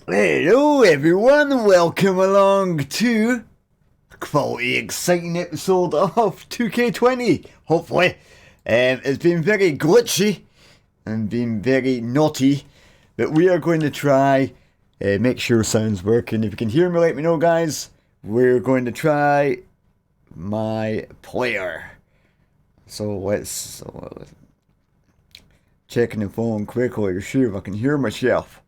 Hello everyone, welcome along to a quality exciting episode of 2K20, hopefully. It's been very glitchy and been very naughty, but we are going to try, make sure sound's working. If you can hear me, let me know guys. We're going to try MyPLAYER. So let's checking the phone quickly to see if I can hear myself.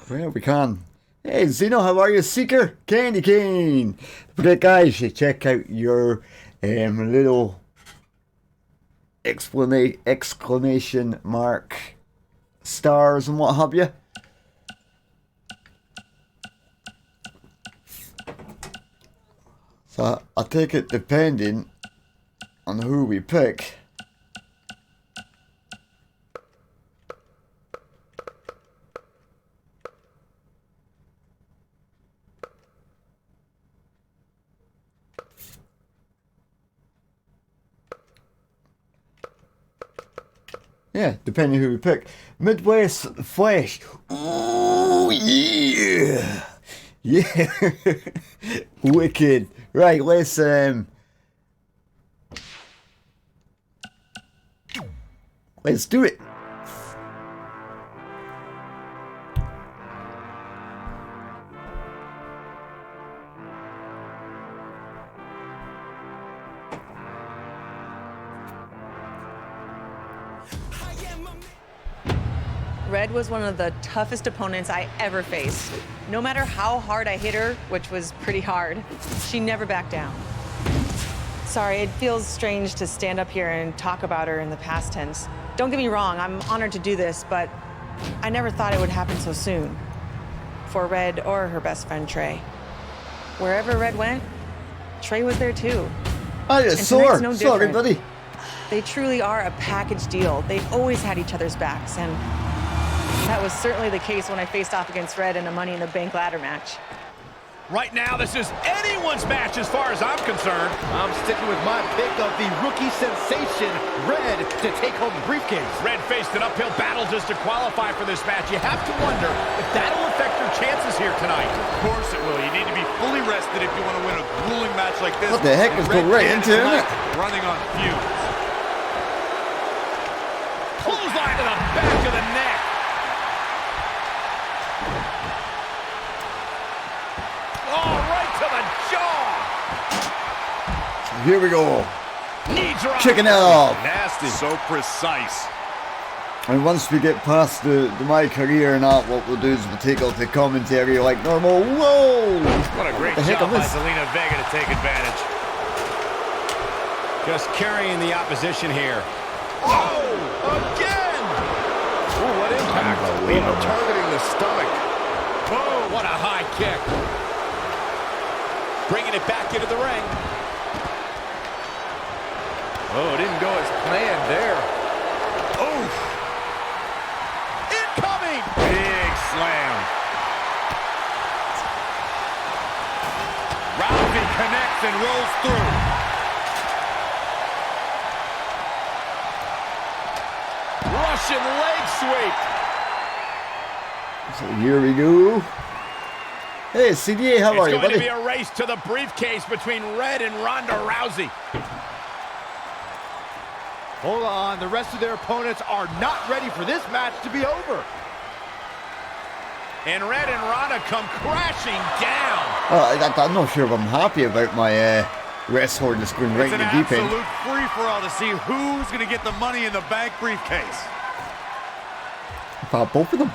Well, we can. Hey, Zeno, how are you? Seeker, Candy Cane. But guys, check out your little exclamation mark stars and what have you. So I take it depending on who we pick. Yeah, depending who we pick. Midwest Flash. Ooh, yeah. Yeah. Wicked. Right, let's do it. Red was one of the toughest opponents I ever faced. No matter how hard I hit her, which was pretty hard, she never backed down. Sorry, it feels strange to stand up here and talk about her in the past tense. Don't get me wrong, I'm honored to do this, but I never thought it would happen so soon. For Red or her best friend, Trey. Wherever Red went, Trey was there too. I just saw her. Sorry, buddy. They truly are a package deal. They've always had each other's backs, and that was certainly the case when I faced off against Red in a Money in the Bank ladder match. Right now, this is anyone's match as far as I'm concerned. I'm sticking with my pick of the rookie sensation, Red, to take home the briefcase. Red faced an uphill battle just to qualify for this match. You have to wonder if that'll affect your chances here tonight. Of course it will. You need to be fully rested if you want to win a grueling match like this. What the heck is going right into it? Running on fumes. Clothesline to the back of the neck. Here we go. Knee drop. Chicken out. Nasty. So precise. And once we get past the my career and that, what we'll do is we'll take out the commentary like normal. Whoa! What a great job by Zelina Vega to take advantage. Just carrying the opposition here. Oh, again! Ooh, what impact. Targeting the stomach. Oh, what a high kick. Bringing it back into the ring. Oh, it didn't go as planned there. Oof. Incoming! Big slam. Rousey connects and rolls through. Russian leg sweep. So here we go. Hey, CDA, how are you, buddy? It's going to be a race to the briefcase between Red and Ronda Rousey. Hold on, the rest of their opponents are not ready for this match to be over. And Red and Ronda come crashing down. I'm not sure if I'm happy about my rest hold just going right in the deep end. It's an absolute free-for-all to see who's going to get the money in the bank briefcase. Both of them.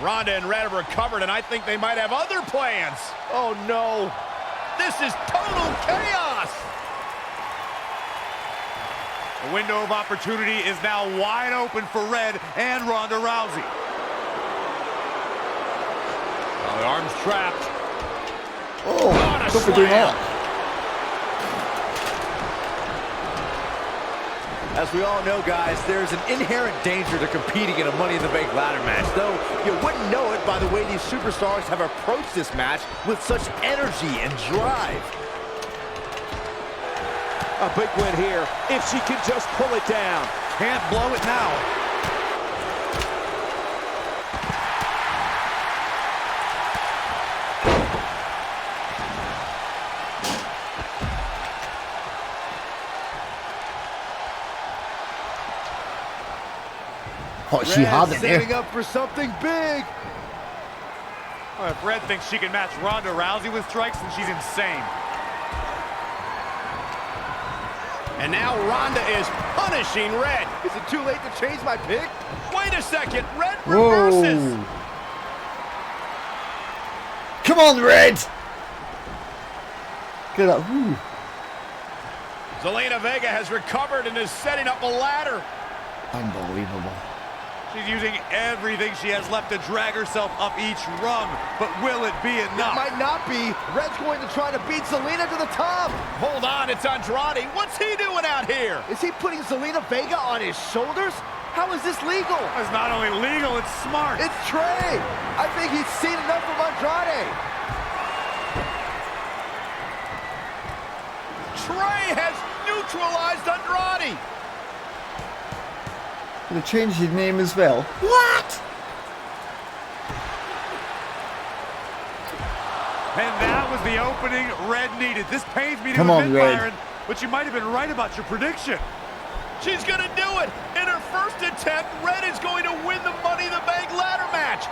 Ronda and Red have recovered, and I think they might have other plans. Oh, no. This is total chaos. The window of opportunity is now wide open for Red and Ronda Rousey. Oh, the arm's trapped. Oh, don't be doing that. As we all know, guys, there's an inherent danger to competing in a Money in the Bank ladder match, though you wouldn't know it by the way these superstars have approached this match with such energy and drive. A big win here, if she can just pull it down. Can't blow it now. Oh, she had it there. Setting up for something big. Well, if Red thinks she can match Ronda Rousey with strikes, then she's insane. And now Ronda is punishing Red. Is it too late to change my pick? Wait a second, Red reverses. Whoa. Come on, Red. Get up. Woo. Zelina Vega has recovered and is setting up a ladder. Unbelievable. She's using everything she has left to drag herself up each rung, but will it be enough? It might not be. Red's going to try to beat Zelina to the top. Hold on, it's Andrade. What's he doing out here? Is he putting Zelina Vega on his shoulders? How is this legal? It's not only legal, it's smart. It's Trey. I think he's seen enough from Andrade. Trey has neutralized Andrade. Gonna change his name as well. What? And that was the opening Red needed. This pains me to Come on, admit, Red. Byron, but you might have been right about your prediction. She's gonna do it. In her first attempt, Red is going to win the Money in the Bank ladder match.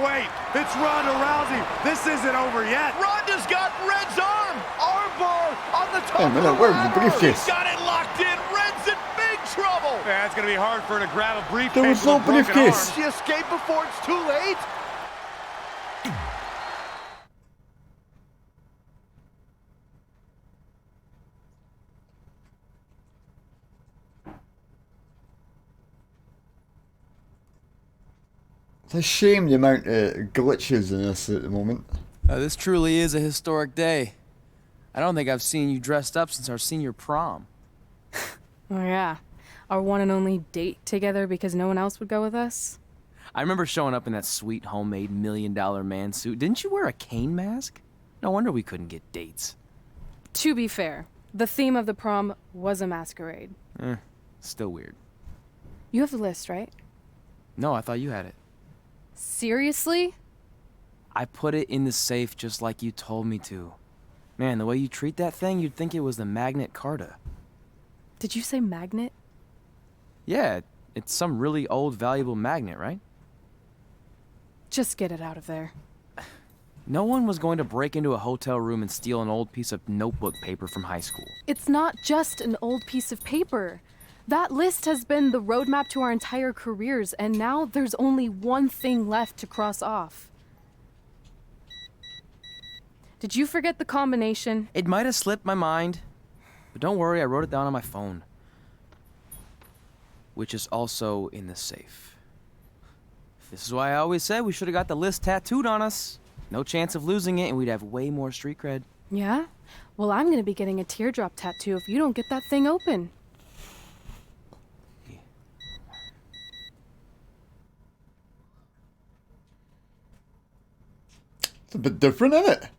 Wait, it's Ronda Rousey. This isn't over yet. Ronda's got Red's arm. Armbar on the top Hey, of the man, where's the ladder. briefcase? He's got it locked in. Red's in big trouble. Yeah, it's going to be hard for her to grab a briefcase There was with no a broken briefcase. arm. She escaped before it's too late. It's a shame the amount of glitches in this at the moment. This truly is a historic day. I don't think I've seen you dressed up since our senior prom. Oh yeah, our one and only date together because no one else would go with us? I remember showing up in that sweet homemade $1 million man suit. Didn't you wear a cane mask? No wonder we couldn't get dates. To be fair, the theme of the prom was a masquerade. Still weird. You have the list, right? No, I thought you had it. Seriously? I put it in the safe just like you told me to. Man, the way you treat that thing, you'd think it was the Magnet Carta. Did you say magnet? Yeah, it's some really old, valuable magnet, right? Just get it out of there. No one was going to break into a hotel room and steal an old piece of notebook paper from high school. It's not just an old piece of paper. That list has been the roadmap to our entire careers, and now there's only one thing left to cross off. Did you forget the combination? It might have slipped my mind, but don't worry, I wrote it down on my phone. Which is also in the safe. This is why I always said we should have got the list tattooed on us. No chance of losing it, and we'd have way more street cred. Yeah? Well, I'm gonna be getting a teardrop tattoo if you don't get that thing open. It's a bit different, isn't it?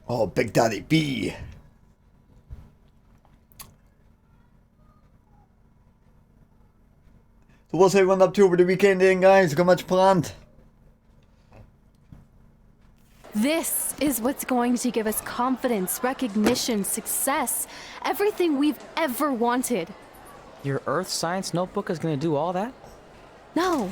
Oh, Big Daddy B. So what's everyone up to over the weekend then, guys? Got much planned? This is what's going to give us confidence, recognition, success, everything we've ever wanted. Your Earth Science notebook is going to do all that? No.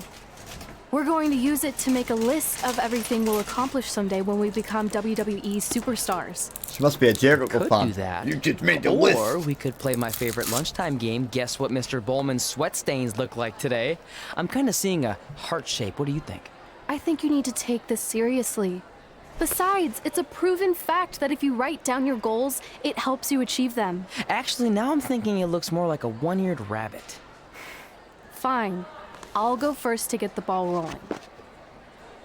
We're going to use it to make a list of everything we'll accomplish someday when we become WWE superstars. She must be a Jericho Could fan. do that. You just made the Or list. we could play my favorite lunchtime game, Guess What Mr. Bowman's Sweat Stains Look Like Today. I'm kind of seeing a heart shape. What do you think? I think you need to take this seriously. Besides, it's a proven fact that if you write down your goals, it helps you achieve them. Actually, now I'm thinking it looks more like a one-eared rabbit. Fine. I'll go first to get the ball rolling.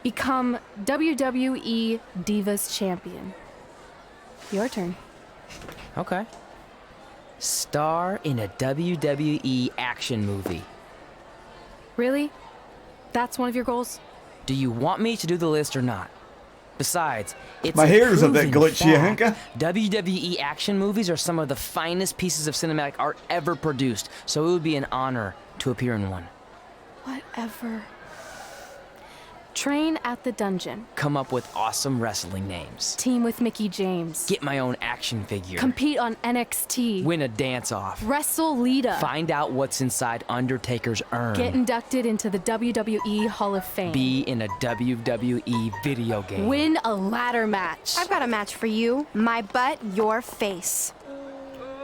Become WWE Divas Champion. Your turn. Okay. Star in a WWE action movie. Really? That's one of your goals? Do you want me to do the list or not? Besides, it's My hair's a bit proven glitchy, I fact, think. WWE action movies are some of the finest pieces of cinematic art ever produced, so it would be an honor to appear in one. Whatever. Train at the dungeon. Come up with awesome wrestling names. Team with Mickey James. Get my own action figure. Compete on NXT. Win a dance-off. Wrestle Lita. Find out what's inside Undertaker's urn. Get inducted into the WWE Hall of Fame. Be in a WWE video game. Win a ladder match. I've got a match for you. My butt, your face.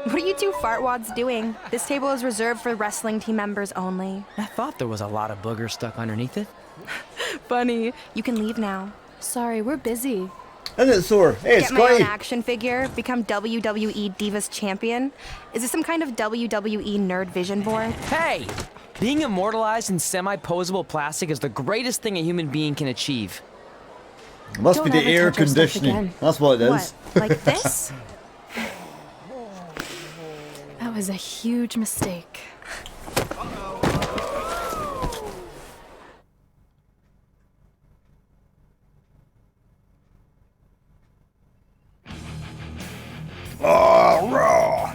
What are you two fartwads doing? This table is reserved for wrestling team members only. I thought there was a lot of boogers stuck underneath it. Funny. You can leave now. Sorry, we're busy. Isn't it sore? Hey, Get my own Scotty. action figure, become WWE Divas Champion. Is this some kind of WWE nerd vision board? Hey! Being immortalized in semi-posable plastic is the greatest thing a human being can achieve. It must be Don't the ever air touch our stuff conditioning. again. That's what it is. What, like this? That was a huge mistake. Oh, raw.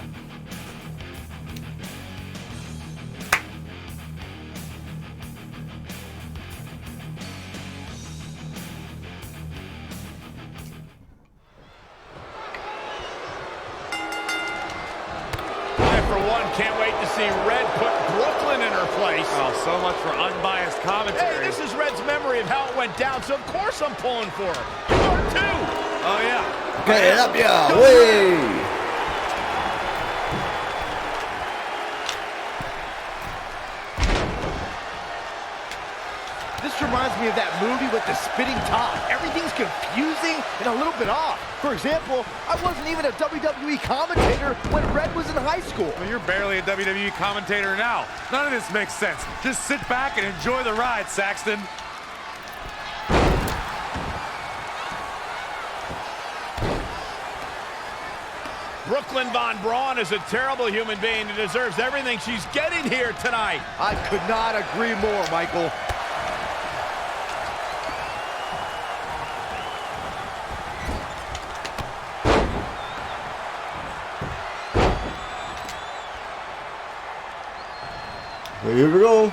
I, for one, can't wait to see Red put Brooklyn in her place. Oh, so much for unbiased commentary. Hey, this is Red's memory of how it went down, so of course I'm pulling for her. Part two. Oh, yeah. Get it up, yeah. Way. This reminds me of that movie with the spitting top. Everything's confusing and a little bit off. For example, I wasn't even a WWE commentator when Red was in high school. Well, you're barely a WWE commentator now. None of this makes sense. Just sit back and enjoy the ride, Saxton. Brooklyn Von Braun is a terrible human being who deserves everything she's getting here tonight. I could not agree more, Michael. Here we go.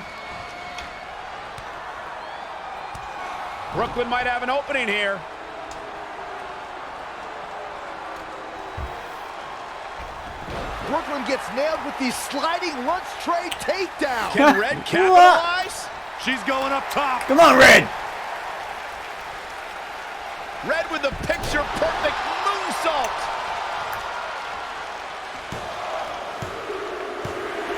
Brooklyn might have an opening here. Brooklyn gets nailed with the sliding lunch tray takedown. Can Red capitalize? She's going up top. Come on, Red. Red with the picture-perfect moonsault.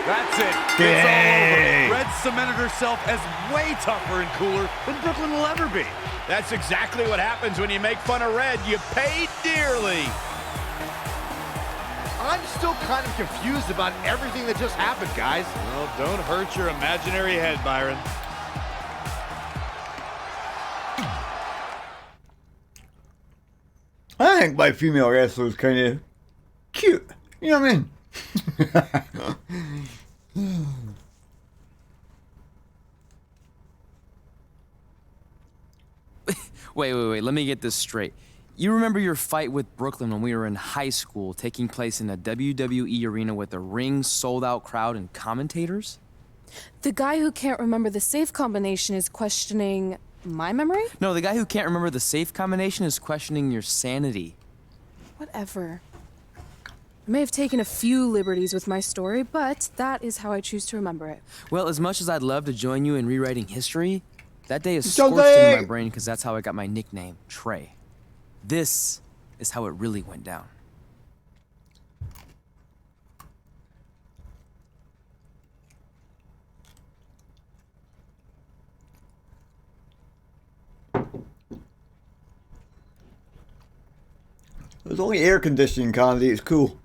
That's it. It's all over. Red cemented herself as way tougher and cooler than Brooklyn will ever be. That's exactly what happens when you make fun of Red. You pay dearly. I'm still kind of confused about everything that just happened, guys. Well, don't hurt your imaginary head, Byron. I think my female wrestler is kind of cute. You know what I mean? Wait, let me get this straight. You remember your fight with Brooklyn when we were in high school, taking place in a WWE arena with a ring, sold-out crowd, and commentators? The guy who can't remember the safe combination is questioning my memory? No, the guy who can't remember the safe combination is questioning your sanity. Whatever. I may have taken a few liberties with my story, but that is how I choose to remember it. Well, as much as I'd love to join you in rewriting history, that day is Don't scorched into they? my brain because that's how I got my nickname, Trey. This is how it really went down. There's only air conditioning, Condy. It's cool.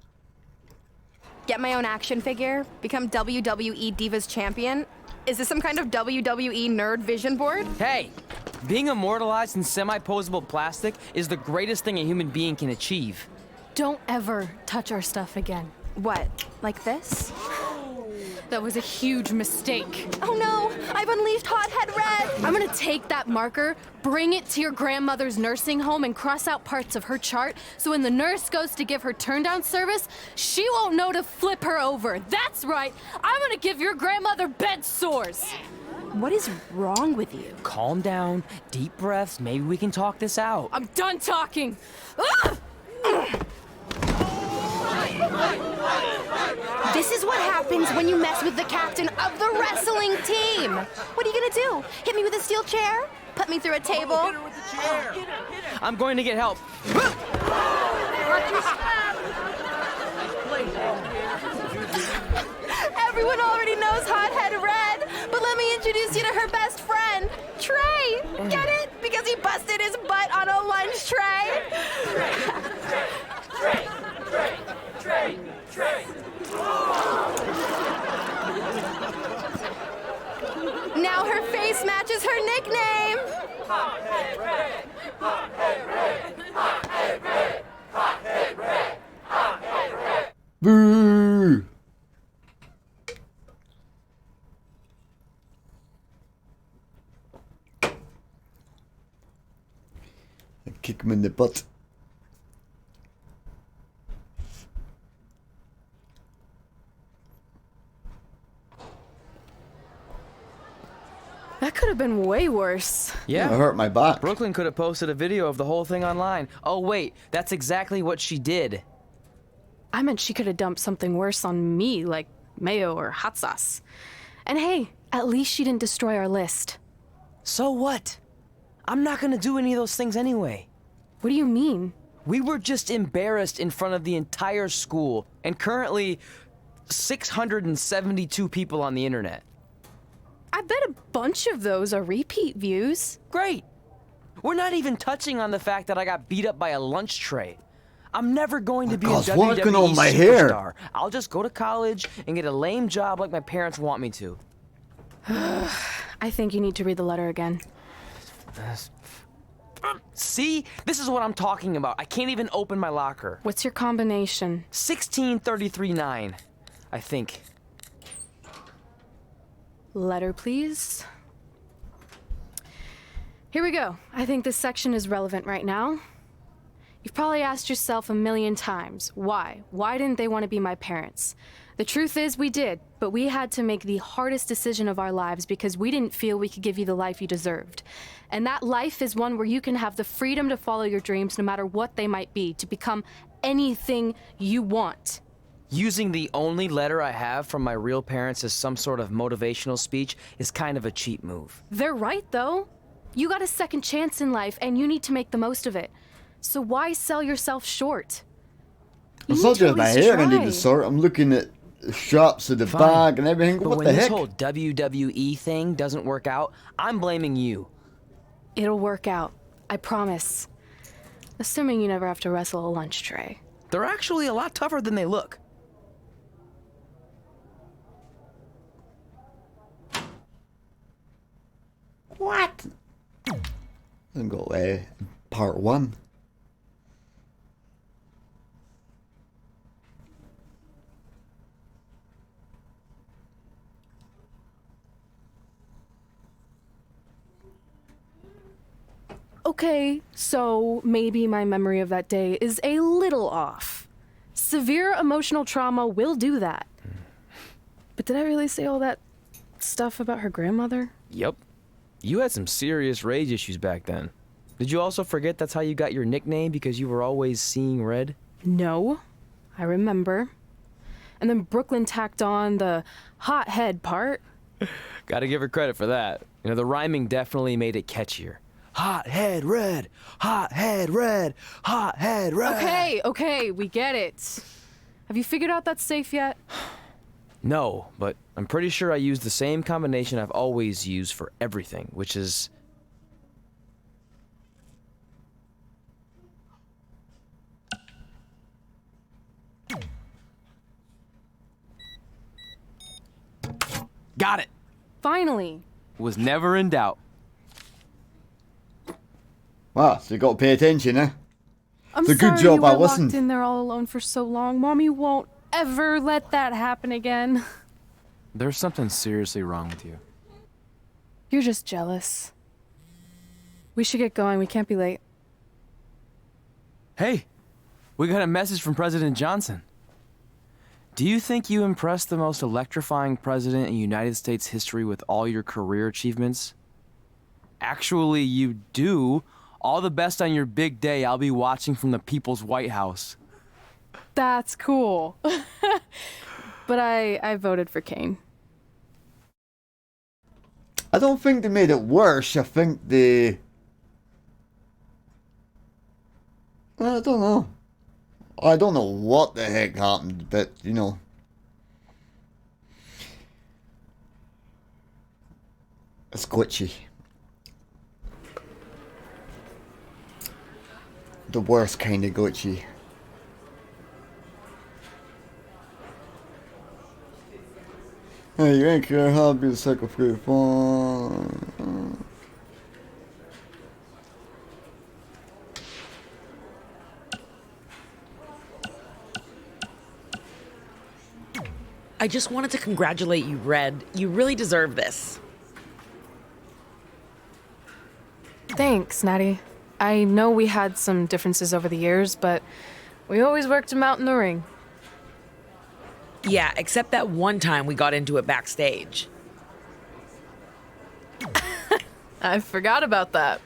Get my own action figure? Become WWE Divas Champion? Is this some kind of WWE nerd vision board? Hey! Being immortalized in semi-posable plastic is the greatest thing a human being can achieve. Don't ever touch our stuff again. What, like this? That was a huge mistake. Oh no, I've unleashed Hothead Red! I'm gonna take that marker, bring it to your grandmother's nursing home, and cross out parts of her chart so when the nurse goes to give her turn-down service, she won't know to flip her over. That's right, I'm gonna give your grandmother bed sores. What is wrong with you? Calm down, deep breaths, maybe we can talk this out. I'm done talking. Ah! This is what happens when you mess with the captain of the wrestling team. What are you gonna do? Hit me with a steel chair? Put me through a table? I'm going to get help. Everyone already knows Hothead Red, but let me introduce you to her best friend, Trey. Get it? Because he busted his butt on a lunch tray. Now her face matches her nickname. Boo! I kick him in the butt. That could have been way worse. Yeah. I hurt my back. Brooklyn could have posted a video of the whole thing online. Oh wait, that's exactly what she did. I meant she could have dumped something worse on me, like mayo or hot sauce. And hey, at least she didn't destroy our list. So what? I'm not gonna do any of those things anyway. What do you mean? We were just embarrassed in front of the entire school, and currently 672 people on the internet. I bet a bunch of those are repeat views. Great! We're not even touching on the fact that I got beat up by a lunch tray. I'm never going to be a God's WWE working on my superstar. hair. I'll just go to college and get a lame job like my parents want me to. I think you need to read the letter again. See? This is what I'm talking about. I can't even open my locker. What's your combination? 1633-9, I think. Letter, please. Here we go. I think this section is relevant right now. You've probably asked yourself a million times, why? Why didn't they want to be my parents? The truth is we did, but we had to make the hardest decision of our lives because we didn't feel we could give you the life you deserved. And that life is one where you can have the freedom to follow your dreams no matter what they might be, to become anything you want. Using the only letter I have from my real parents as some sort of motivational speech is kind of a cheap move. They're right, though. You got a second chance in life, and you need to make the most of it. So why sell yourself short? You It's need not to just at my least hair I need try. to sort. I'm looking at the straps of the Fine. bag and everything. But What when the this heck? whole WWE thing doesn't work out, I'm blaming you. It'll work out. I promise. Assuming you never have to wrestle a lunch tray. They're actually a lot tougher than they look. What? I'll go part 1. Okay, so maybe my memory of that day is a little off. Severe emotional trauma will do that. But did I really say all that stuff about her grandmother? Yep. You had some serious rage issues back then. Did you also forget that's how you got your nickname because you were always seeing red? No, I remember. And then Brooklyn tacked on the hot head part. Gotta give her credit for that. You know, the rhyming definitely made it catchier. Hot head red, hot head red, hot head red. Okay, we get it. Have you figured out that's safe yet? No, but I'm pretty sure I used the same combination I've always used for everything, which is... Got it! Finally. Was never in doubt. Wow, so you got to pay attention, eh? I'm It's a good sorry job you I were listened. locked in there all alone for so long. Mommy won't ever let that happen again. There's something seriously wrong with you. You're just jealous. We should get going. We can't be late. Hey, we got a message from President Johnson. Do you think you impressed the most electrifying president in United States history with all your career achievements? Actually, you do. All the best on your big day. I'll be watching from the People's White House. That's cool. But I voted for Kane. I don't think they made it worse. I think they... I don't know. I don't know what the heck happened, but, you know. It's glitchy. The worst kind of glitchy. Hey, you ain't care how to be the secretary phone. I just wanted to congratulate you, Red. You really deserve this. Thanks, Natty. I know we had some differences over the years, but we always worked them out in the ring. Yeah, except that one time we got into it backstage. I forgot about that.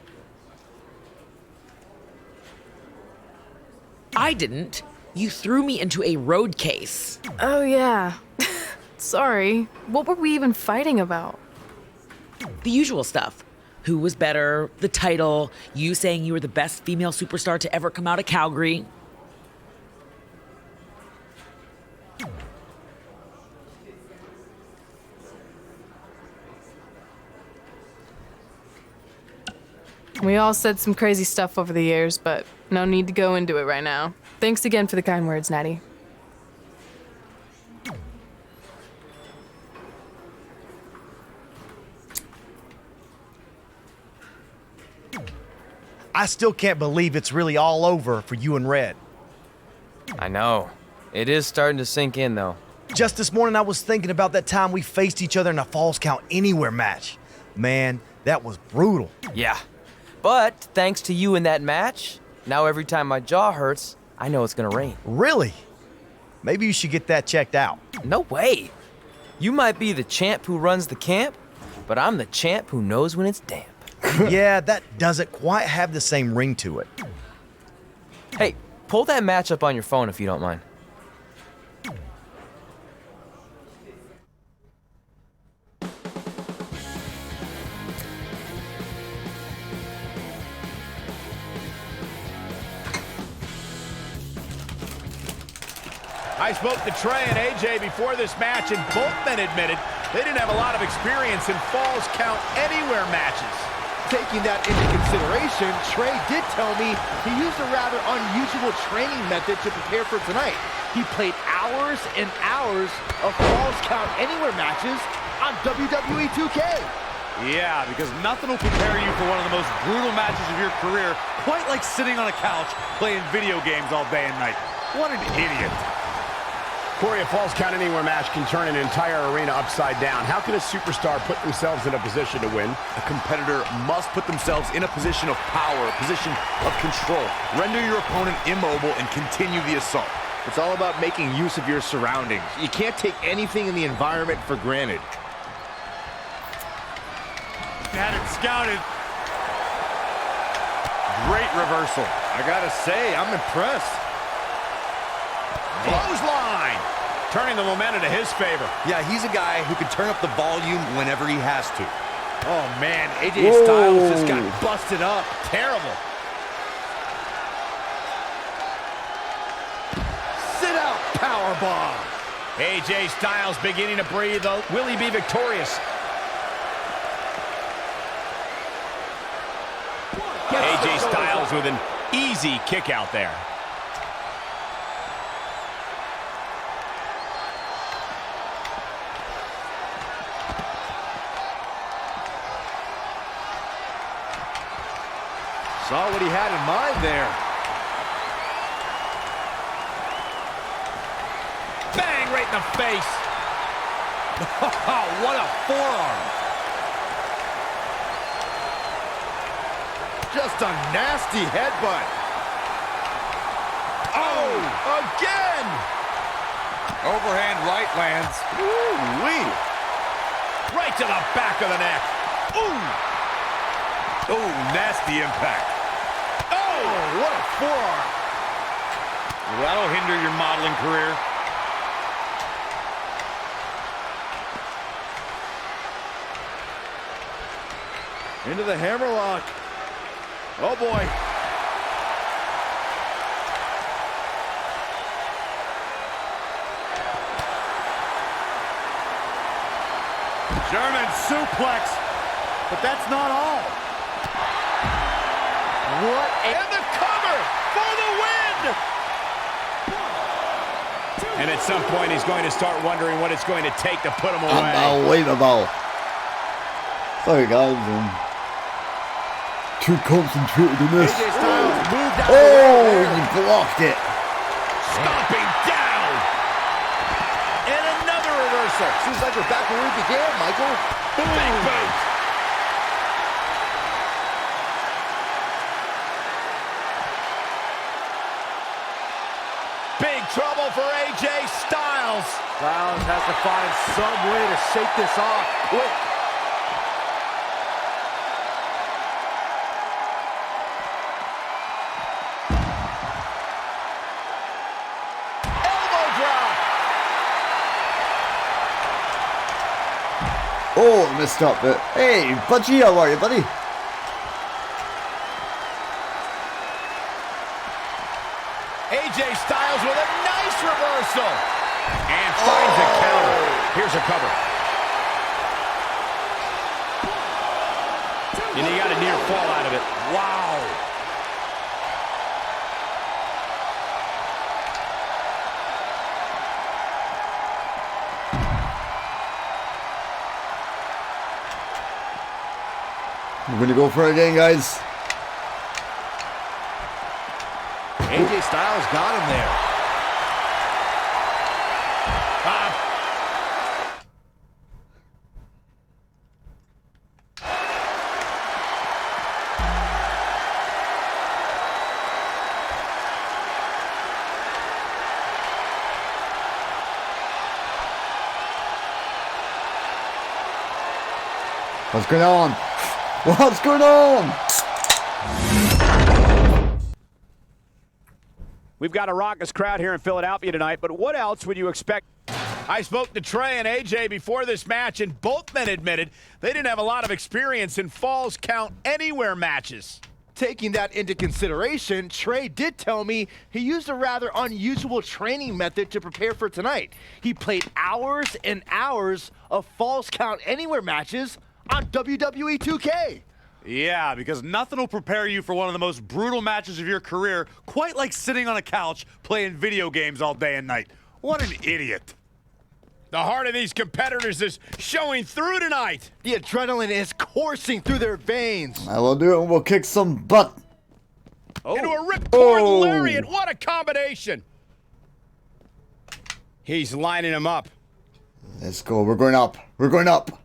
I didn't. You threw me into a road case. Oh, yeah. Sorry. What were we even fighting about? The usual stuff. Who was better, the title, you saying you were the best female superstar to ever come out of Calgary. We all said some crazy stuff over the years, but no need to go into it right now. Thanks again for the kind words, Natty. I still can't believe it's really all over for you and Red. I know. It is starting to sink in, though. Just this morning I was thinking about that time we faced each other in a Falls Count Anywhere match. Man, that was brutal. Yeah. But thanks to you in that match, now every time my jaw hurts, I know it's gonna rain. Really? Maybe you should get that checked out. No way. You might be the champ who runs the camp, but I'm the champ who knows when it's damp. Yeah, that doesn't quite have the same ring to it. Hey, pull that match up on your phone if you don't mind. I spoke to Trey and AJ before this match, and both men admitted they didn't have a lot of experience in Falls Count Anywhere matches. Taking that into consideration, Trey did tell me he used a rather unusual training method to prepare for tonight. He played hours and hours of Falls Count Anywhere matches on WWE 2K. Yeah, because nothing will prepare you for one of the most brutal matches of your career, quite like sitting on a couch playing video games all day and night. What an idiot. Corey, a Falls Count Anywhere match can turn an entire arena upside down. How can a superstar put themselves in a position to win? A competitor must put themselves in a position of power, a position of control. Render your opponent immobile and continue the assault. It's all about making use of your surroundings. You can't take anything in the environment for granted. Had it scouted. Great reversal. I gotta say, I'm impressed. Clothesline! Turning the momentum to his favor. Yeah, he's a guy who can turn up the volume whenever he has to. Oh man, AJ Styles just got busted up. Terrible. Sit out powerbomb. AJ Styles beginning to breathe. Will he be victorious? AJ Styles with an easy kick out there. Saw what he had in mind there. Bang right in the face. What a forearm. Just a nasty headbutt. Oh, again. Overhand right lands. Ooh-wee. Right to the back of the neck. Ooh. Oh, nasty impact. Oh, what a forearm. That'll hinder your modeling career. Into the hammerlock. Oh, boy. German suplex. But that's not all. What a... And the cover for the win! And at some point, he's going to start wondering what it's going to take to put him away. Unbelievable. Sorry, guys. Too concentrated in this. AJ Styles moved out You blocked it. Stomping down. And another reversal. Seems like we're back where we began, Michael. Big boot. Big trouble for AJ Styles. Styles has to find some way to shake this off quick. Elbow drop. Oh, messed up, but hey, Budgie, how are you, buddy? AJ Styles with a nice reversal. And finds a counter. Here's a cover. And he got a near fall out of it. Wow. We're gonna go for it again, guys. AJ Styles got him there. What's going on? What's going on? We've got a raucous crowd here in Philadelphia tonight, but what else would you expect? I spoke to Trey and AJ before this match, and both men admitted they didn't have a lot of experience in Falls Count Anywhere matches. Taking that into consideration, Trey did tell me he used a rather unusual training method to prepare for tonight. He played hours and hours of Falls Count Anywhere matches on WWE 2K. Yeah, because nothing will prepare you for one of the most brutal matches of your career, quite like sitting on a couch playing video games all day and night. What an idiot. The heart of these competitors is showing through tonight. The adrenaline is coursing through their veins. I will do it and we'll kick some butt. Into a ripcord lariat. What a combination. He's lining him up. Let's go. We're going up. We're going up.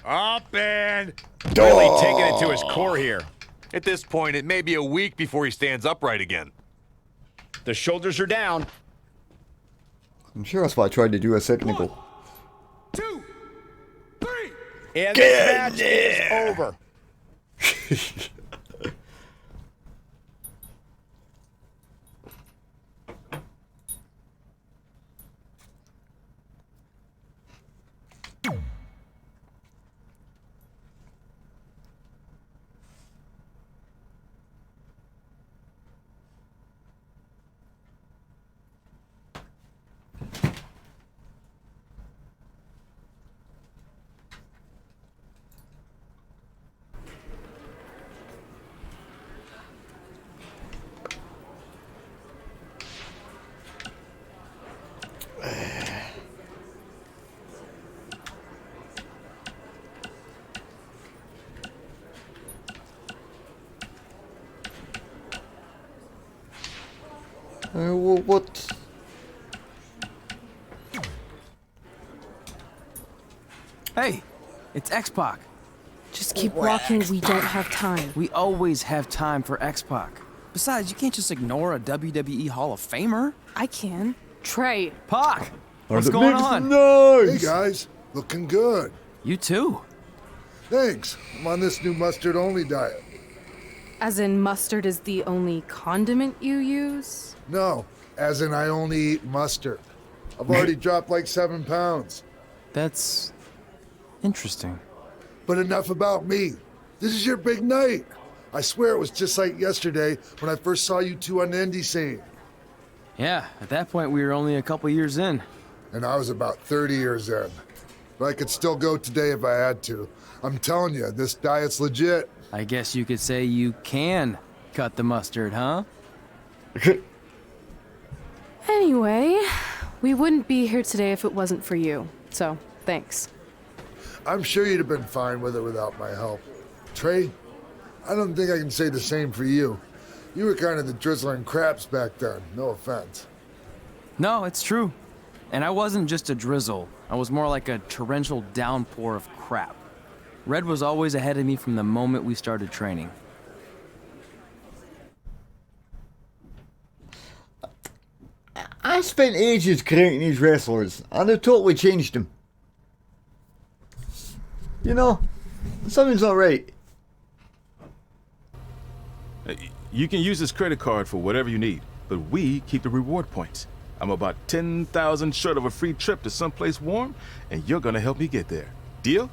Up and really taking it to his core here. At this point, it may be a week before he stands upright again. The shoulders are down. I'm sure that's what I tried to do a second ago. 1, 2, 3. And this match is over. What? Hey, it's X-Pac. Just keep walking, we don't have time. We always have time for X-Pac. Besides, you can't just ignore a WWE Hall of Famer. I can. Trey. Pac, what's going on? Nice. Hey guys, looking good. You too. Thanks. I'm on this new mustard-only diet. As in mustard is the only condiment you use? No, as in I only eat mustard. I've already dropped like 7 pounds. That's interesting. But enough about me. This is your big night. I swear it was just like yesterday when I first saw you two on the indie scene. Yeah, at that point we were only a couple years in. And I was about 30 years in. But I could still go today if I had to. I'm telling you, this diet's legit. I guess you could say you can cut the mustard, huh? Anyway, we wouldn't be here today if it wasn't for you. So, thanks. I'm sure you'd have been fine with it without my help. Trey, I don't think I can say the same for you. You were kind of the drizzling craps back then, no offense. No, it's true. And I wasn't just a drizzle. I was more like a torrential downpour of crap. Red was always ahead of me from the moment we started training. I spent ages creating these wrestlers, and they've totally changed them. You know, something's not right. You can use this credit card for whatever you need, but we keep the reward points. I'm about 10,000 short of a free trip to someplace warm, and you're gonna help me get there. Deal?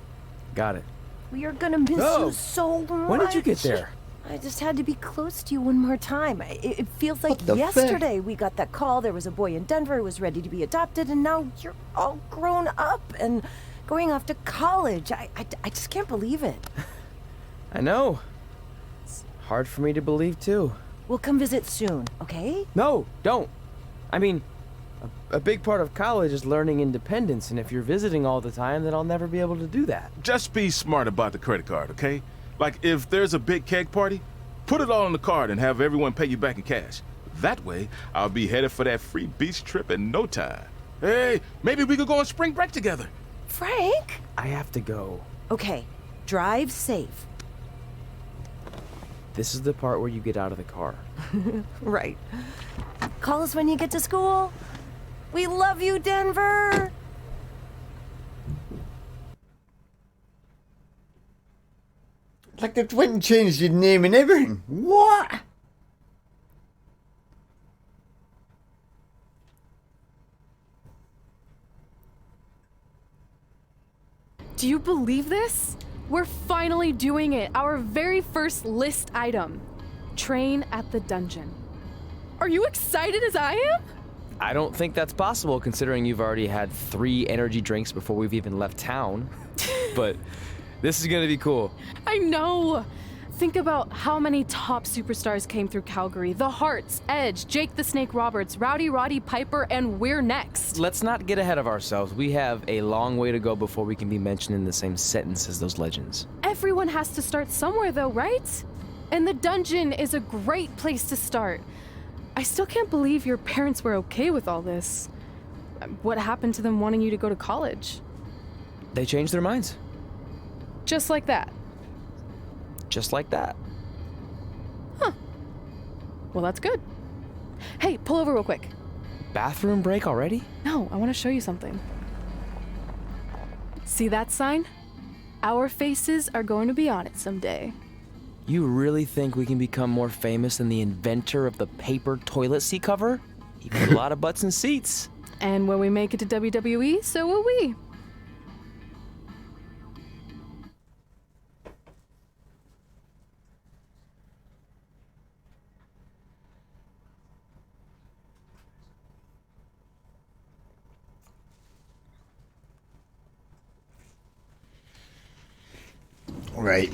Got it. We are gonna miss you so much. When did you get there? I just had to be close to you one more time. It feels like What the yesterday we got that call. There was a boy in Denver who was ready to be adopted, and now you're all grown up and going off to college. I just can't believe it. I know. It's hard for me to believe, too. We'll come visit soon, okay? No, don't. I mean, a big part of college is learning independence, and if you're visiting all the time, then I'll never be able to do that. Just be smart about the credit card, okay? Like, if there's a big keg party, put it all on the card and have everyone pay you back in cash. That way, I'll be headed for that free beach trip in no time. Hey, maybe we could go on spring break together. Frank? I have to go. Okay, drive safe. This is the part where you get out of the car. Right. Call us when you get to school. We love you, Denver! Like they went and changed your name and everything. What? believe this? We're finally doing it. Our very first list item. Train at the dungeon. Are you excited as I am? I don't think that's possible considering you've already had 3 energy drinks before we've even left town. But this is gonna be cool. I know. Think about how many top superstars came through Calgary. The Hearts, Edge, Jake the Snake Roberts, Rowdy Roddy Piper, and we're next. Let's not get ahead of ourselves. We have a long way to go before we can be mentioned in the same sentence as those legends. Everyone has to start somewhere though, right? And the dungeon is a great place to start. I still can't believe your parents were okay with all this. What happened to them wanting you to go to college? They changed their minds. Just like that. Just like that. Huh. Well, that's good. Hey, pull over real quick. Bathroom break already? No, I want to show you something. See that sign? Our faces are going to be on it someday. You really think we can become more famous than the inventor of the paper toilet seat cover? He put a lot of butts in seats. And when we make it to WWE, so will we. Right.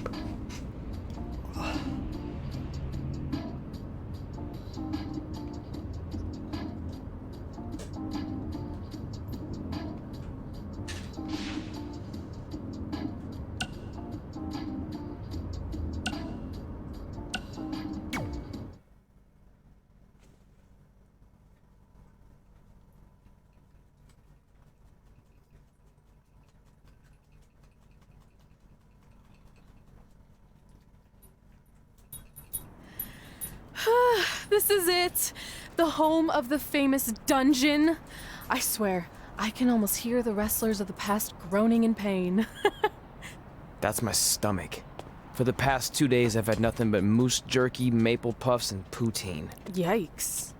This is it. The home of the famous dungeon. I swear, I can almost hear the wrestlers of the past groaning in pain. That's my stomach. For the past 2 days, I've had nothing but moose jerky, maple puffs, and poutine. Yikes.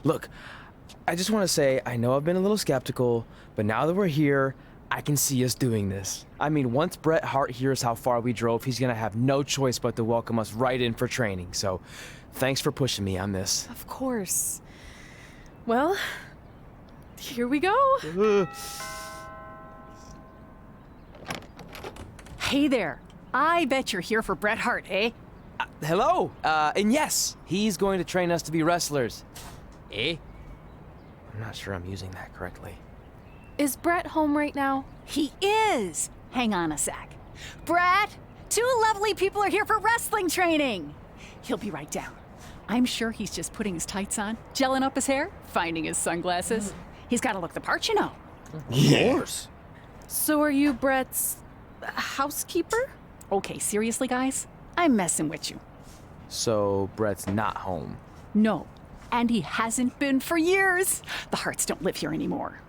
Look, I just want to say, I know I've been a little skeptical, but now that we're here, I can see us doing this. I mean, once Bret Hart hears how far we drove, he's gonna have no choice but to welcome us right in for training. So, thanks for pushing me on this. Of course. Well, here we go. Hey there. I bet you're here for Bret Hart, eh? Hello, and yes, he's going to train us to be wrestlers. Eh? I'm not sure I'm using that correctly. Is Bret home right now? He is. Hang on a sec. Bret, 2 lovely people are here for wrestling training. He'll be right down. I'm sure he's just putting his tights on, gelling up his hair, finding his sunglasses. He's got to look the part, you know. Of course. So are you Bret's housekeeper? Okay, seriously, guys? I'm messing with you. So, Bret's not home. No, and he hasn't been for years. The Harts don't live here anymore.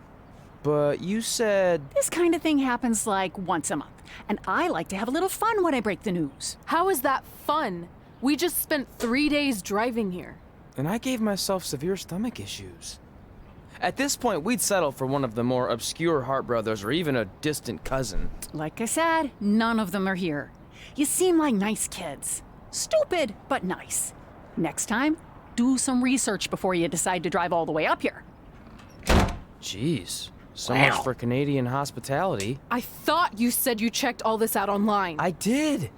But you said... This kind of thing happens like once a month, and I like to have a little fun when I break the news. How is that fun? We just spent 3 days driving here. And I gave myself severe stomach issues. At this point, we'd settle for one of the more obscure Hart brothers or even a distant cousin. Like I said, none of them are here. You seem like nice kids. Stupid, but nice. Next time, do some research before you decide to drive all the way up here. Jeez. So much for Canadian hospitality. I thought you said you checked all this out online. I did.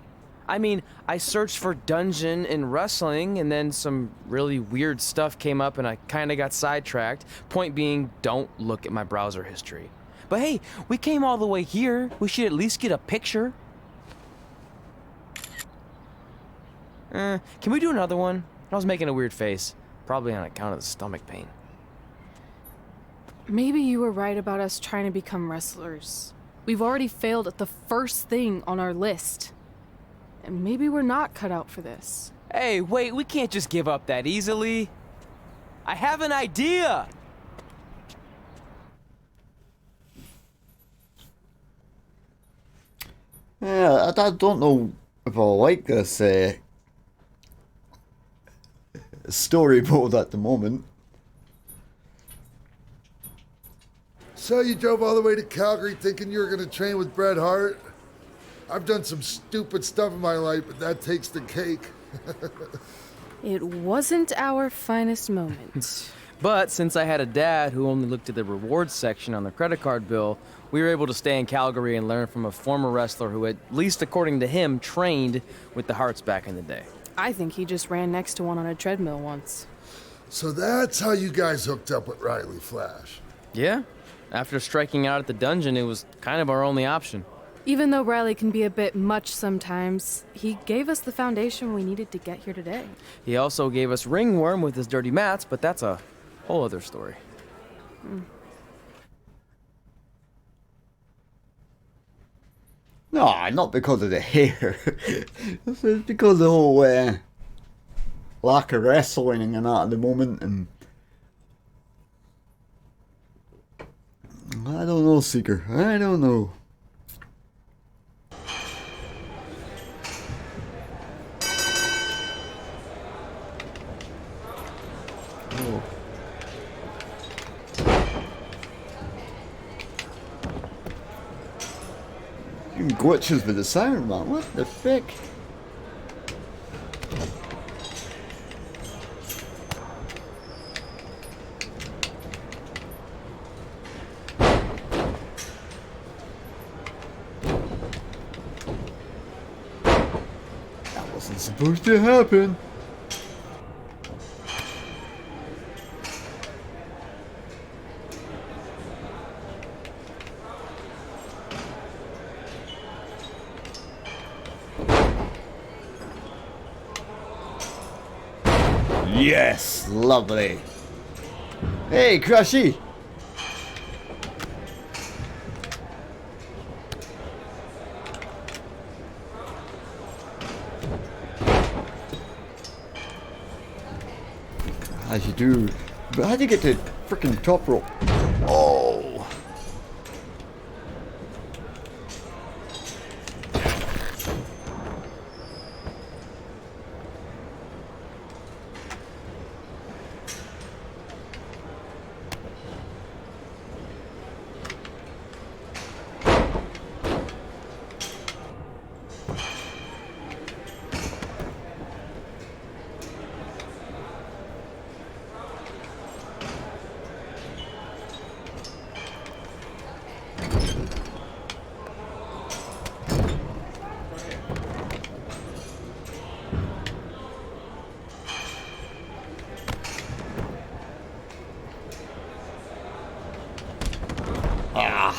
I mean, I searched for dungeon in wrestling, and then some really weird stuff came up, and I kind of got sidetracked. Point being, don't look at my browser history. But hey, we came all the way here. We should at least get a picture. Can we do another one? I was making a weird face. Probably on account of the stomach pain. Maybe you were right about us trying to become wrestlers. We've already failed at the first thing on our list. And maybe we're not cut out for this. Hey, wait, we can't just give up that easily. I have an idea! Yeah, I don't know if I like this storyboard at the moment. So you drove all the way to Calgary thinking you were going to train with Bret Hart? I've done some stupid stuff in my life, but that takes the cake. It wasn't our finest moment. But since I had a dad who only looked at the rewards section on the credit card bill, we were able to stay in Calgary and learn from a former wrestler who, at least according to him, trained with the Harts back in the day. I think he just ran next to one on a treadmill once. So that's how you guys hooked up with Riley Flash. Yeah. After striking out at the dungeon, it was kind of our only option. Even though Riley can be a bit much sometimes, he gave us the foundation we needed to get here today. He also gave us Ringworm with his dirty mats, but that's a whole other story. No, not because of the hair. It's because of the whole lack of wrestling and that at the moment. And I don't know, Seeker. I don't know. Oh. Glitches with the sound, man. What the frick? That wasn't supposed to happen. Yes, lovely. Hey, Crushy. As you do. But how'd you get to freaking top rope? Oh. Ah.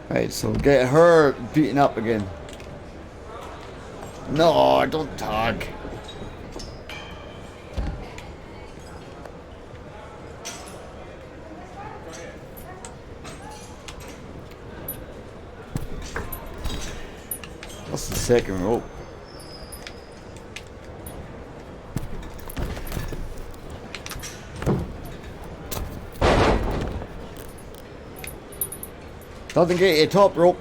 Right, so get her beaten up again. No, don't tag. What's the second rope? Doesn't get your top rope.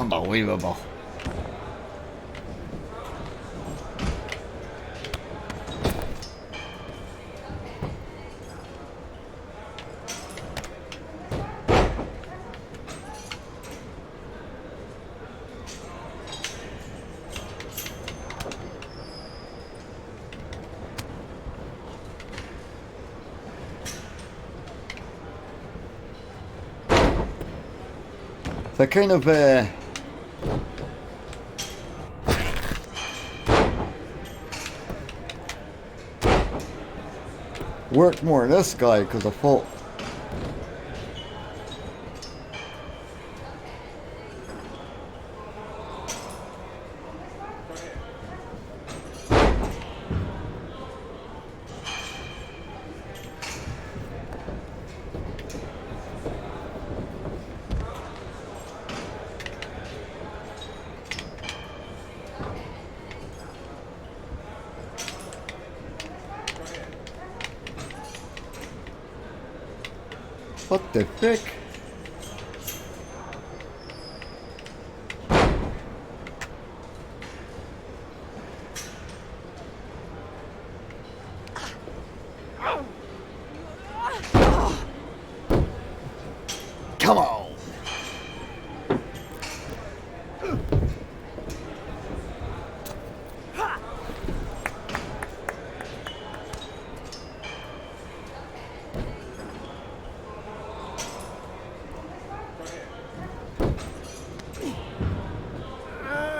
Unbelievable. So kind of worked more on this guy because I thought what the frick? Come on.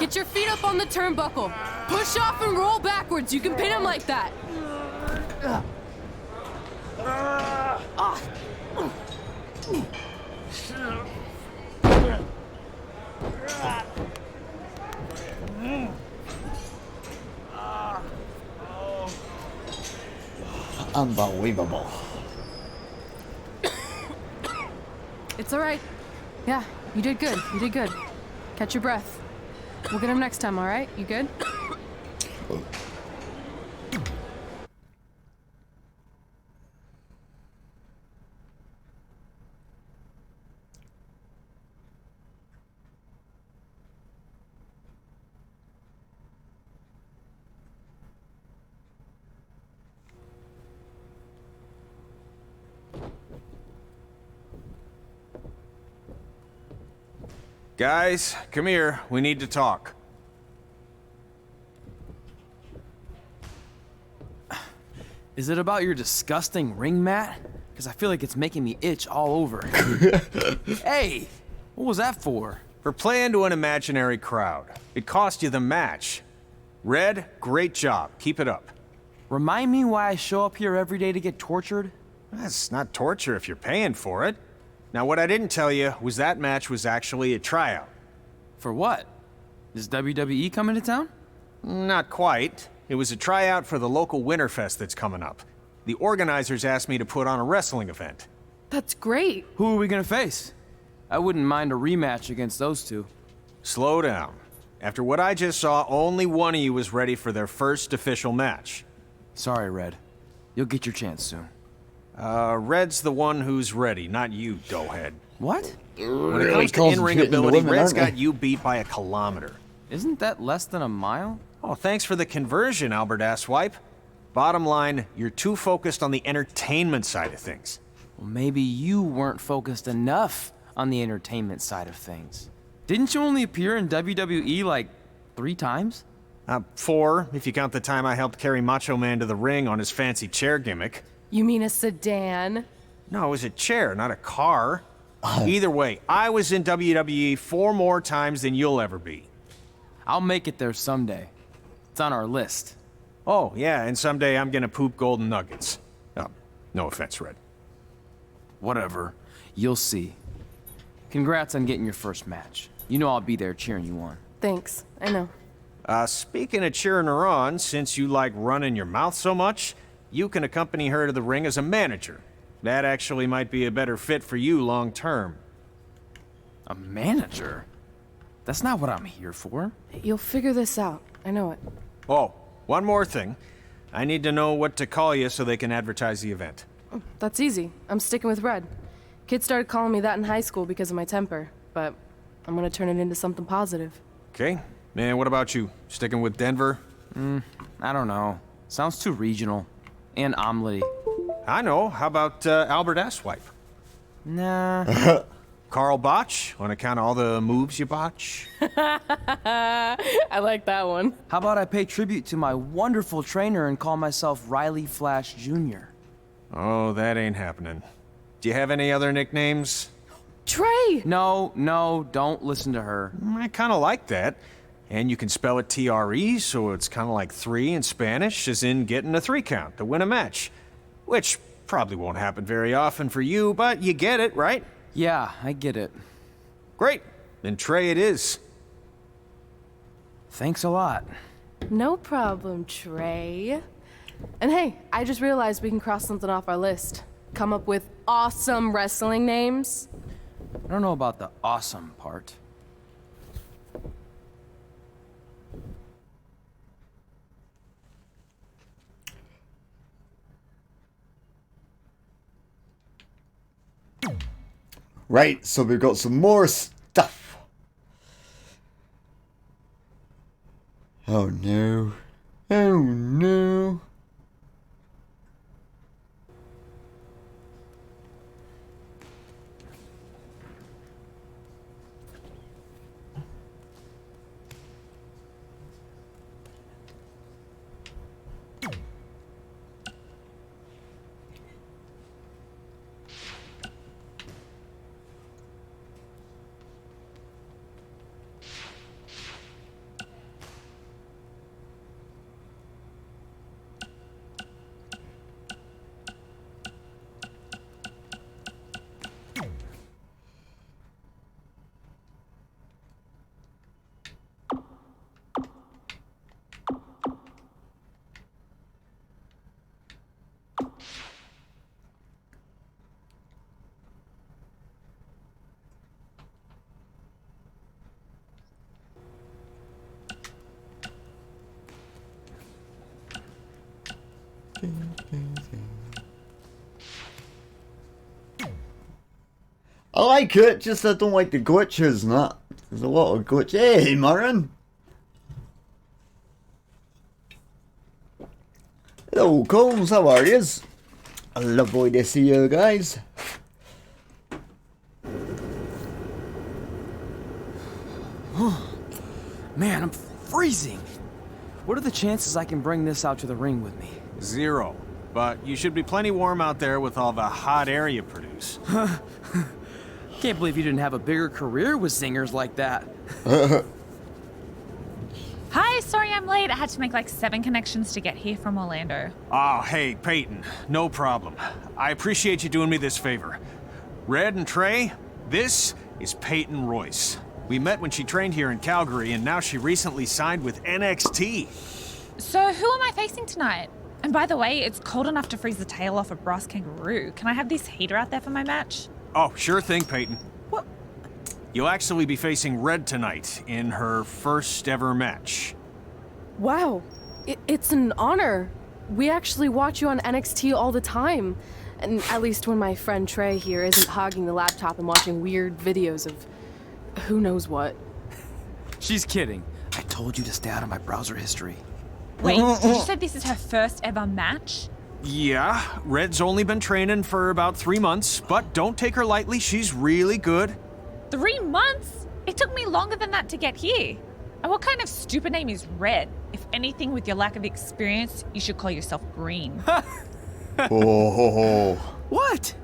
Get your feet up on the turnbuckle. Push off and roll backwards. You can pin him like that. Unbelievable. It's all right. Yeah, you did good. You did good. Catch your breath. We'll get him next time, all right? You good? Guys, come here. We need to talk. Is it about your disgusting ring mat? Because I feel like it's making me itch all over. Hey, what was that for? For playing to an imaginary crowd. It cost you the match. Red, great job. Keep it up. Remind me why I show up here every day to get tortured? That's not torture if you're paying for it. Now, what I didn't tell you was that match was actually a tryout. For what? Is WWE coming to town? Not quite. It was a tryout for the local Winterfest that's coming up. The organizers asked me to put on a wrestling event. That's great. Who are we gonna face? I wouldn't mind a rematch against those two. Slow down. After what I just saw, only one of you was ready for their first official match. Sorry, Red. You'll get your chance soon. Red's the one who's ready, not you, doughhead. What? When it comes to in-ring ability, Red's got you beat by a kilometer. Isn't that less than a mile? Oh, thanks for the conversion, Albert Asswipe. Bottom line, you're too focused on the entertainment side of things. Well, maybe you weren't focused enough on the entertainment side of things. Didn't you only appear in WWE like 3 times? 4, if you count the time I helped carry Macho Man to the ring on his fancy chair gimmick. You mean a sedan? No, it was a chair, not a car. Either way, I was in WWE 4 more times than you'll ever be. I'll make it there someday. It's on our list. Oh, yeah, and someday I'm gonna poop golden nuggets. No offense, Red. Whatever. You'll see. Congrats on getting your first match. You know I'll be there cheering you on. Thanks. I know. Speaking of cheering her on, since you like running your mouth so much, you can accompany her to the ring as a manager. That actually might be a better fit for you long term. A manager? That's not what I'm here for. You'll figure this out. I know it. Oh, one more thing. I need to know what to call you so they can advertise the event. That's easy. I'm sticking with Red. Kids started calling me that in high school because of my temper, but I'm gonna turn it into something positive. Okay. Man, what about you? Sticking with Denver? I don't know. Sounds too regional. And omelette-y. I know. How about Albert Asswipe? Nah. Carl Botch, on account of all the moves you botch? I like that one. How about I pay tribute to my wonderful trainer and call myself Riley Flash Jr.? Oh, that ain't happening. Do you have any other nicknames? Trey! No, don't listen to her. I kind of like that. And you can spell it T-R-E, so it's kind of like three in Spanish, as in getting a 3 count to win a match. Which probably won't happen very often for you, but you get it, right? Yeah, I get it. Great. Then Trey it is. Thanks a lot. No problem, Trey. And hey, I just realized we can cross something off our list. Come up with awesome wrestling names. I don't know about the awesome part. Right, so we've got some more stuff. Oh no. Oh no. I like it, just I don't like the glitches and that. There's a lot of glitch. Hey, Marin! Hello, Combs, how are yous? Lovely to see you guys. Man, I'm freezing. What are the chances I can bring this out to the ring with me? 0. But you should be plenty warm out there with all the hot air you produce. Can't believe you didn't have a bigger career with singers like that. Hi, sorry I'm late. I had to make like 7 connections to get here from Orlando. Oh, hey, Peyton. No problem. I appreciate you doing me this favor. Red and Trey, this is Peyton Royce. We met when she trained here in Calgary, and now she recently signed with NXT. So who am I facing tonight? And by the way, it's cold enough to freeze the tail off a brass kangaroo. Can I have this heater out there for my match? Oh, sure thing, Peyton. What? You'll actually be facing Red tonight in her first ever match. Wow, it's an honor. We actually watch you on NXT all the time. And at least when my friend Trey here isn't hogging the laptop and watching weird videos of who knows what. She's kidding. I told you to stay out of my browser history. Wait, did you say this is her first ever match? Yeah, Red's only been training for about 3 months, but don't take her lightly, she's really good. 3 months? It took me longer than that to get here. And what kind of stupid name is Red? If anything, with your lack of experience, you should call yourself Green. Oh. What?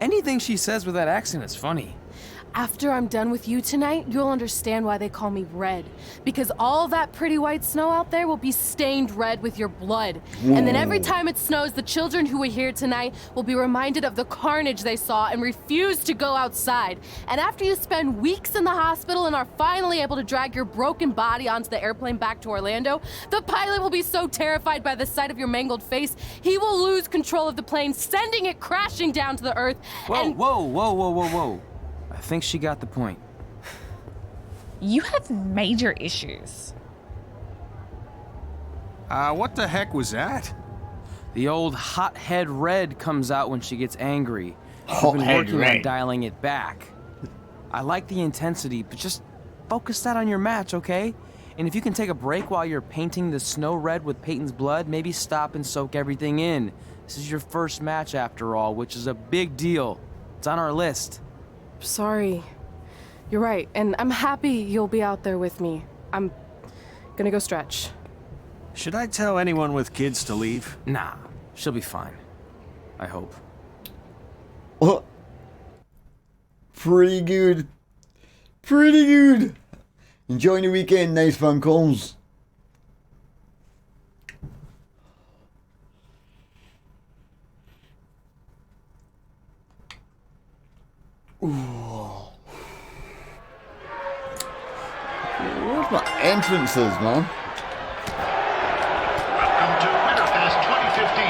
Anything she says with that accent is funny. After I'm done with you tonight, you'll understand why they call me Red. Because all that pretty white snow out there will be stained red with your blood. Whoa. And then every time it snows, the children who were here tonight will be reminded of the carnage they saw and refuse to go outside. And after you spend weeks in the hospital and are finally able to drag your broken body onto the airplane back to Orlando, the pilot will be so terrified by the sight of your mangled face, he will lose control of the plane, sending it crashing down to the earth. Whoa. I think she got the point. You have major issues. What the heck was that? The old hothead Red comes out when she gets angry. I've been Hothead working on Red. dialing it back. I like the intensity, but just focus that on your match, okay? And if you can take a break while you're painting the snow red with Peyton's blood, maybe stop and soak everything in. This is your first match after all, which is a big deal. It's on our list. Sorry. You're right, and I'm happy you'll be out there with me. I'm gonna go stretch. Should I tell anyone with kids to leave? Nah, she'll be fine. I hope. Oh. Pretty good. Pretty good. Enjoying the weekend, nice phone calls. Ooh. Where's my entrances, man? Welcome to Winterfest 2015.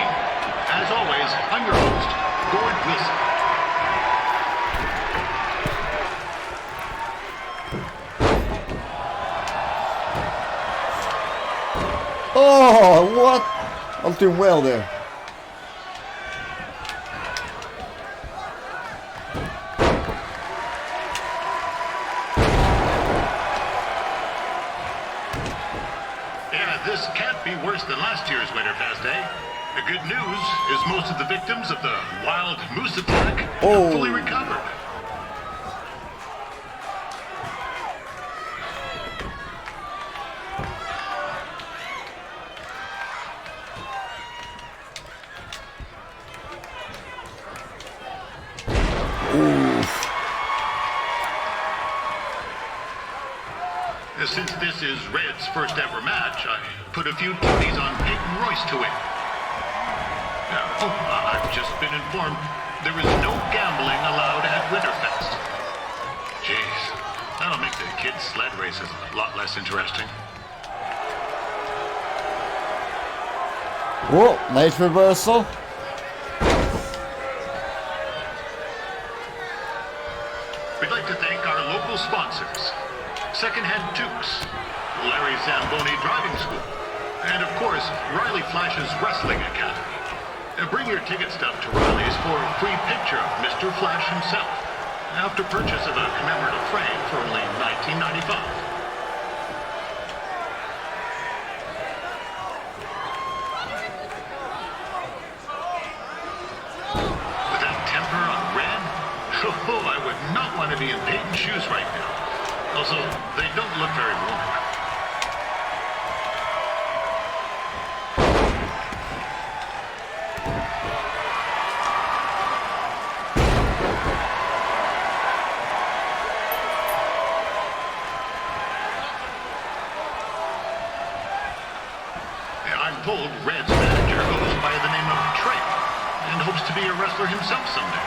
As always, I'm your host, Gord Wilson. Oh, what? I was doing well there. Yeah, this can't be worse than last year's Winterfest, eh? The good news is most of the victims of the wild moose attack have fully recovered. Since this is Red's first ever match, I put a few twenties on Peyton Royce to win. I've just been informed there is no gambling allowed at Winterfest. Jeez, that'll make the kids' sled races a lot less interesting. Whoa, nice reversal. We'd like to thank our local sponsors. Secondhand Tukes, Larry Zamboni Driving School, and of course, Riley Flash's Wrestling Academy. Bring your ticket stub to Riley's for a free picture of Mr. Flash himself, after purchase of a commemorative frame for only $19.95. With that temper on Red, I would not want to be in Peyton's shoes right now. Also, they don't look very warm. I'm told Red's manager goes by the name of Trey and hopes to be a wrestler himself someday.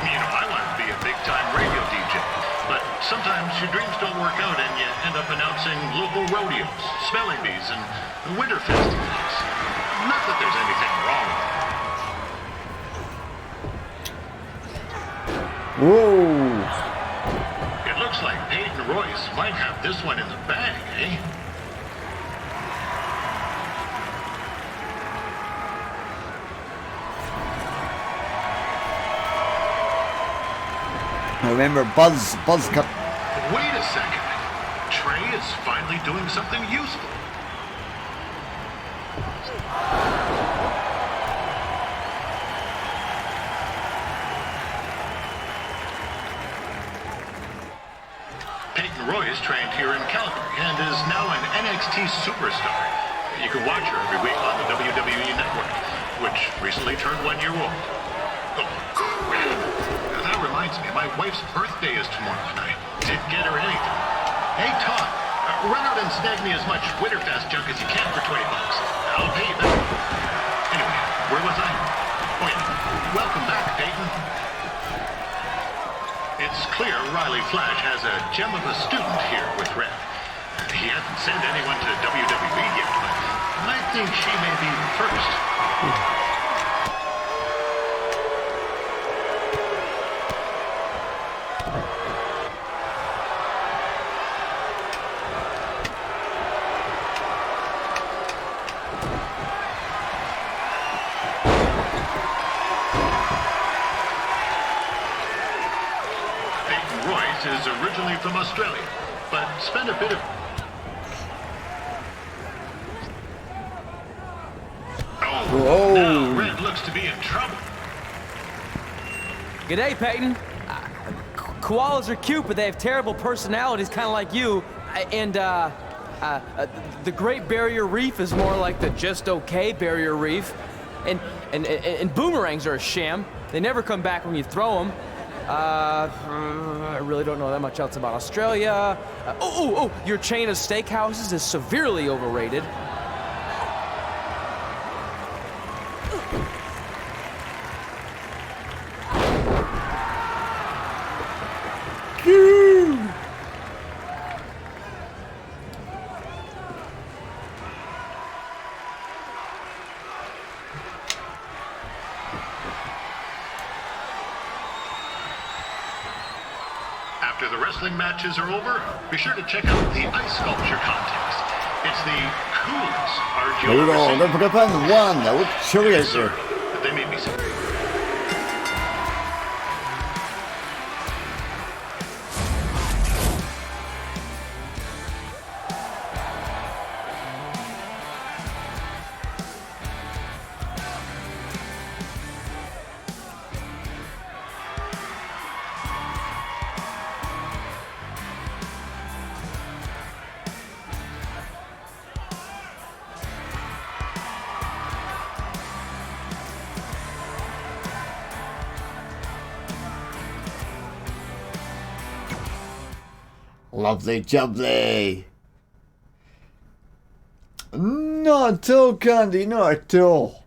You know, I wanted to be a big-time radio DJ, but sometimes your dreams don't work out and you end up announcing local rodeos, spelling bees, and winter festivals. Not that there's anything wrong with it. Whoa. It looks like Peyton Royce might have this one in the bag, eh? I remember Buzz cut. Wait a second. Trey is finally doing something useful. Peyton Royce trained here in Calgary and is now an NXT superstar. You can watch her every week on the WWE Network, which recently turned 1 year old. Oh, crap. That reminds me, my wife's birthday is tomorrow night. Didn't get her anything. Hey, Todd, run out and snag me as much Winterfest junk as you can for $20. I'll pay you back. Anyway, where was I? Oh, yeah. Welcome back, Peyton. It's clear Riley Flash has a gem of a student here with Red. He hasn't sent anyone to WWE yet, but I think she may be the first. Royce is originally from Australia, but spent a bit of... Oh, now Red looks to be in trouble. G'day, Peyton. Koalas are cute, but they have terrible personalities, kind of like you. And the Great Barrier Reef is more like the just okay Barrier Reef. And boomerangs are a sham. They never come back when you throw them. I really don't know that much else about Australia. Your chain of steakhouses is severely overrated. After the wrestling matches are over, be sure to check out the ice sculpture contest. It's the coolest art There you'll we ever go. see. Don't forget band one. That would show you Sir, there. but they made me sick. Lovely jubbly. Not at all, Candy, not at all.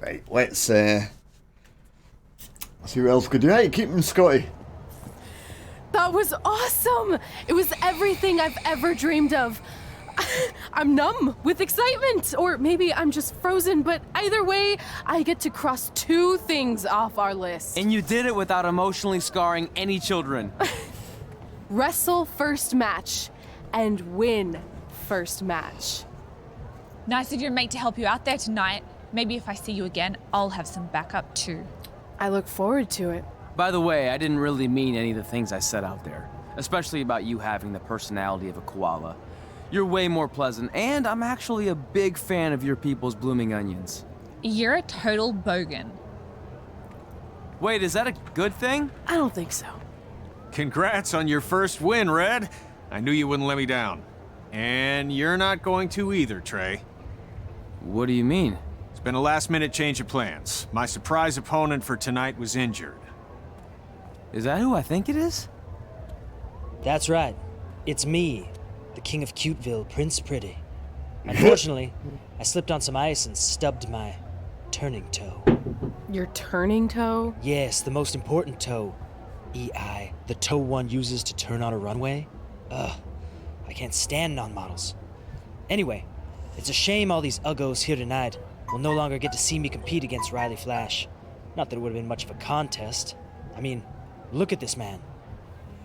Right, let's see who else could do. Hey, keep him, Scotty. That was awesome! It was everything I've ever dreamed of. I'm numb with excitement, or maybe I'm just frozen, but either way, I get to cross 2 things off our list. And you did it without emotionally scarring any children. Wrestle first match and win first match. Nice of your mate to help you out there tonight. Maybe if I see you again, I'll have some backup too. I look forward to it. By the way, I didn't really mean any of the things I said out there, especially about you having the personality of a koala. You're way more pleasant, and I'm actually a big fan of your people's blooming onions. You're a total bogan. Wait, is that a good thing? I don't think so. Congrats on your first win, Red. I knew you wouldn't let me down. And you're not going to either, Trey. What do you mean? It's been a last-minute change of plans. My surprise opponent for tonight was injured. Is that who I think it is? That's right. It's me, the King of Cuteville, Prince Pretty. Unfortunately, I slipped on some ice and stubbed my turning toe. Your turning toe? Yes, the most important toe. EI, the toe one uses to turn on a runway. Ugh, I can't stand non-models. Anyway, it's a shame all these uggos here tonight will no longer get to see me compete against Riley Flash. Not that it would have been much of a contest. I mean, look at this man.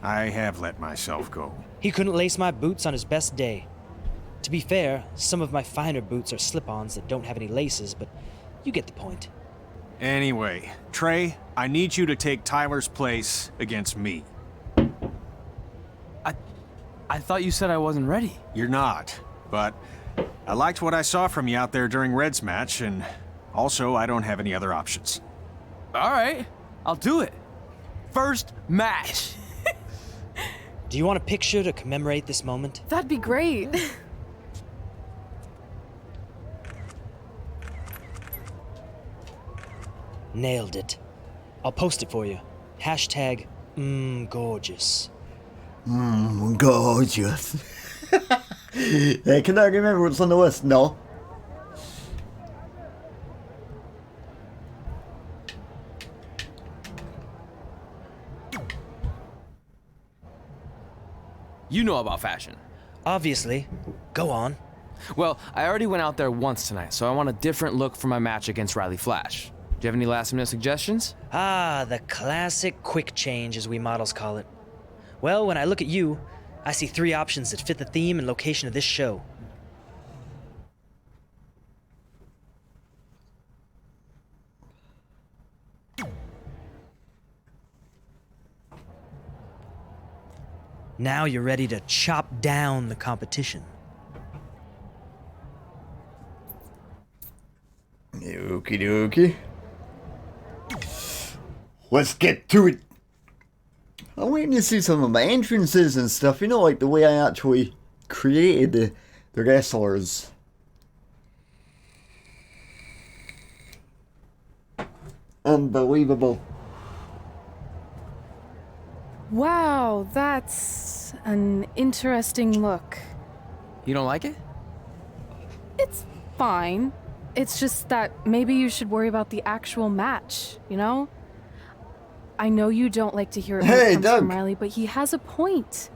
I have let myself go. He couldn't lace my boots on his best day. To be fair, some of my finer boots are slip-ons that don't have any laces, but you get the point. Anyway, Trey, I need you to take Tyler's place against me. I thought you said I wasn't ready. You're not, but I liked what I saw from you out there during Red's match, and also I don't have any other options. All right, I'll do it. First match. Do you want a picture to commemorate this moment? That'd be great. Nailed it. I'll post it for you. Hashtag, gorgeous. Gorgeous. Hey, can I remember what's on the list? No. You know about fashion. Obviously. Go on. Well, I already went out there once tonight, so I want a different look for my match against Riley Flash. Do you have any last-minute suggestions? Ah, the classic quick change, as we models call it. Well, when I look at you, I see 3 options that fit the theme and location of this show. Now you're ready to chop down the competition. Okie dokie. Let's get to it. I'm waiting to see some of my entrances and stuff, you know, like the way I actually created the wrestlers. Unbelievable. Wow, that's an interesting look. You don't like it? It's fine. It's just that maybe you should worry about the actual match, you know? I know you don't like to hear it when it comes from Riley, but he has a point.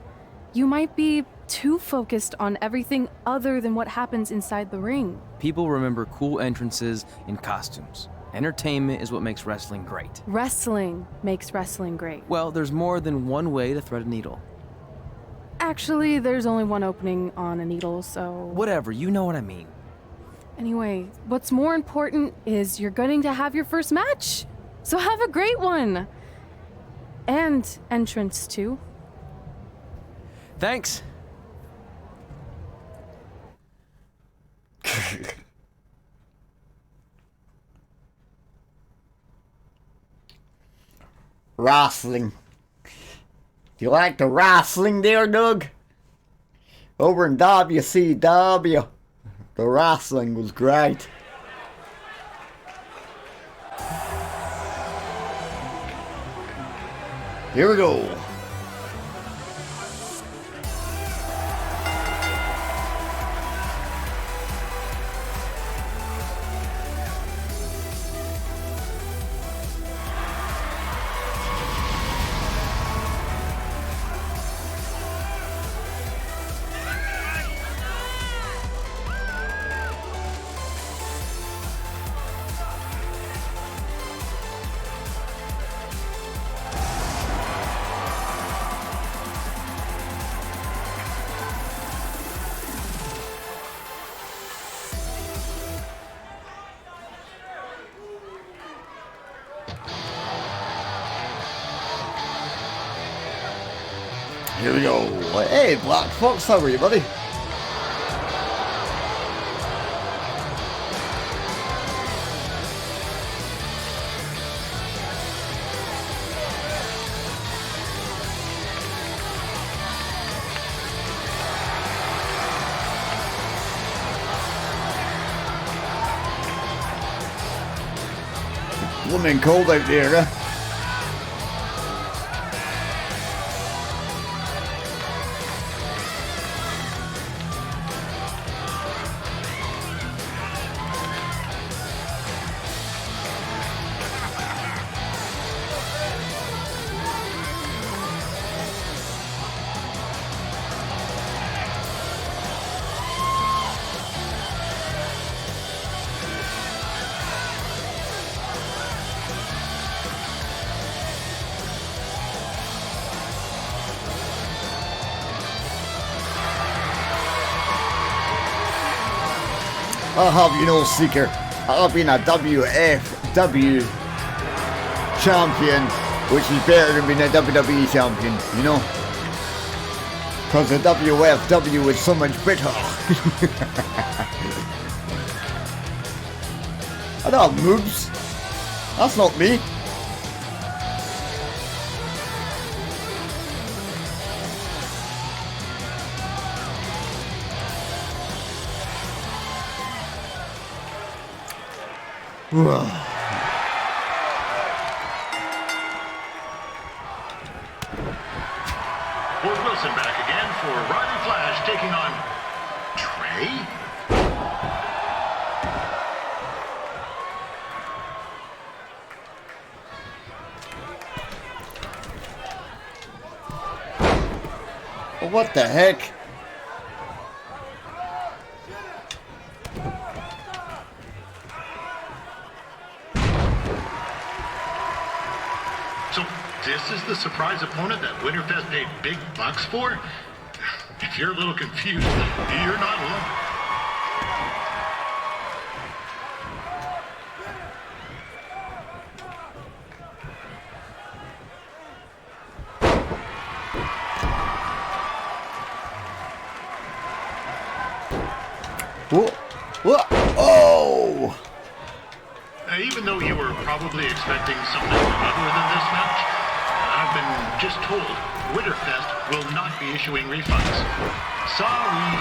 You might be too focused on everything other than what happens inside the ring. People remember cool entrances and costumes. Entertainment is what makes wrestling great. Wrestling makes wrestling great. Well, there's more than one way to thread a needle. Actually, there's only one opening on a needle, so... Whatever, you know what I mean. Anyway, what's more important is you're going to have your first match. So have a great one. And entrance, too. Thanks. Wrestling. Do you like the wrestling there, Doug? Over in WCW, the wrestling was great. Here we go. Here we go. Hey, Black Fox, how are you, buddy? Blooming cold out there, huh? I'll have you know, Seeker, I've been a WFW champion, which is better than being a WWE champion, you know? Because the WFW is so much better. I don't have moves. That's not me. Wilson back again for Riley Flash taking on Trey. What the heck? So this is the surprise opponent that Winterfest paid big bucks for? If you're a little confused, you're not alone. Whoa. Whoa. Oh! Even though you were probably expecting something other than this match, I've been just told Winterfest will not be issuing refunds. Sorry.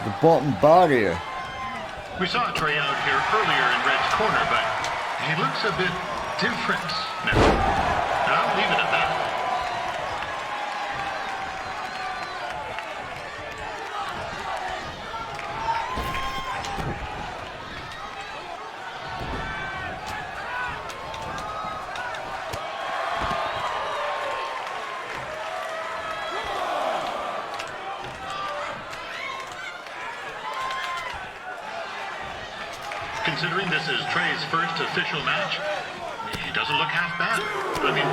The bottom barrier. We saw Trey out here earlier in Red's corner, but he looks a bit different now. I'll leave it at that. Considering this is Trey's first official match, he doesn't look half bad. I mean,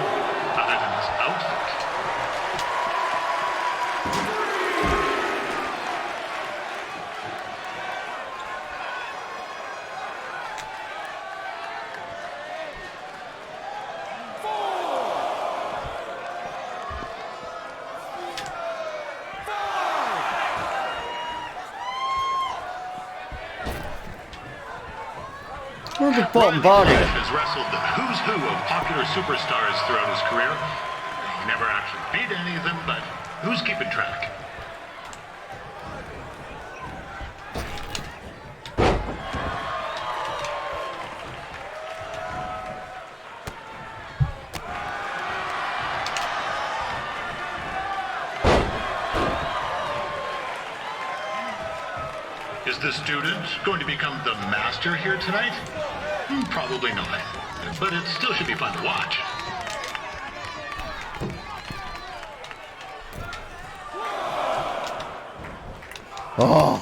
other than his outfit. Where's the bottom barrier? Has wrestled the who's who of popular superstars throughout his career. He never actually beat any of them, but who's keeping track? Is the student going to become the master here tonight? Probably not, but it still should be fun to watch. Oh.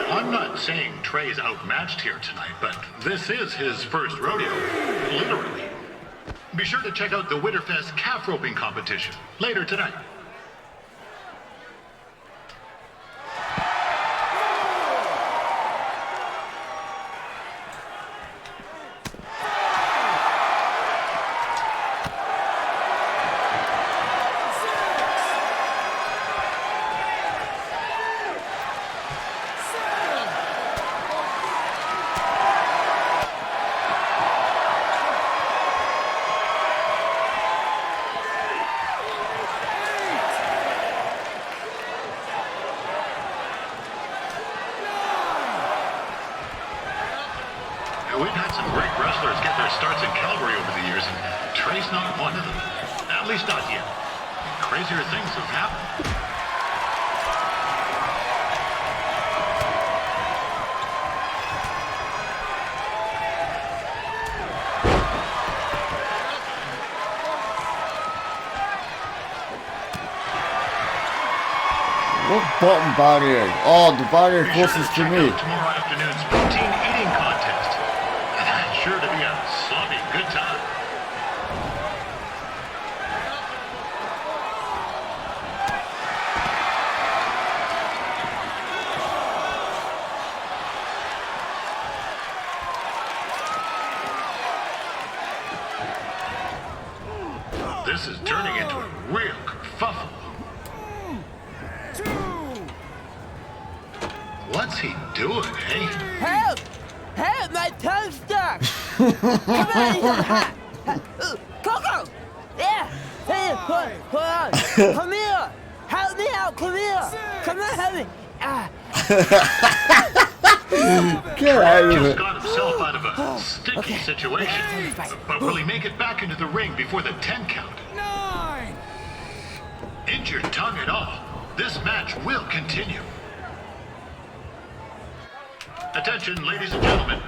I'm not saying Trey's outmatched here tonight, but this is his first rodeo, literally. Be sure to check out the Winterfest calf roping competition later tonight. We've had some great wrestlers get their starts in Calgary over the years, and Trey's not one of them. At least not yet. Crazier things have happened. What bottom barrier? Oh, the barrier closest to me. Tomorrow afternoon's protein eating contest. That's sure to be a sloppy good time. This is turning into a real kerfuffle. What's he doing, eh? Help! Help! My tongue's stuck! Come on, hot! Coco! Yeah! Hey, hold on! Come here! Help me out! Come here! Come on, help me! Get out of Just it. got himself out of a sticky situation. But will he make it back into the ring before the 10 count? 9! Injured tongue and all, this match will continue. Attention, ladies and gentlemen.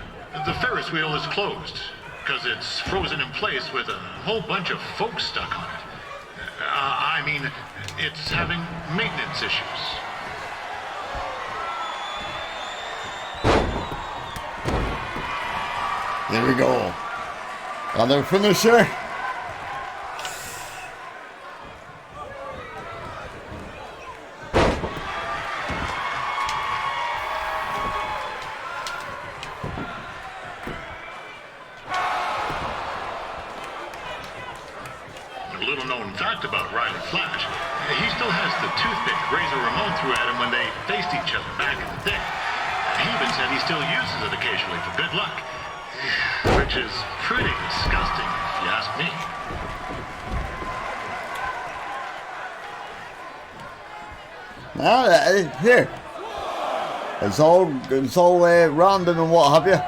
The Ferris wheel is closed. because it's frozen in place with a whole bunch of folks stuck on it. I mean, it's having maintenance issues. There we go. Another finisher. A little known fact about Riley Flash, he still has the toothpick Razor Ramon threw at him when they faced each other back in the day. He even said he still uses it occasionally for good luck, which is pretty disgusting if you ask me. Now, here. It's all random and what have you.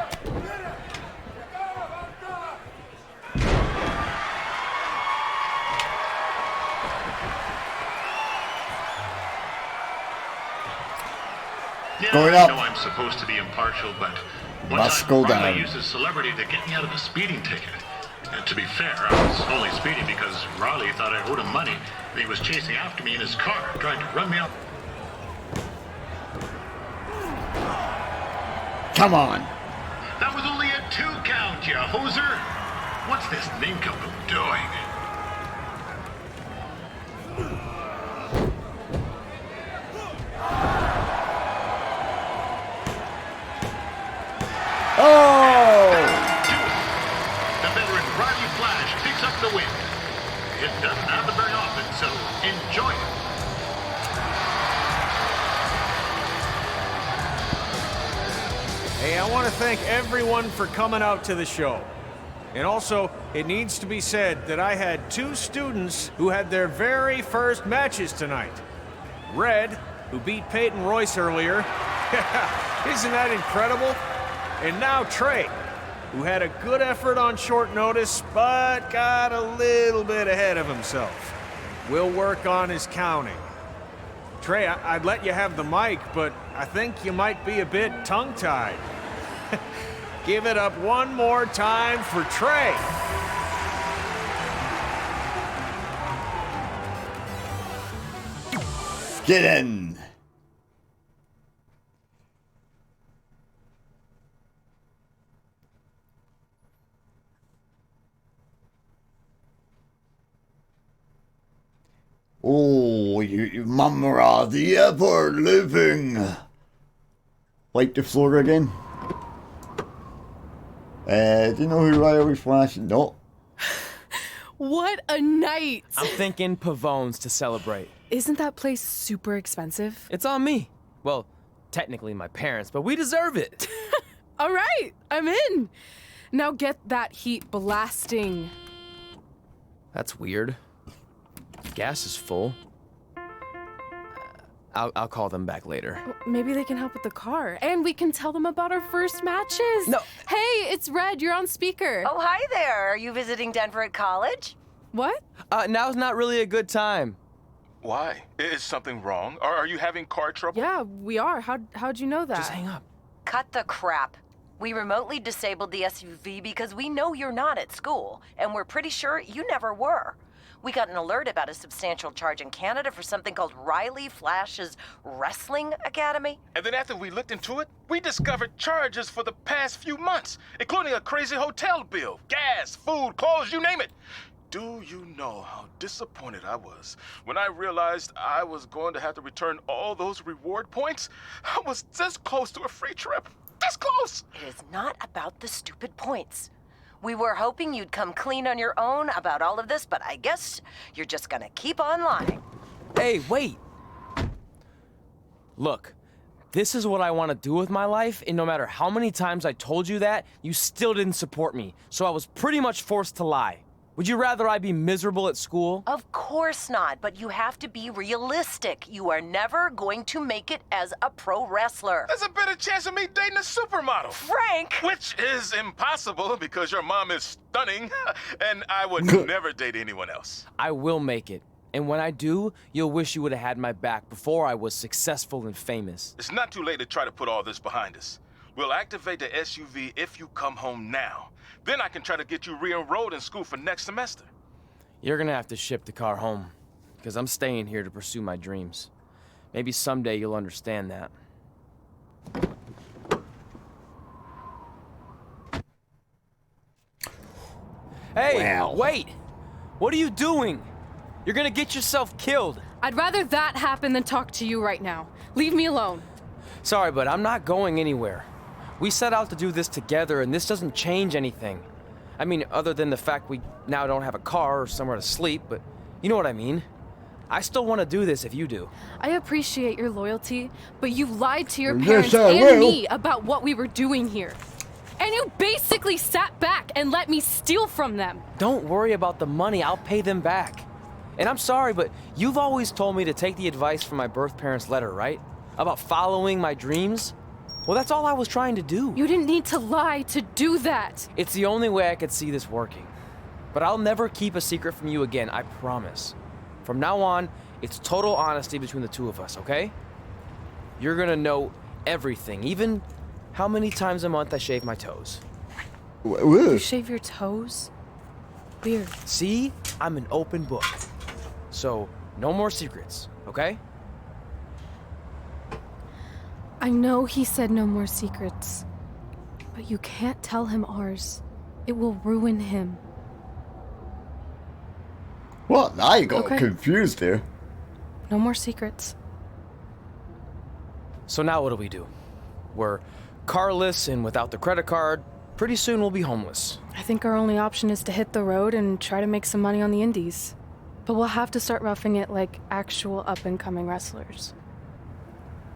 Yeah, Going I up. know I'm supposed to be impartial, but one Must time go Riley down. used his celebrity to get me out of a speeding ticket. And to be fair, I was only speeding because Riley thought I owed him money, and he was chasing after me in his car, trying to run me off. Come on. That was only a 2 count, you hoser! What's this nincompoop doing? Oh! The veteran Riley Flash picks up the win. It doesn't happen very often, so enjoy it. Hey, I want to thank everyone for coming out to the show. And also, it needs to be said that I had 2 students who had their very first matches tonight. Red, who beat Peyton Royce earlier. Isn't that incredible? And now Trey, who had a good effort on short notice, but got a little bit ahead of himself. We'll work on his counting. Trey, I'd let you have the mic, but I think you might be a bit tongue-tied. Give it up one more time for Trey. Get in. Oh, you Mamara, the ever living. Wipe the floor again. Do you know who Riley Flash? No. What a night! I'm thinking Pavone's to celebrate. Isn't that place super expensive? It's on me. Well, technically my parents, but we deserve it. All right, I'm in. Now get that heat blasting. That's weird. Gas is full. I'll call them back later. Maybe they can help with the car. And we can tell them about our first matches. No. Hey, it's Red. You're on speaker. Oh, hi there. Are you visiting Denver at college? What? Now's not really a good time. Why? Is something wrong? Are you having car trouble? Yeah, we are. How'd you know that? Just hang up. Cut the crap. We remotely disabled the SUV because we know you're not at school, and we're pretty sure you never were. We got an alert about a substantial charge in Canada for something called Riley Flash's Wrestling Academy. And then after we looked into it, we discovered charges for the past few months, including a crazy hotel bill, gas, food, clothes, you name it. Do you know how disappointed I was when I realized I was going to have to return all those reward points? I was this close to a free trip. This close! It is not about the stupid points. We were hoping you'd come clean on your own about all of this, but I guess you're just gonna keep on lying. Hey, wait. Look, this is what I want to do with my life, and no matter how many times I told you that, you still didn't support me, so I was pretty much forced to lie. Would you rather I be miserable at school? Of course not, but you have to be realistic. You are never going to make it as a pro wrestler. There's a better chance of me dating a supermodel. Frank! Which is impossible because your mom is stunning, and I would never date anyone else. I will make it. And when I do, you'll wish you would have had my back before I was successful and famous. It's not too late to try to put all this behind us. We'll activate the SUV if you come home now. Then I can try to get you re-enrolled in school for next semester. You're gonna have to ship the car home, because I'm staying here to pursue my dreams. Maybe someday you'll understand that. Hey, Wow. wait! What are you doing? You're gonna get yourself killed. I'd rather that happen than talk to you right now. Leave me alone. Sorry, but I'm not going anywhere. We set out to do this together, and this doesn't change anything. I mean, other than the fact we now don't have a car or somewhere to sleep, but you know what I mean. I still want to do this if you do. I appreciate your loyalty, but you lied to your Yes, parents I and will. me about what we were doing here. And you basically sat back and let me steal from them. Don't worry about the money, I'll pay them back. And I'm sorry, but you've always told me to take the advice from my birth parents' letter, right? About following my dreams? Well, that's all I was trying to do. You didn't need to lie to do that. It's the only way I could see this working. But I'll never keep a secret from you again, I promise. From now on, it's total honesty between the two of us, okay? You're gonna know everything, even how many times a month I shave my toes. You shave your toes? Weird. See? I'm an open book. So, no more secrets, okay? I know he said no more secrets, but you can't tell him ours. It will ruin him. What? I got Okay. confused there. No more secrets. So now what do? We're carless and without the credit card. Pretty soon we'll be homeless. I think our only option is to hit the road and try to make some money on the indies. But we'll have to start roughing it like actual up-and-coming wrestlers.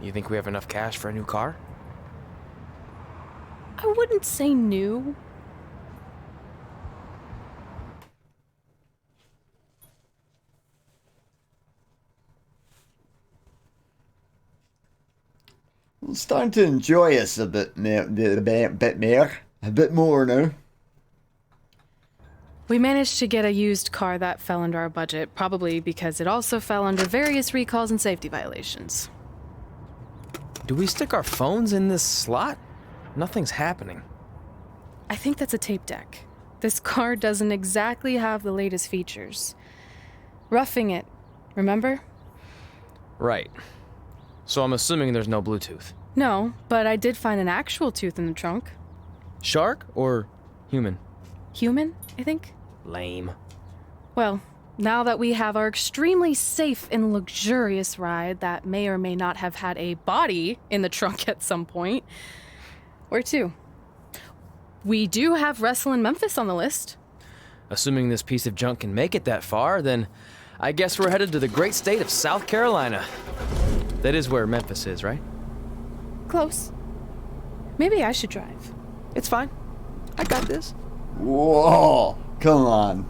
You think we have enough cash for a new car? I wouldn't say new. I'm starting to enjoy us a bit more now. We managed to get a used car that fell under our budget, probably because it also fell under various recalls and safety violations. Do we stick our phones in this slot? Nothing's happening. I think that's a tape deck. This car doesn't exactly have the latest features. Roughing it, remember? Right. So I'm assuming there's no Bluetooth. No, but I did find an actual tooth in the trunk. Shark or human? Human, I think. Lame. Well, now that we have our extremely safe and luxurious ride that may or may not have had a body in the trunk at some point, where to? We do have Wrestle in Memphis on the list. Assuming this piece of junk can make it that far, then I guess we're headed to the great state of South Carolina. That is where Memphis is, right? Close. Maybe I should drive. It's fine. I got this. Whoa, come on.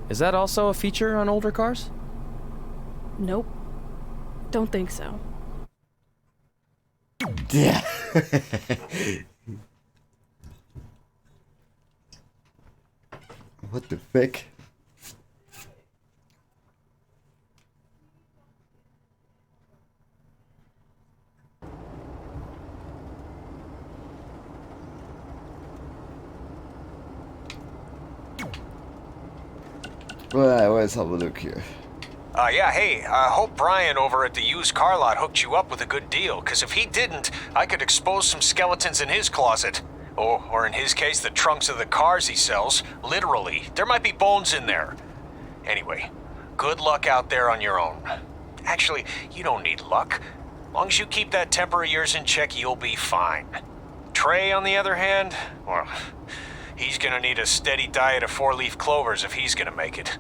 Is that also a feature on older cars? Nope. Don't think so. Yeah. What the frick? Right, let's have a look here. Yeah, hey, I hope Brian over at the used car lot hooked you up with a good deal, because if he didn't, I could expose some skeletons in his closet. Or in his case, the trunks of the cars he sells. Literally, there might be bones in there. Anyway, good luck out there on your own. Actually, you don't need luck. As long as you keep that temper of yours in check, you'll be fine. Trey, on the other hand, well, he's gonna need a steady diet of four-leaf clovers if he's gonna make it.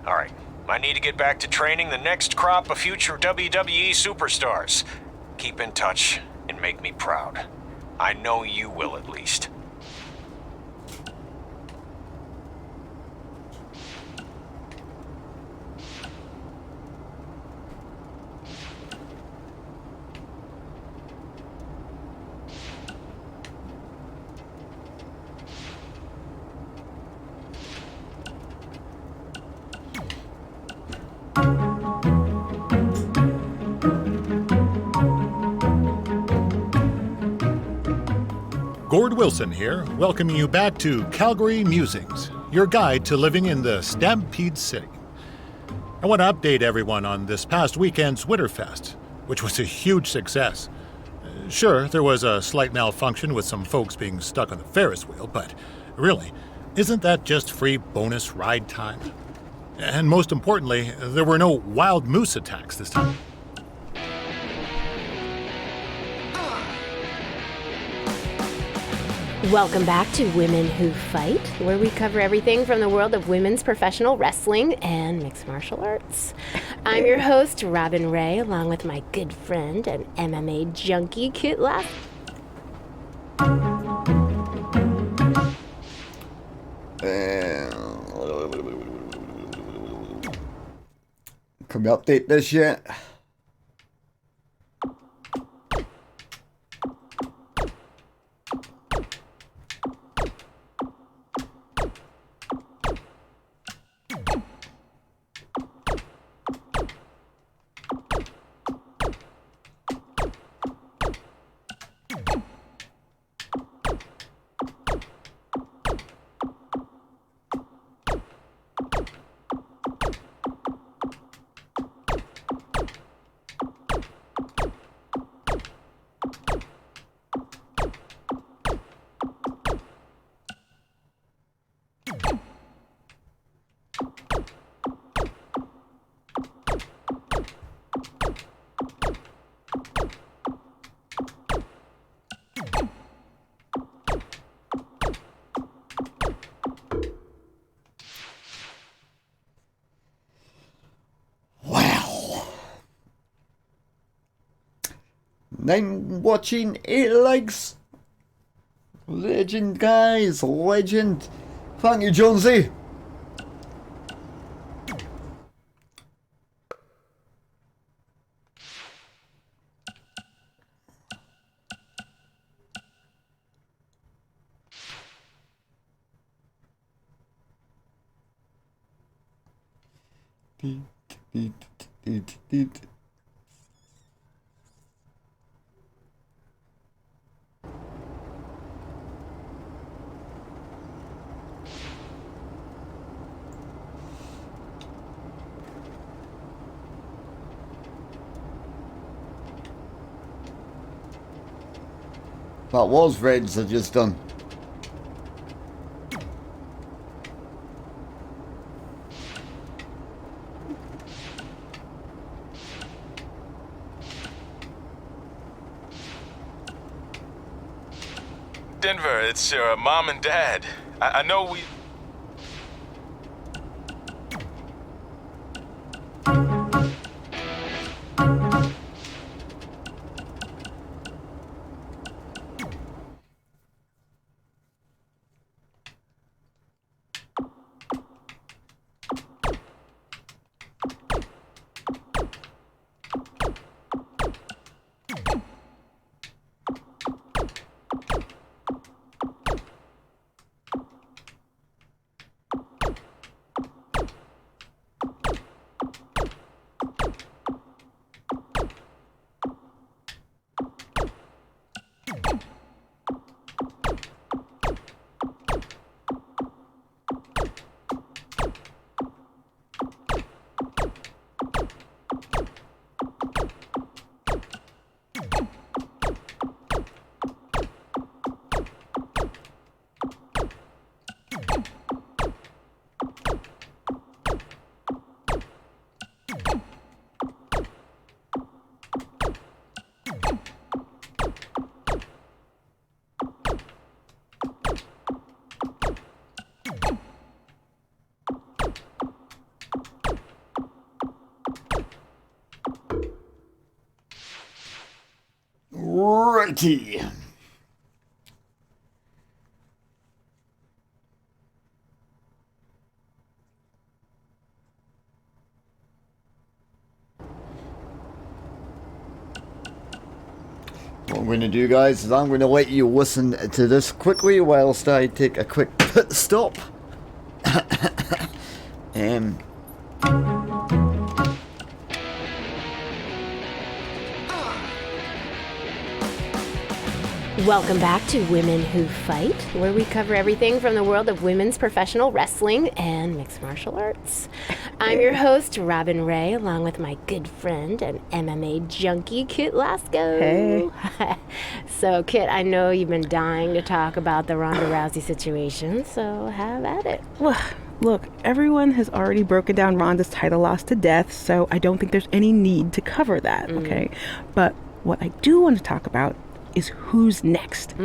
All right. I need to get back to training the next crop of future WWE superstars. Keep in touch and make me proud. I know you will, at least. Gord Wilson here, welcoming you back to Calgary Musings, your guide to living in the Stampede City. I want to update everyone on this past weekend's Winterfest, which was a huge success. Sure, there was a slight malfunction with some folks being stuck on the Ferris wheel, but really, isn't that just free bonus ride time? And most importantly, there were no wild moose attacks this time. Welcome back to Women Who Fight, where we cover everything from the world of women's professional wrestling and mixed martial arts. I'm your host, Robin Ray, along with my good friend and MMA junkie, Kit Laff. Can we update this yet? I'm watching 8 likes. Legend, guys, legend. Thank you, Jonesy. That was Reds I just done. Denver, it's your mom and dad. I know we... Righty. What I'm going to do, guys, is I'm going to let you listen to this quickly whilst I take a quick pit stop. Welcome back to Women Who Fight, where we cover everything from the world of women's professional wrestling and mixed martial arts. I'm your host, Robin Ray, along with my good friend and MMA junkie, Kit Lasco. Hey. So, Kit, I know you've been dying to talk about the Ronda Rousey situation, so have at it. Look, everyone has already broken down Ronda's title loss to death, so I don't think there's any need to cover that, okay? But what I do want to talk about is who's next.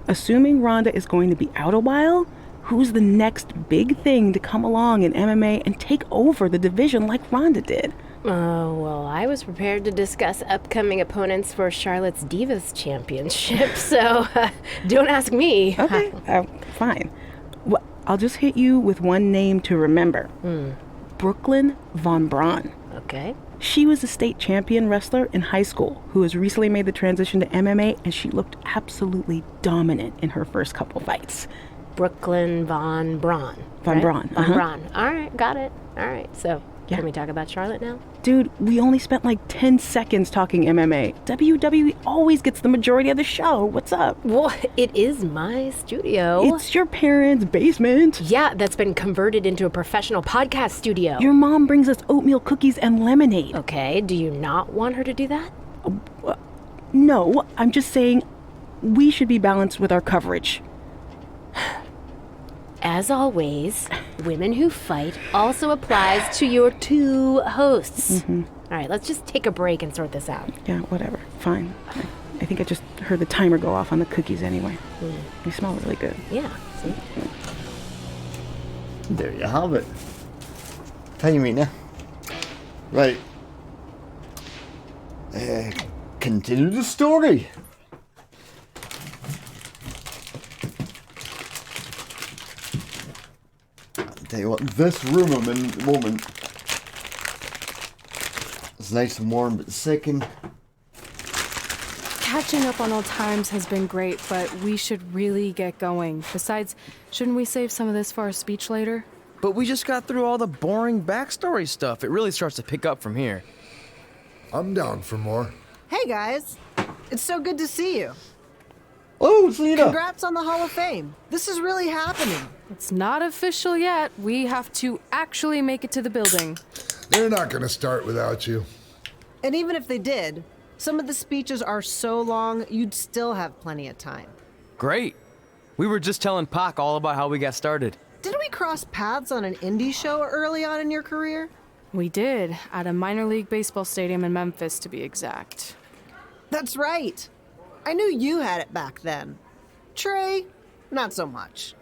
Assuming Ronda is going to be out a while, who's the next big thing to come along in MMA and take over the division like Ronda did? Oh, well, I was prepared to discuss upcoming opponents for Charlotte's Divas Championship, so don't ask me. Okay, fine. Well, I'll just hit you with one name to remember. Brooklyn Von Braun. Okay. She was a state champion wrestler in high school who has recently made the transition to MMA, and she looked absolutely dominant in her first couple fights. Brooklyn Von Braun. Von Braun. Von Braun. All right, got it. All right, so can we talk about Charlotte now? Dude, we only spent like 10 seconds talking MMA. WWE always gets the majority of the show. What's up? Well, it is my studio. It's your parents' basement. Yeah, that's been converted into a professional podcast studio. Your mom brings us oatmeal cookies and lemonade. Okay, do you not want her to do that? No, I'm just saying we should be balanced with our coverage. As always, Women Who Fight also applies to your two hosts. All right, let's just take a break and sort this out. Yeah, whatever. Fine. I think I just heard the timer go off on the cookies anyway. They smell really good. Yeah, see? There you have it. Timing, right. Continue the story. Tell you what, this room I'm in at the moment is nice and warm, but second. Catching up on old times has been great, but we should really get going. Besides, shouldn't we save some of this for our speech later? But we just got through all the boring backstory stuff. It really starts to pick up from here. I'm down for more. Hey guys, it's so good to see you. Oh, Selena. Congrats on the Hall of Fame. This is really happening. It's not official yet. We have to actually make it to the building. They're not going to start without you. And even if they did, some of the speeches are so long, you'd still have plenty of time. Great. We were just telling Pac all about how we got started. Didn't we cross paths on an indie show early on in your career? We did, at a minor league baseball stadium in Memphis, to be exact. That's right. I knew you had it back then. Trey, not so much.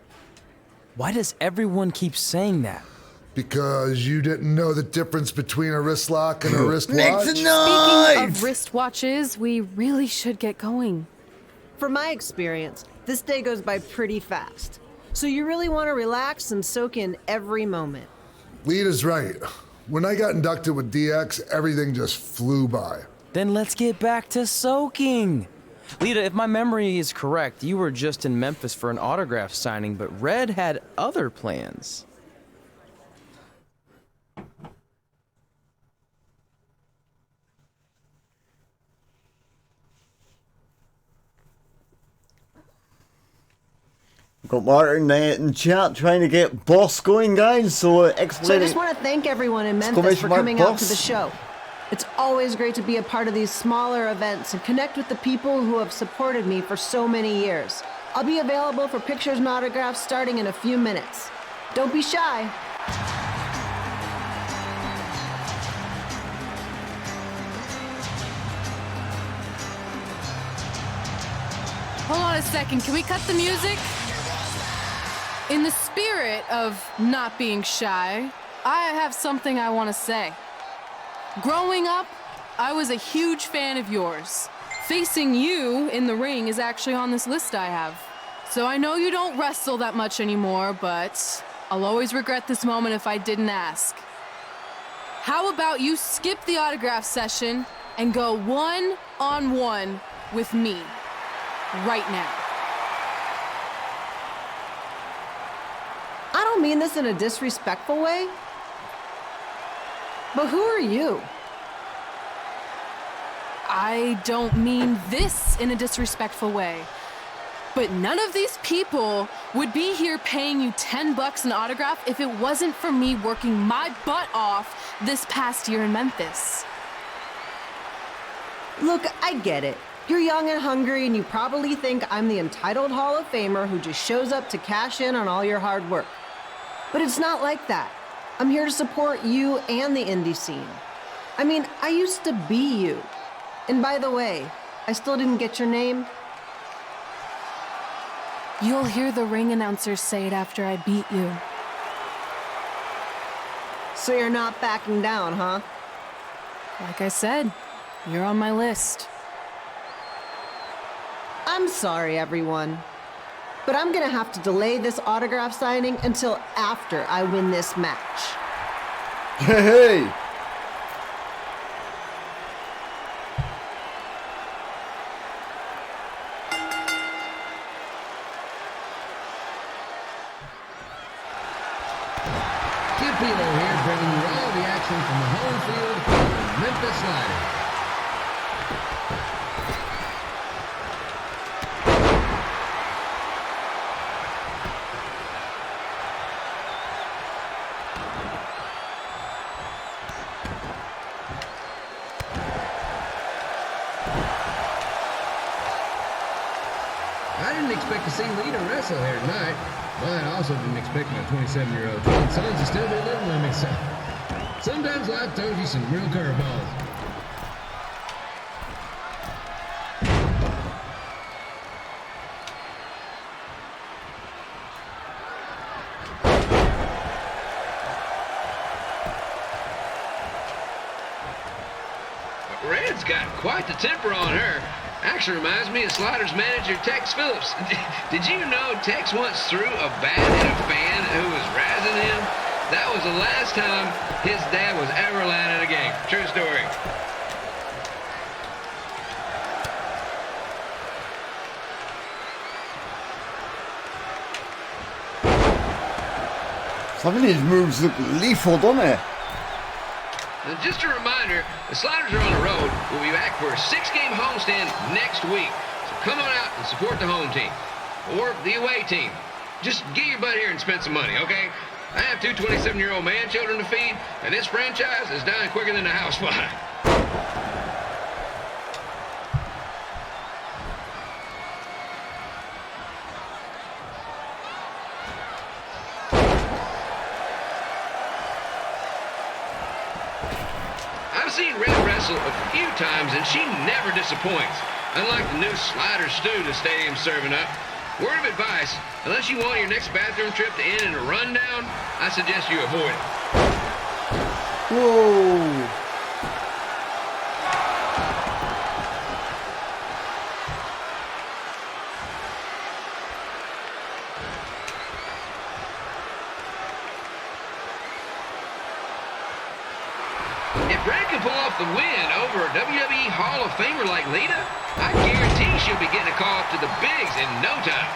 Why does everyone keep saying that? Because you didn't know the difference between a wrist lock and a wrist watch? Speaking of wristwatches, we really should get going. From my experience, this day goes by pretty fast. So you really want to relax and soak in every moment. Lita's right. When I got inducted with DX, everything just flew by. Then let's get back to soaking. Lita, if my memory is correct, you were just in Memphis for an autograph signing, but Red had other plans. Got Martin in chat trying to get boss going, guys. So So I just want to thank everyone in Memphis for coming out to the show. It's always great to be a part of these smaller events and connect with the people who have supported me for so many years. I'll be available for pictures and autographs starting in a few minutes. Don't be shy. Hold on a second, can we cut the music? In the spirit of not being shy, I have something I want to say. Growing up, I was a huge fan of yours. Facing you in the ring is actually on this list I have. So I know you don't wrestle that much anymore, but I'll always regret this moment if I didn't ask. How about you skip the autograph session and go one-on-one with me right now? I don't mean this in a disrespectful way, but who are you? I don't mean this in a disrespectful way. But none of these people would be here paying you $10 an autograph if it wasn't for me working my butt off this past year in Memphis. Look, I get it. You're young and hungry, and you probably think I'm the entitled Hall of Famer who just shows up to cash in on all your hard work. But it's not like that. I'm here to support you and the indie scene. I mean, I used to be you. And by the way, I still didn't get your name. You'll hear the ring announcers say it after I beat you. So you're not backing down, huh? Like I said, you're on my list. I'm sorry, everyone. But I'm gonna have to delay this autograph signing until after I win this match. Hey! GTUltimate here, bringing you all the action from the home field of Memphis Sliders. I didn't expect to see Lita wrestle here tonight, but I also didn't expect my 27-year-old twin sons to still be living with me, so sometimes life throws you some real curveballs. Red's got quite the temper on her. Actually reminds me of Sliders manager Tex Phillips. Did you know Tex once threw a bat at a fan who was razzing him? That was the last time his dad was ever allowed in a game. True story. Some of these moves look lethal, don't they? And just a reminder, the Sliders are on the road. We'll be back for a 6-game homestand next week. So come on out and support the home team. Or the away team. Just get your butt here and spend some money, okay? I have 2 27-year-old man children to feed, and this franchise is dying quicker than the housefly. I've seen Red wrestle a few times, and she never disappoints. Unlike the new slider stew the stadium's serving up. Word of advice, unless you want your next bathroom trip to end in a rundown, I suggest you avoid it. Whoa! If Brad can pull off the win over a WWE Hall of Famer like Lita, I guarantee she'll be getting a call up to the bigs in no time.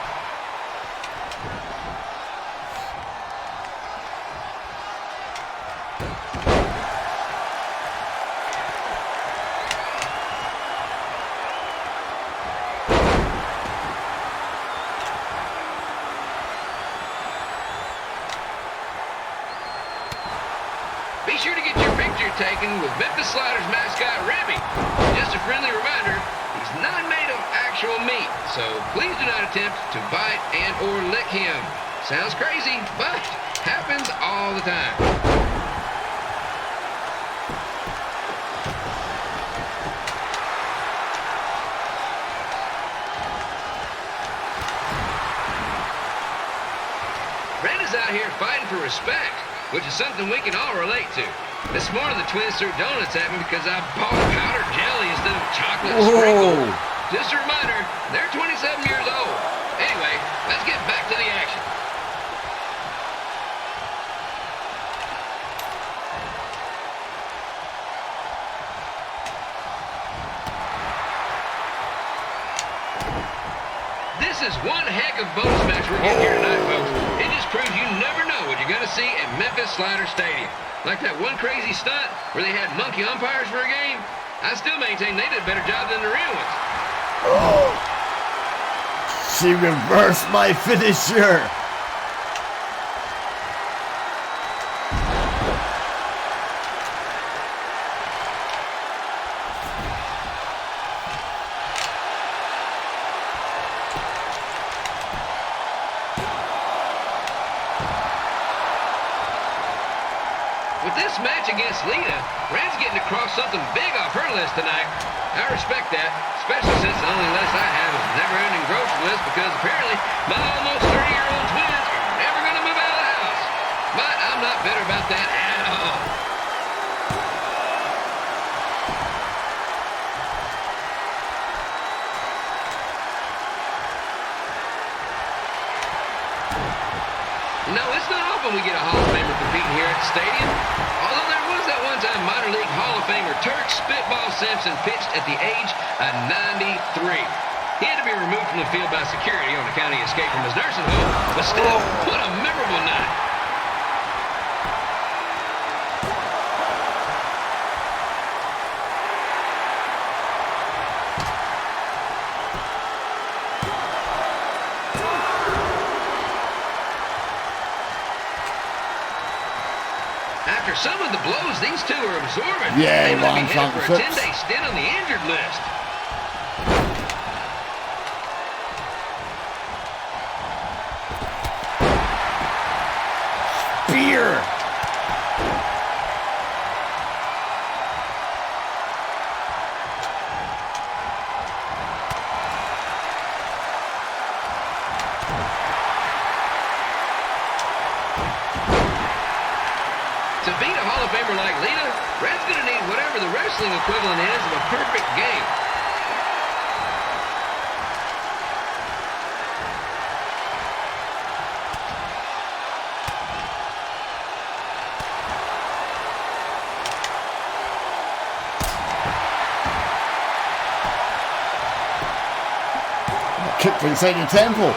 Be sure to get your picture taken with Memphis Sliders mascot Ribby. Just a friendly reminder, he's not made of actual meat, so please do not attempt to bite and or lick him. Sounds crazy, but happens all the time. Red is out here fighting for respect, which is something we can all relate to. This morning the twins threw donuts at me because I bought powdered jelly instead of chocolate sprinkles. Just a reminder, they're 27 years old. Anyway, let's get back to the action. This is one heck of a bonus match we're getting here tonight, folks. It just proves you never know what you're going to see at Memphis Slider Stadium. Like that one crazy stunt where they had monkey umpires for a game. I still maintain they did a better job than the real ones. She reversed my finisher. With this match against Lita, Red's getting to cross something big off her list tonight. I respect that, especially since the only list I have is a never-ending grocery list because apparently my almost 30-year-old twins are never going to move out of the house. But I'm not bitter about that at all. You know, it's not often we get a Hall of Famer competing here at the stadium. Although there was that one time minor league Hall of Famer Turk Spitball Simpson pitched at the age of 93. He had to be removed from the field by security on account of the escape from his nursing home, but still, what a memorable night. After some of the blows these two are absorbing, yeah, they might be headed for a Championships. 10-day stint on the injured list. Spear. To beat a Hall of Famer like Lita, Red's going to need whatever the wrestling equivalent is of a perfect game. Kick for inside the temple.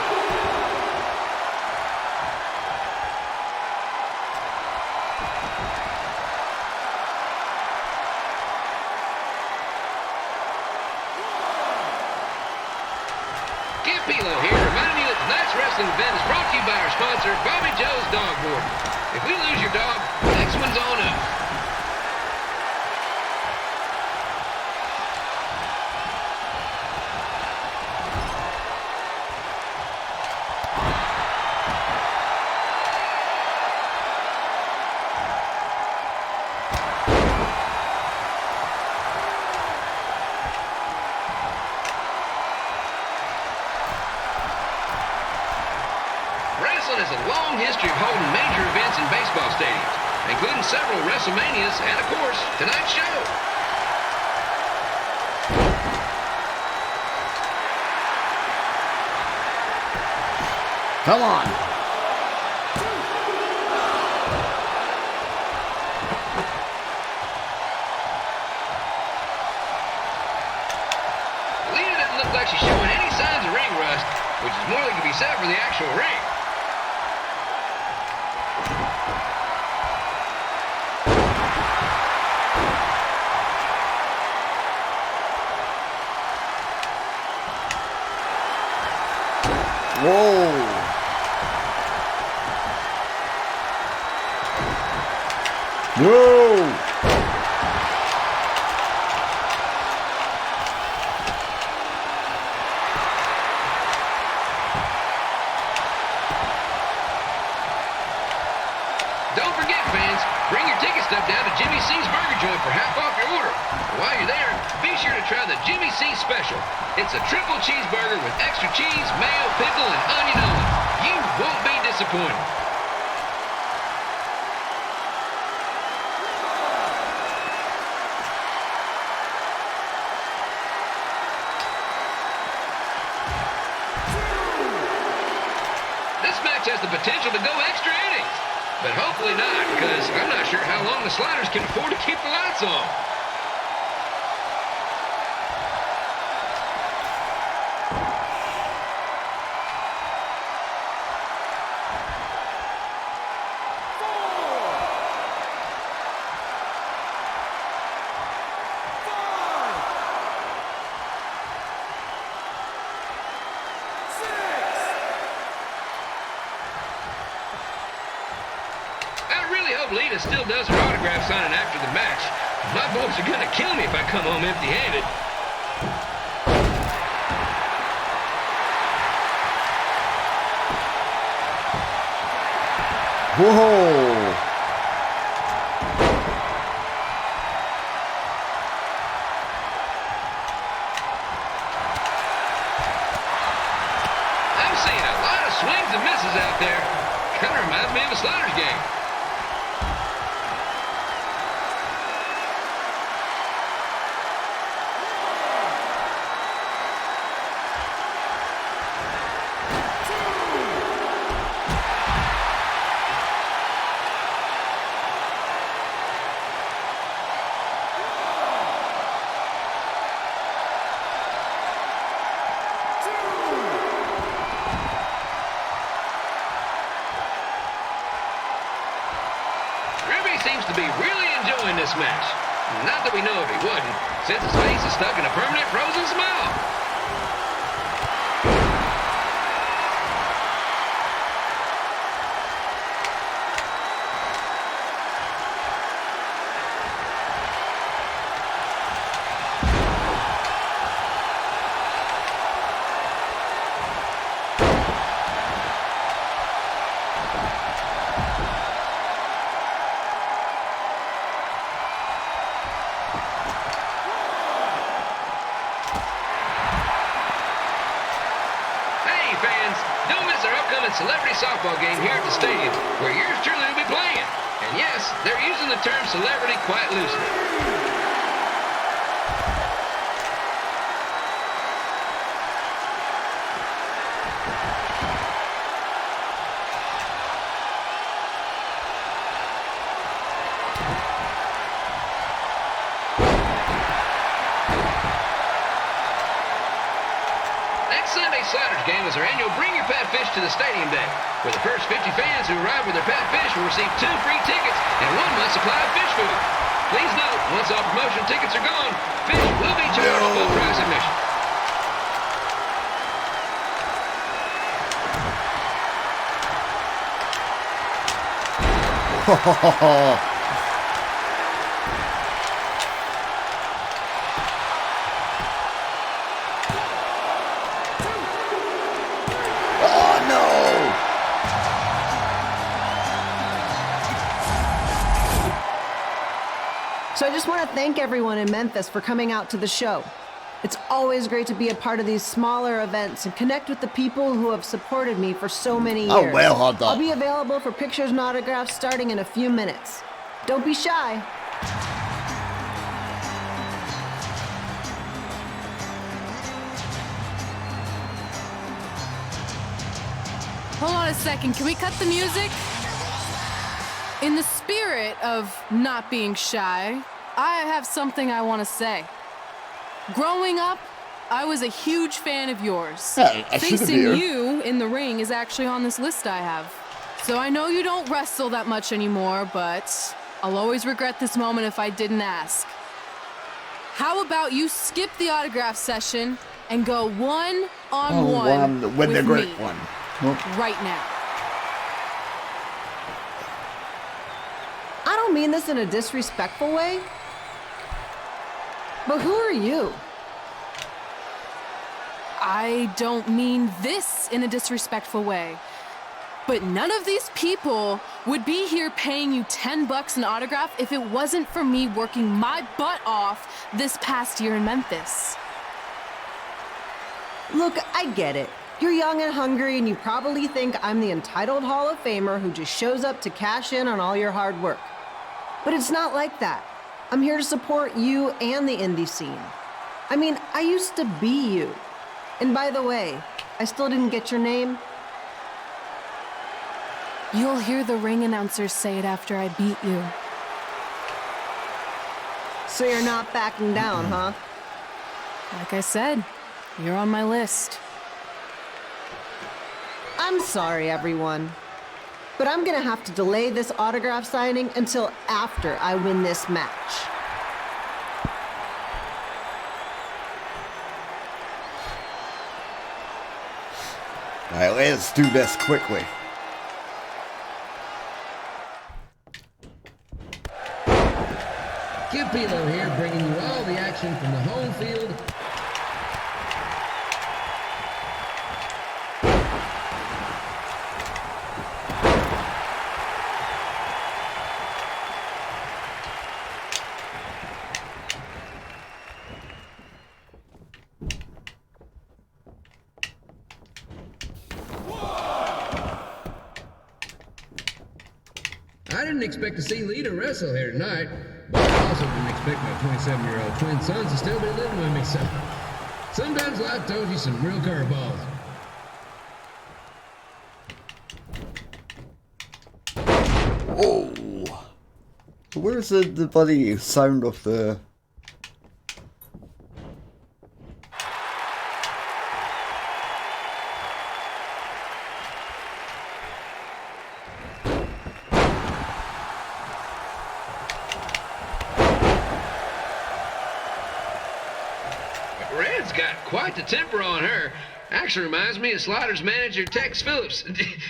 Skip Pilo here, reminding you that tonight's wrestling event is brought to you by our sponsor, Bobby Joe's Dog Board. If we lose your dog, the next one's on us. Wrestling has a long history of holding major events in baseball stadiums, including several WrestleManias and, of course, tonight's show. Come on. Lita doesn't look like she's showing any signs of ring rust, which is more than can be said for the actual ring. Whoa. Whoa. Don't forget, fans, bring your ticket stub down to Jimmy C's Burger Joint for half off your order. And while you're there, be sure to try the Jimmy C Special. It's a triple cheeseburger with extra cheese, mayo, pickle, and onion only. You won't be disappointed. This match has the potential to go extra innings. But hopefully not, because I'm not sure how long the Sliders can afford to keep the lights on. Lita still does her autograph signing after the match. My boys are gonna kill me if I come home empty-handed. Whoa! I'm seeing a lot of swings and misses out there. Kind of reminds me of a Sliders game. Seems to be really enjoying this match. Not that we know if he wouldn't, since his face is stuck in a permanent frozen smile. Celebrity softball game here at the stadium, where yours truly will be playing. And yes, they're using the term celebrity quite loosely. Sliders game is our annual Bring Your Pet Fish to the Stadium Day, where the first 50 fans who arrive with their pet fish will receive 2 free tickets and 1 month's supply of fish food. Please note, once all promotion tickets are gone, fish will be charged full price admission. So I just want to thank everyone in Memphis for coming out to the show. It's always great to be a part of these smaller events and connect with the people who have supported me for so many years. Oh, well, hold on. I'll be available for pictures and autographs starting in a few minutes. Don't be shy. Hold on a second, can we cut the music? In the spirit of not being shy, I have something I want to say. Growing up, I was a huge fan of yours. Facing you in the ring is actually on this list I have. So I know you don't wrestle that much anymore, but I'll always regret this moment if I didn't ask. How about you skip the autograph session and go one-on-one with the great me one. right now? I don't mean this in a disrespectful way, but who are you? I don't mean this in a disrespectful way, but none of these people would be here paying you $10 an autograph if it wasn't for me working my butt off this past year in Memphis. Look, I get it. You're young and hungry, and you probably think I'm the entitled Hall of Famer who just shows up to cash in on all your hard work. But it's not like that. I'm here to support you and the indie scene. I mean, I used to be you. And by the way, I still didn't get your name. You'll hear the ring announcers say it after I beat you. So you're not backing down, huh? Like I said, you're on my list. I'm sorry, everyone. But I'm gonna have to delay this autograph signing until after I win this match. Alright, let's do this quickly. Kip Pilo here, bringing you all the action from the home field. I didn't expect to see Lita wrestle here tonight, but I also didn't expect my 27-year-old twin sons to still be living with me, so sometimes life throws you some real curveballs. Oh! Where's the bloody sound of the... Red's got quite the temper on her. Actually reminds me of Slaughter's manager, Tex Phillips.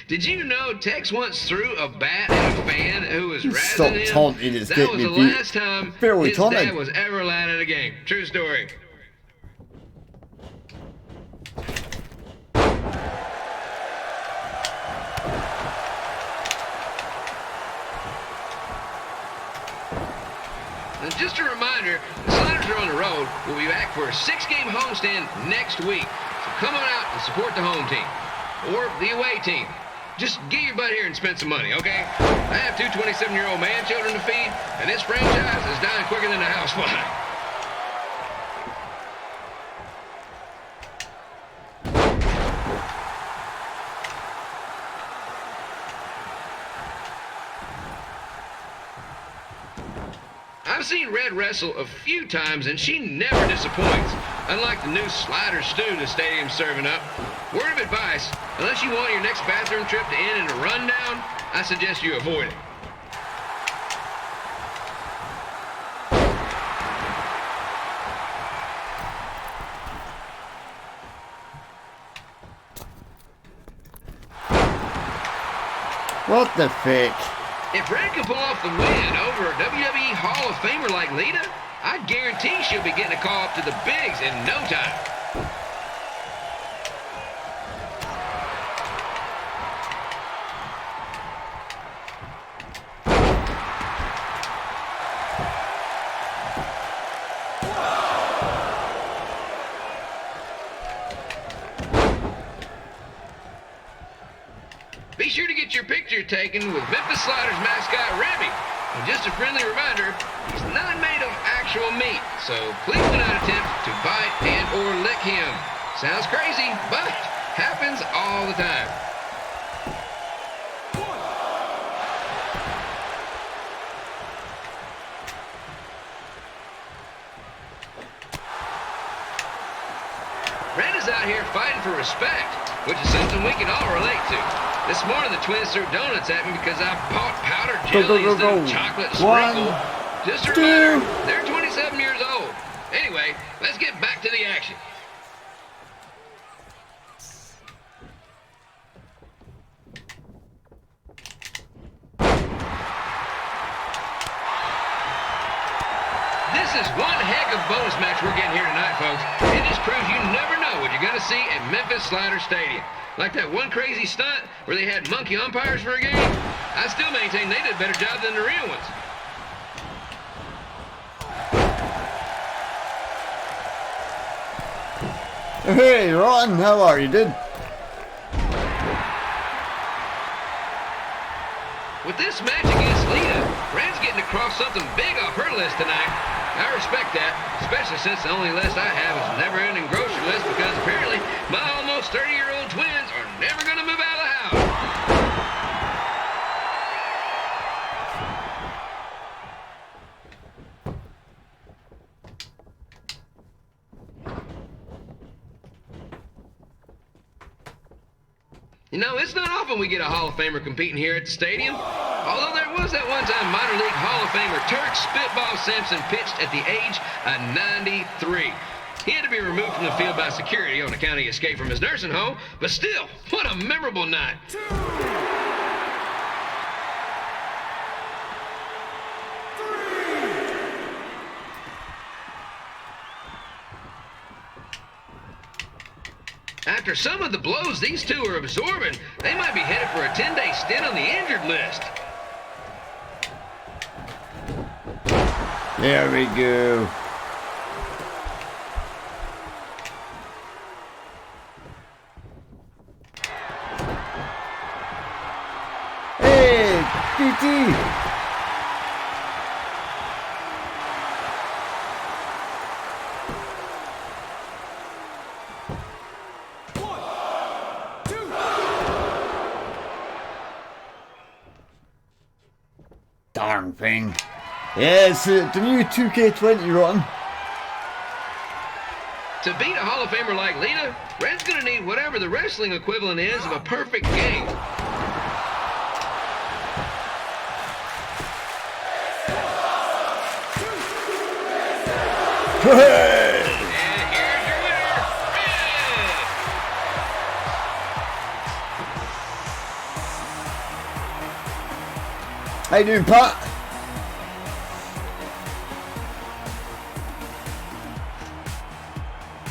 Did you know Tex once threw a bat at a fan who was razzing him? Stop taunting, it's that getting was me the beat. last time Fairly his taunted. dad was ever allowed at a game. True story. And just a reminder, the Sliders are on the road. We'll be back for a 6-game homestand next week. So come on out and support the home team. Or the away team. Just get your butt here and spend some money, okay? I have 2 27-year-old man children to feed, and this franchise is dying quicker than a house fly. I've seen Red wrestle a few times, and she never disappoints. Unlike the new slider stew the stadium's serving up. Word of advice, unless you want your next bathroom trip to end in a rundown, I suggest you avoid it. What the frick? If Red can pull off the win over a WWE Hall of Famer like Lita, I guarantee she'll be getting a call up to the bigs in no time. Be sure to get your picture taken with Memphis Sliders mascot Remy. And just a friendly reminder, he's not made of actual meat, so please do not attempt to bite and or lick him. Sounds crazy, but happens all the time. Red is out here fighting for respect, which is something we can all relate to. This morning, the twins threw donuts at me because I bought powdered jelly instead of chocolate sprinkle. Just a reminder, they're 27 years old. Anyway, let's get back to the action. This is one heck of a bonus match we're getting here tonight, folks. It just proves you never know what you're going to see at Memphis Slider Stadium. Like that one crazy stunt where they had monkey umpires for a game. I still maintain they did a better job than the real ones. Hey, Ron, how are you, dude? With this match against Lita, Red's getting across something big off her list tonight. I respect that, especially since the only list I have is a never-ending grocery list because apparently my almost 30-year-old twins are never going to move out of the house. You know, it's not often we get a Hall of Famer competing here at the stadium. Although there was that one time minor league Hall of Famer Turk Spitball Simpson pitched at the age of 93. He had to be removed from the field by security on account he escaped from his nursing home, but still, what a memorable night. after some of the blows these two are absorbing, they might be headed for a 10-day stint on the injured list. There we go. Hey, PT. Darn thing. Yeah, it's the new 2K20 run. To beat a Hall of Famer like Lita, Red's gonna need whatever the wrestling equivalent is of a perfect game. Hey! And here's your winner, Red! How you doing, Pat?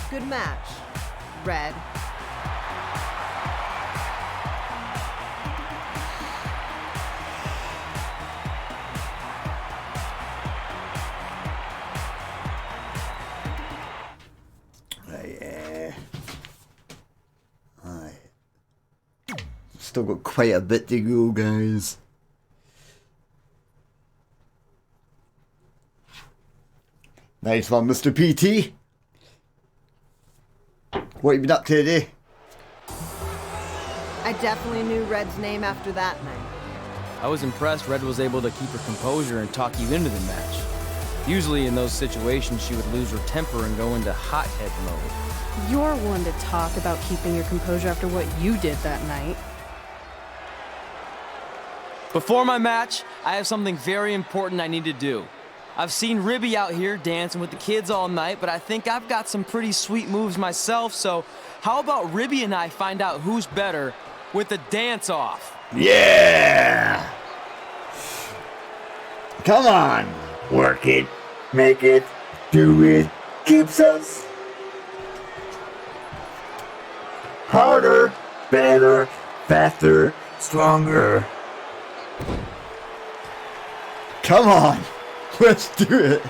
Good match, Red. Yeah. Aye. Still got quite a bit to go, guys. Nice one, Mr. PT. What have you been up to today? I definitely knew Red's name after that night. I was impressed Red was able to keep her composure and talk you into the match. Usually in those situations, she would lose her temper and go into hothead mode. You're one to talk about keeping your composure after what you did that night. Before my match, I have something very important I need to do. I've seen Ribby out here dancing with the kids all night, but I think I've got some pretty sweet moves myself, so how about Ribby and I find out who's better with the dance-off? Yeah! Come on! Work it, make it, do it, keeps us harder, better, faster, stronger. Come on! Let's do it!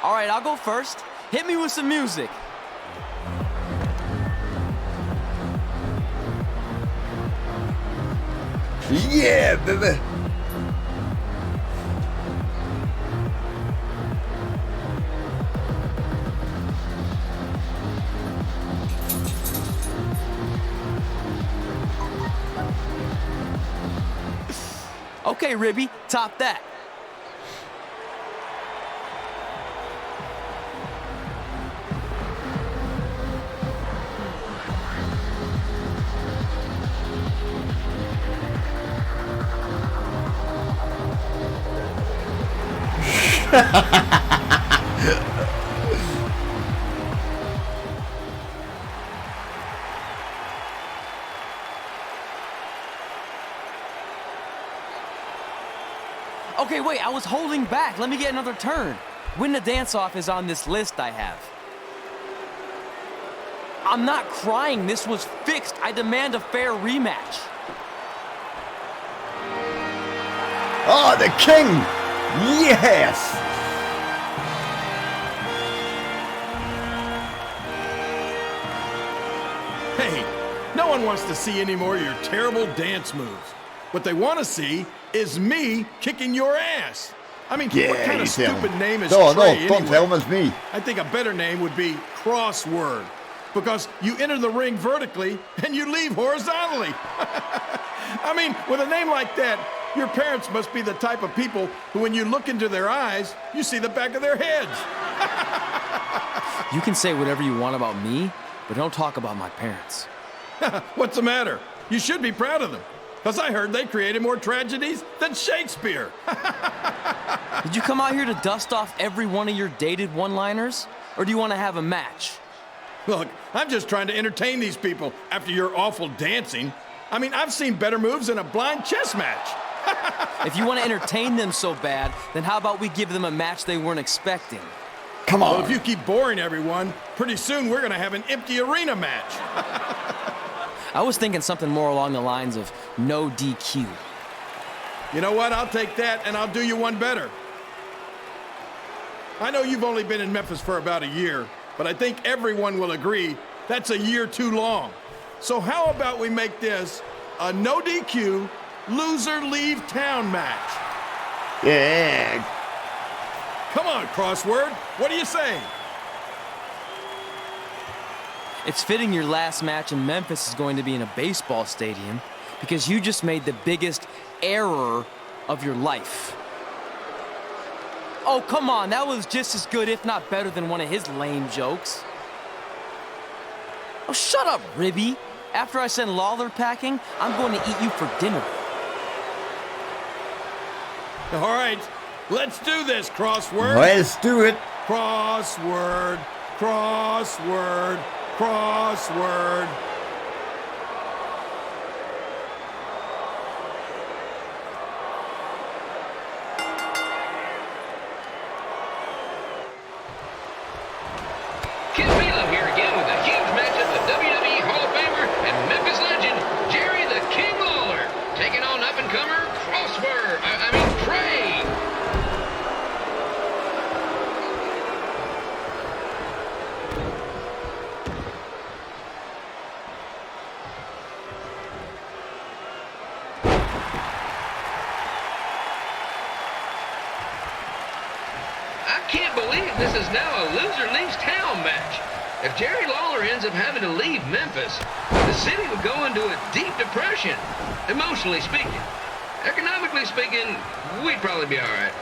Alright, I'll go first. Hit me with some music. Yeah, baby! Okay, Ribby, top that. Okay, wait, I was holding back. Let me get another turn. Win the dance-off is on this list I have. I'm not crying. This was fixed. I demand a fair rematch. Oh, the king! Yes! Hey, no one wants to see any more of your terrible dance moves. What they want to see is me kicking your ass. I mean, Yeah, what kind you of tell stupid him. name is No, Trey don't anyway? tell him it's me. I think a better name would be Crossword, because you enter the ring vertically and you leave horizontally. I mean, with a name like that, your parents must be the type of people who, when you look into their eyes, you see the back of their heads. You can say whatever you want about me, but don't talk about my parents. What's the matter? You should be proud of them, because I heard they created more tragedies than Shakespeare. Did you come out here to dust off every one of your dated one-liners? Or do you want to have a match? Look, I'm just trying to entertain these people after your awful dancing. I mean, I've seen better moves in a blind chess match. If you want to entertain them so bad, then how about we give them a match they weren't expecting? Come on. Well, if you keep boring everyone, pretty soon we're going to have an empty arena match. I was thinking something more along the lines of no DQ. You know what? I'll take that, and I'll do you one better. I know you've only been in Memphis for about a year, but I think everyone will agree that's a year too long. So how about we make this a no DQ, loser leave town match? Yeah. Come on, Crossword. What do you say? It's fitting your last match in Memphis is going to be in a baseball stadium because you just made the biggest error of your life. Oh, come on. That was just as good, if not better, than one of his lame jokes. Oh, shut up, Ribby. After I send Lawler packing, I'm going to eat you for dinner. All right, let's do this, Crossword. Let's do it. Crossword, crossword, crossword. Kid Milo here again with a huge matchup, the WWE Hall of Famer and Memphis legend, Jerry the King Lawler, taking on up-and-comer Trey. I can't believe this is now a loser leaves town match. If Jerry Lawler ends up having to leave Memphis, the city would go into a deep depression, emotionally speaking. Economically speaking, we'd probably be all right.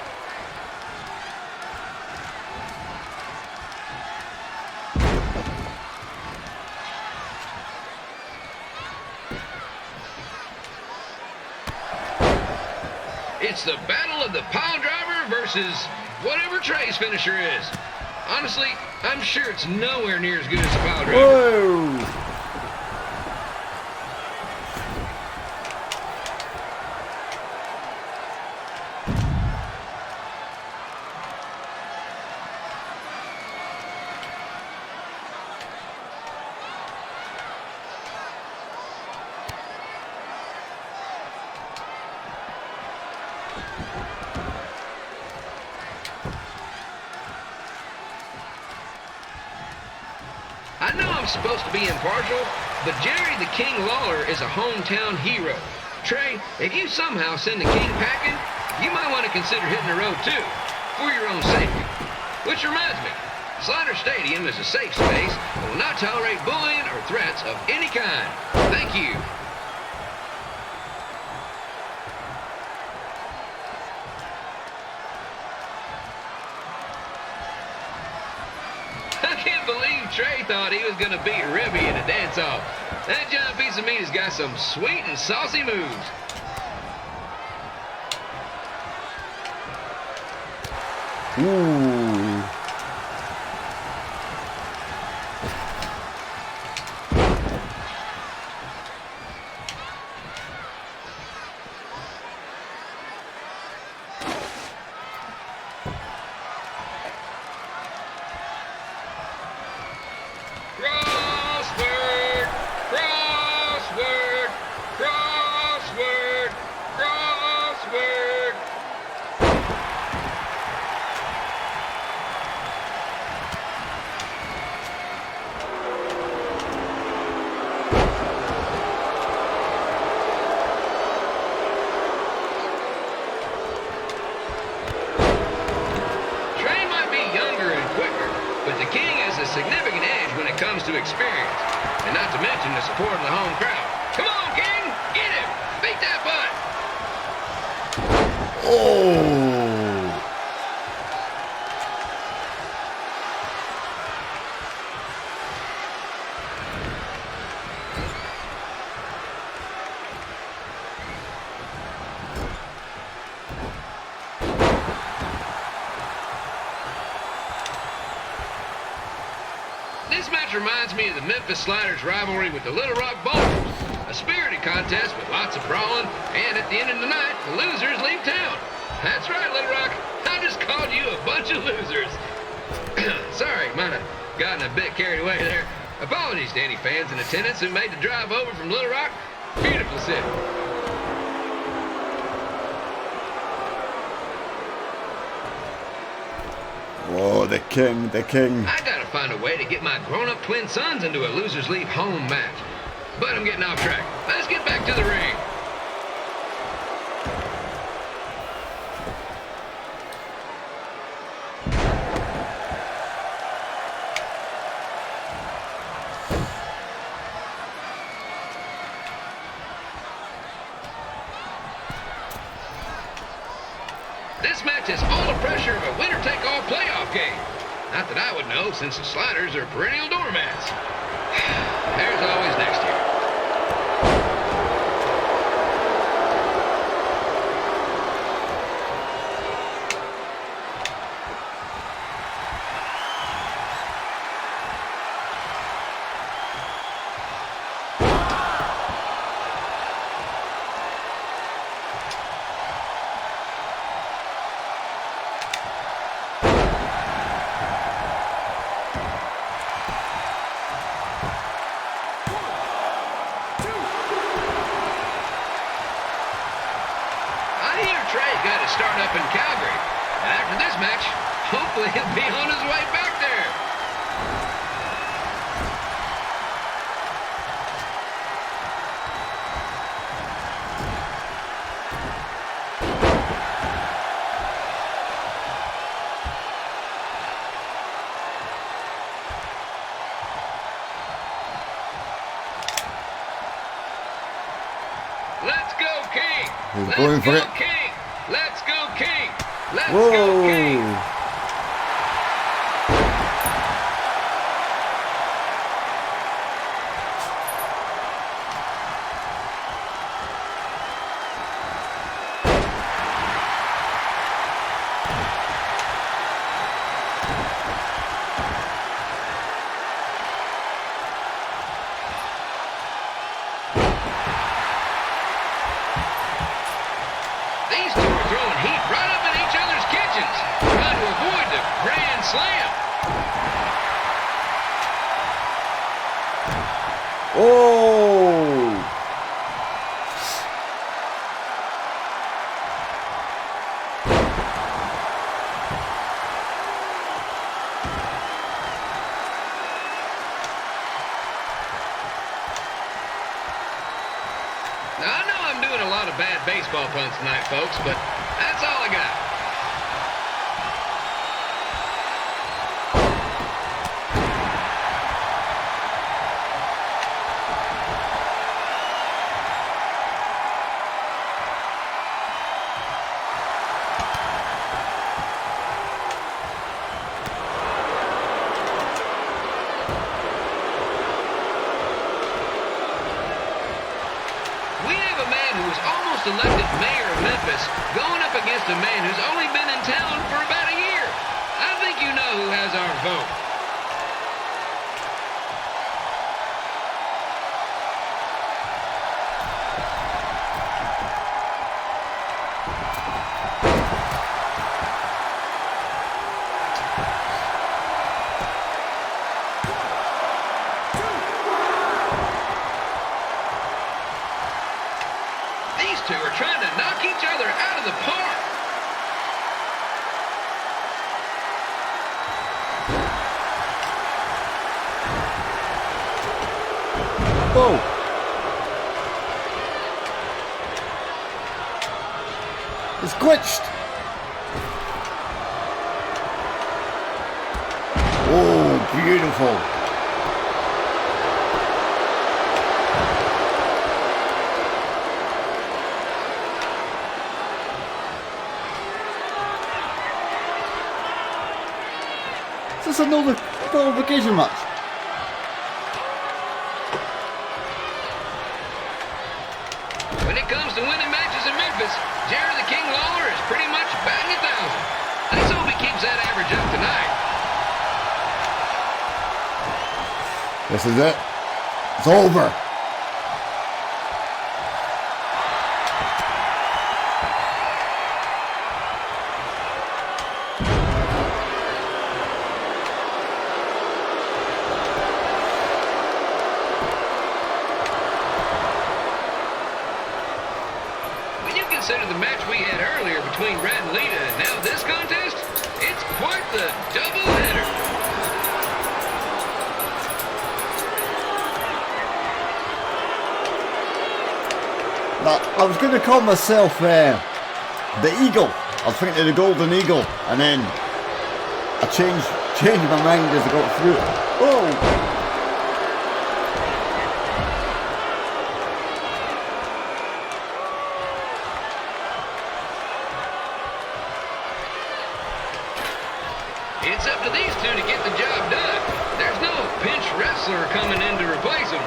It's the battle of the pile driver versus whatever Trey's finisher is. Honestly, I'm sure it's nowhere near as good as the pile driver. Whoa! I know I'm supposed to be impartial, but Jerry the King Lawler is a hometown hero. Trey, if you somehow send the King packing, you might want to consider hitting the road too, for your own safety. Which reminds me, Slider Stadium is a safe space and will not tolerate bullying or threats of any kind. Thank you. I can't believe Trey thought he was going to beat Ribby in a dance-off. That giant piece of meat has got some sweet and saucy moves. Ooh. Crossword, crossword, crossword, crossword. Trey might be younger and quicker, but the King has a significant edge when it comes to experience, and not to mention the support of the home crowd. Come on, King, get him! Beat that butt! Oh! This match reminds me of the Memphis Sliders' rivalry with the Little Rock Boulders. A spirited contest with lots of brawling, and at the end of the night, the losers leave town. That's right, Little Rock. I just called you a bunch of losers. Sorry, might have gotten a bit carried away there. Apologies to any fans in attendance who made the drive over from Little Rock. Beautiful city. Oh, the king, the king. I gotta find a way to get my grown-up twin sons into a losers leave home match. But I'm getting off track. Let's get back to the ring. This match has all the pressure of a winner-take-all playoff game. Not that I would know, since the Sliders are perennial doormats. There's always next year. Got to start up in Calgary. And after this match, hopefully he'll be on his way back there. Let's go, King. He's going for it. King. Let's go, King! Let's Whoa. go, King! These two are throwing heat right up in each other's kitchens, trying to avoid the grand slam. Oh! Now, I know I'm doing a lot of bad baseball puns tonight, folks, but that's all I got. Elected mayor of Memphis going up against a man who's only been in town for about a year. I think you know who has our vote. These two are trying to knock each other out of the park. Whoa. It's glitched. Oh, beautiful. Is this a nullification match? When it comes to winning matches in Memphis, Jerry the King Lawler is pretty much batting 1,000. Let's hope he keeps that average up tonight. This is it. It's over. consider the match we had earlier between Red and Lita and now this contest, it's quite the doubleheader. I was going to call myself the Eagle. I was thinking of the Golden Eagle, and then I changed my mind as I got through it. Oh! It's up to these two to get the job done. There's no pinch wrestler coming in to replace them.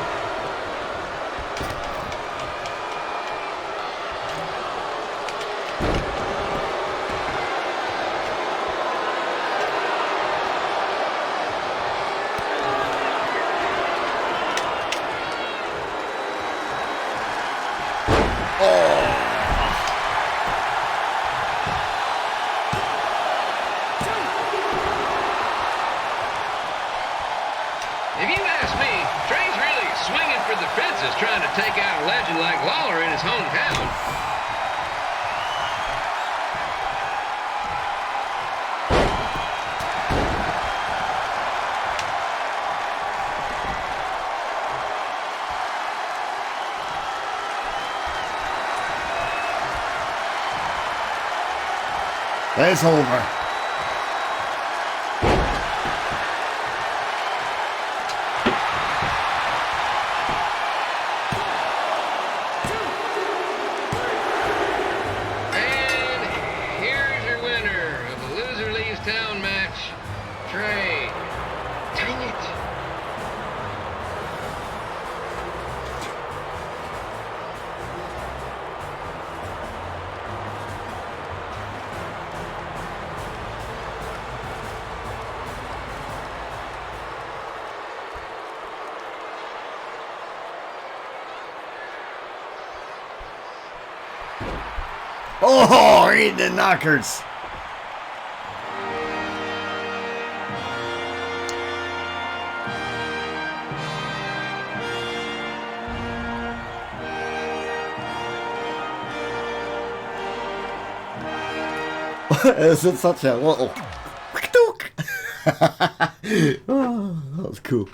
If you ask me, Trey's really swinging for the fences trying to take out a legend like Lawler in his hometown. It's over. Town match, Trey. Dang it. Oh, eat the knockers. Is it such a little oh, that was cool.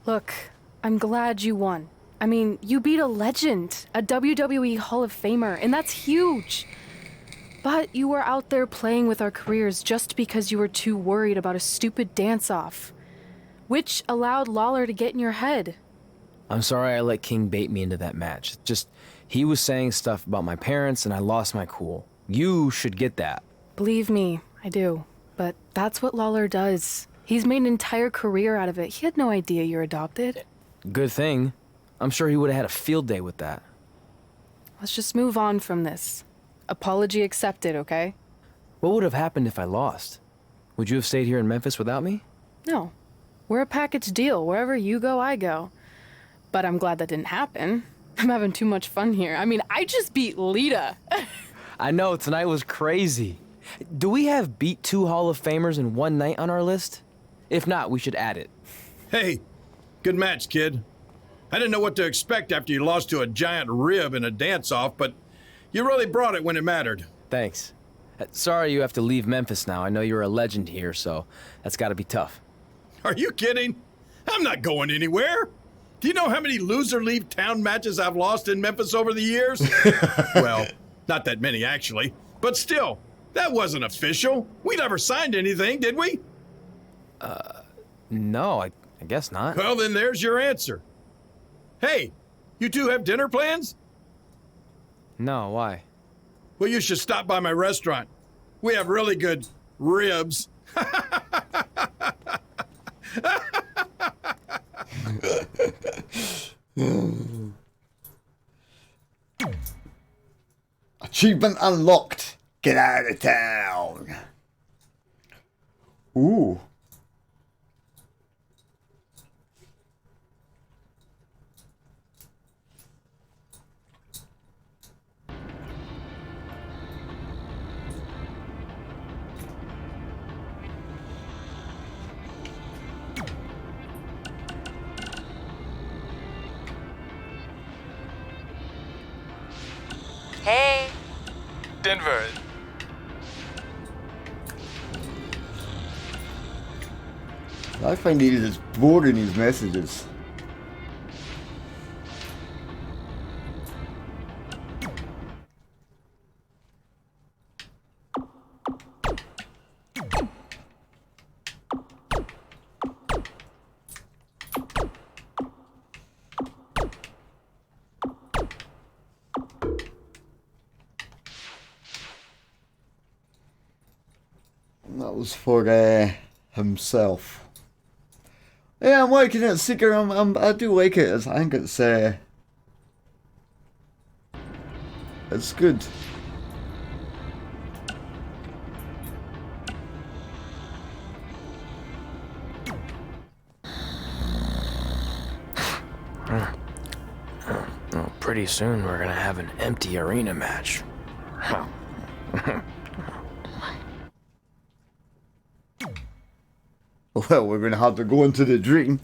Look, I'm glad you won. I mean, you beat a legend, a WWE Hall of Famer, and that's huge. But you were out there playing with our careers just because you were too worried about a stupid dance-off, which allowed Lawler to get in your head. I'm sorry I let King bait me into that match. Just, he was saying stuff about my parents and I lost my cool. You should get that. Believe me, I do. But that's what Lawler does. He's made an entire career out of it. He had no idea you're adopted. Good thing. I'm sure he would have had a field day with that. Let's just move on from this. Apology accepted, okay? What would have happened if I lost? Would you have stayed here in Memphis without me? No. We're a package deal. Wherever you go, I go. But I'm glad that didn't happen. I'm having too much fun here. I mean, I just beat Lita. I know, tonight was crazy. Do we have beat 2 Hall of Famers in one night on our list? If not, we should add it. Hey, good match, kid. I didn't know what to expect after you lost to a giant rib in a dance-off, but you really brought it when it mattered. Thanks. Sorry you have to leave Memphis now. I know you're a legend here, so that's gotta be tough. Are you kidding? I'm not going anywhere. Do you know how many loser leave town matches I've lost in Memphis over the years? Well, not that many actually, but still, that wasn't official. We never signed anything, did we? No, I guess not. Well, then there's your answer. Hey, you two have dinner plans? No, why? Well, you should stop by my restaurant. We have really good ribs. Achievement unlocked. Get out of town. Ooh. Denver. I find he is bored in his messages. That was for himself. Yeah, I'm liking it, Seeker. I do like it. I think it's good. Well, pretty soon we're gonna have an empty arena match. Well, we're gonna have to go into the dream.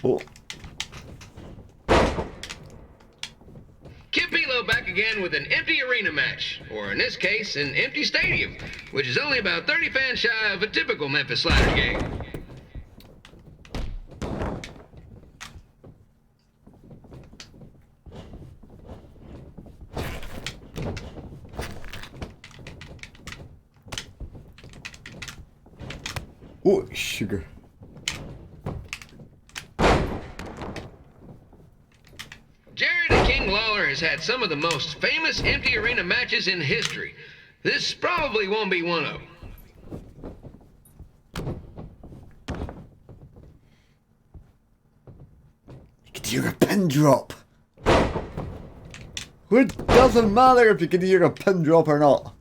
Oh. Kip Pilo back again with an empty arena match, or in this case, an empty stadium, which is only about 30 fans shy of a typical Memphis Slider game. Oh, sugar. Jared and King Lawler has had some of the most famous empty arena matches in history. This probably won't be one of them. You can hear a pin drop. It doesn't matter if you can hear a pin drop or not.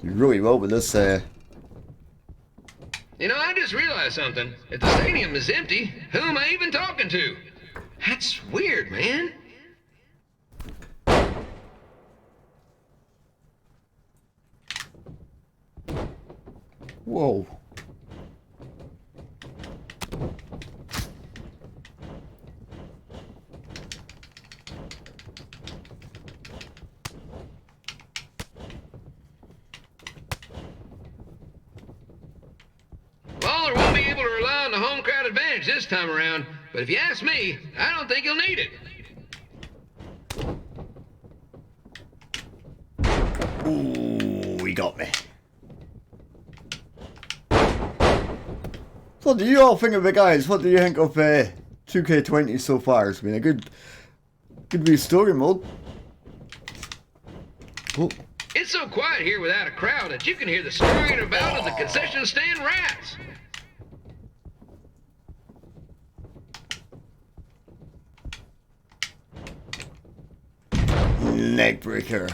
You really will with this. You know, I just realized something. If the stadium is empty, who am I even talking to? That's weird, man. Whoa. Lawler won't be able to rely on the home crowd advantage this time around, but if you ask me, I don't think he'll need it. Ooh, he got me. What do you all think of it, guys? What do you think of 2K20 so far? It's been a good wee story mode. Oh. It's so quiet here without a crowd that you can hear the scurrying about of the concession stand rats. Neck breaker.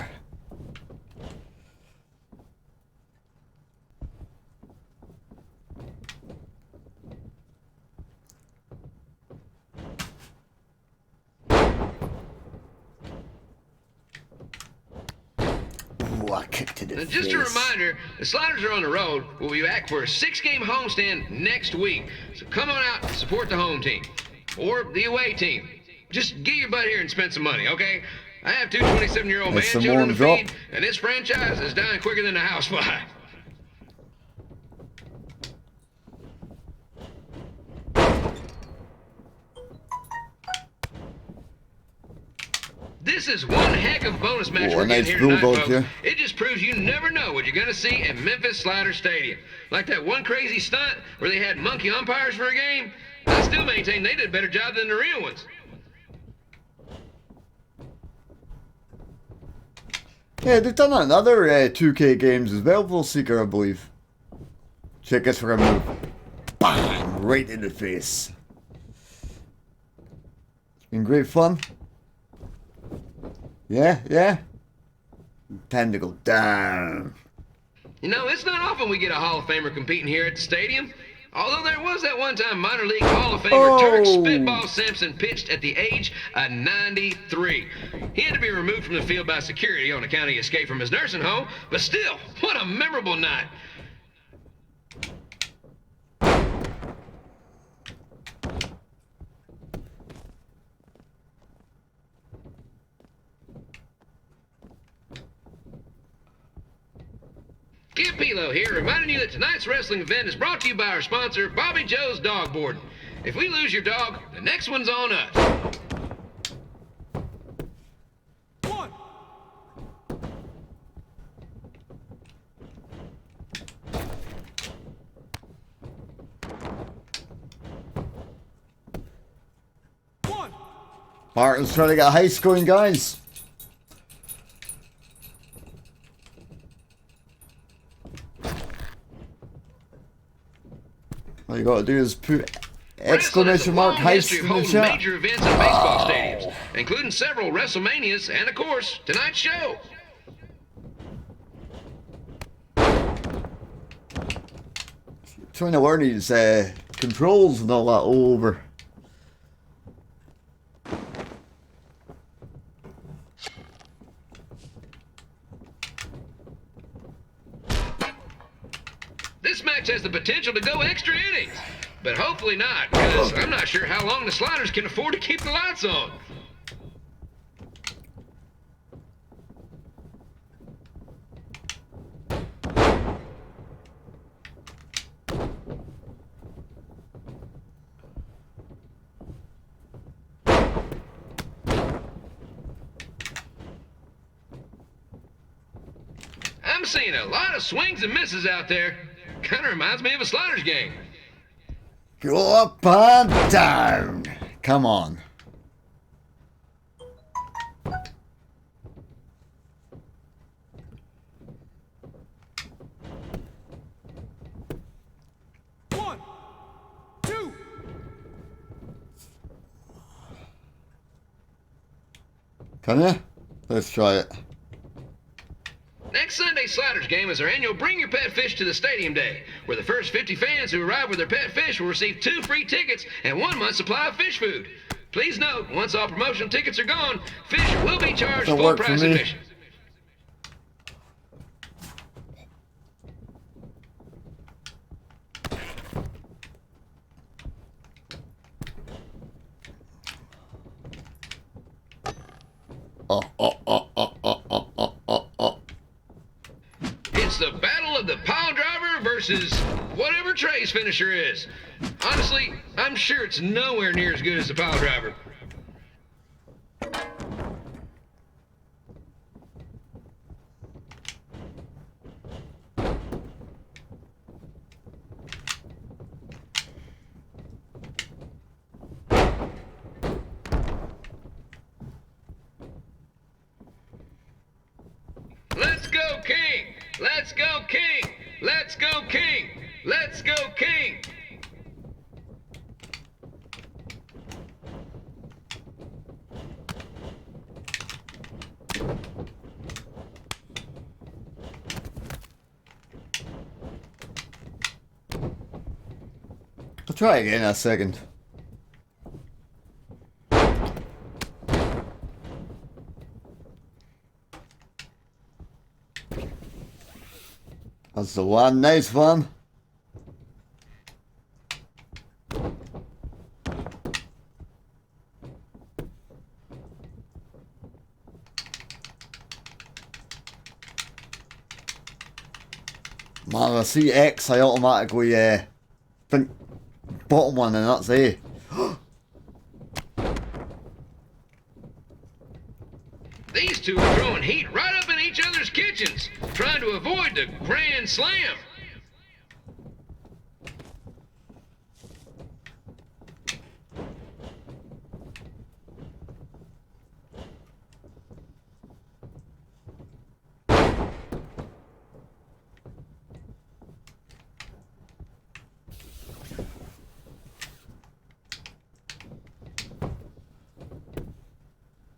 Ooh, I kicked to the And just face. a reminder, the Sliders are on the road. We'll be back for a 6-game homestand next week. So come on out and support the home team. Or the away team. Just get your butt here and spend some money, okay? I have two 27-year-old man That's some children to warm feed, and this franchise is dying quicker than a housefly. This is one heck of a bonus match Oh, we're a getting nice here tonight, bulldog folks. here. It just proves you never know what you're going to see at Memphis Slider Stadium. Like that one crazy stunt where they had monkey umpires for a game. I still maintain they did a better job than the real ones. Yeah, they've done another 2K games as well, Full Seeker, I believe. Check this for a move. Bang! Right in the face. It's been great fun. Yeah. Time to go down. You know, it's not often we get a Hall of Famer competing here at the stadium. Although there was that one time minor league Hall of Famer Turk Spitball Simpson pitched at the age of 93. He had to be removed from the field by security on account he escaped from his nursing home, but still, what a memorable night. Kid Pilo here, reminding you that tonight's wrestling event is brought to you by our sponsor, Bobby Joe's Dog Boarding. If we lose your dog, the next one's on us. Martin's trying to get a heist going, guys. All you gotta do is put exclamation mark heist in the chat. Major events in baseball stadiums, including several WrestleManias and, of course, tonight's show. Trying to learn these controls and all that all over. This match has the potential to go extra innings, but hopefully not, because I'm not sure how long the Sliders can afford to keep the lights on. I'm seeing a lot of swings and misses out there. Kind of reminds me of a Sliders game. Go up and down. Come on. One, two. Can you? Let's try it. Next Sunday's Sliders game is our annual Bring Your Pet Fish to the Stadium Day, where the first 50 fans who arrive with their pet fish will receive 2 free tickets and 1 month's supply of fish food. Please note, once all promotional tickets are gone, fish will be charged full price admission. It's the battle of the pile driver versus whatever Trey's finisher is. Honestly, I'm sure it's nowhere near as good as the pile driver. Let's go, King! Let's go, King! Let's go, King! Let's go, King! I'll try again in a second. That's the one, nice one. Man, I see X, I automatically think bottom one, and that's A. These two are throwing heat right up in each other's kitchens, trying to avoid the Grand Slam.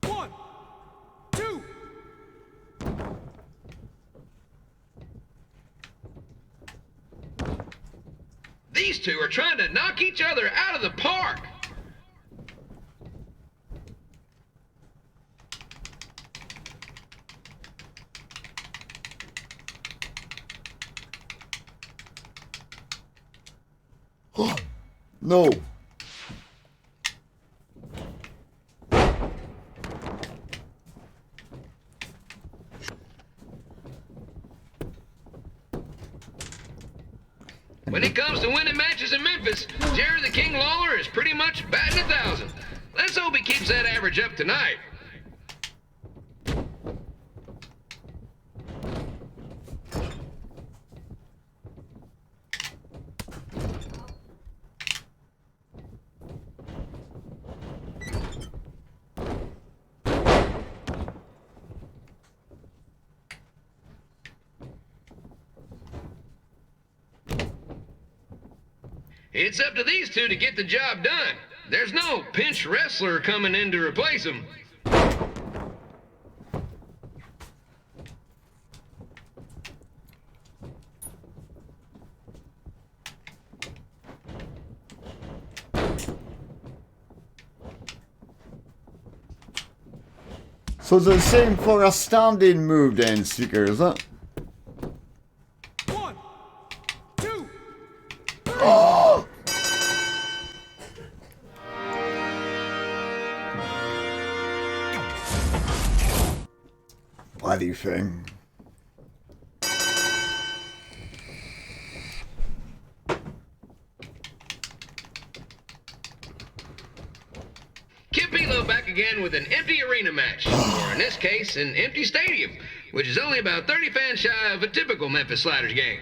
One, two. These two are trying to knock each other out of the park. No. When it comes to winning matches in Memphis, Jerry the King Lawler is pretty much batting 1,000. Let's hope he keeps that average up tonight. It's up to these two to get the job done. There's no pinch wrestler coming in to replace them. So it's the same for a standing move then, Seeker, is it? 1, 2. Oh! Bloody thing. Kip Elo back again with an empty arena match, or in this case, an empty stadium, which is only about 30 fans shy of a typical Memphis Sliders game.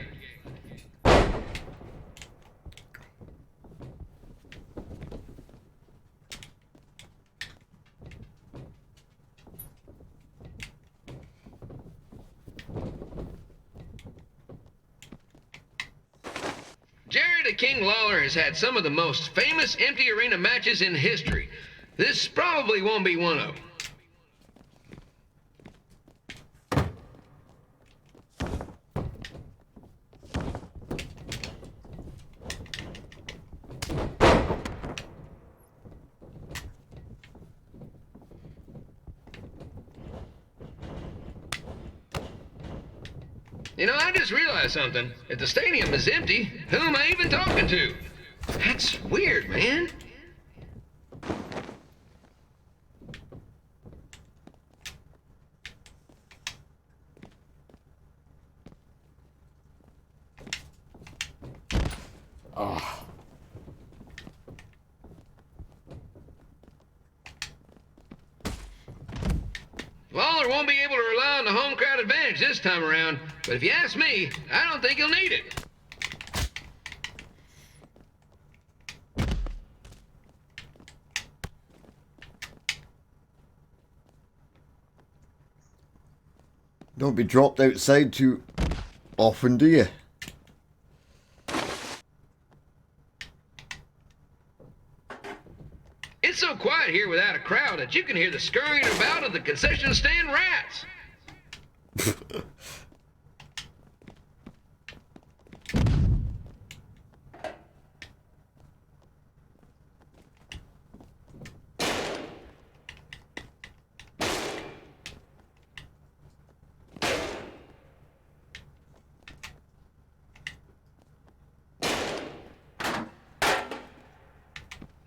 Jerry the King Lawler has had some of the most famous empty arena matches in history. This probably won't be one of them. You know, I just realized something. If the stadium is empty, who am I even talking to? That's weird, man. Oh. Lawler won't be able to rely on the home crowd advantage this time around, but if you ask me, I don't think he'll need it. Don't be dropped outside too often, do you? It's so quiet here without a crowd that you can hear the scurrying about of the concession stand rats.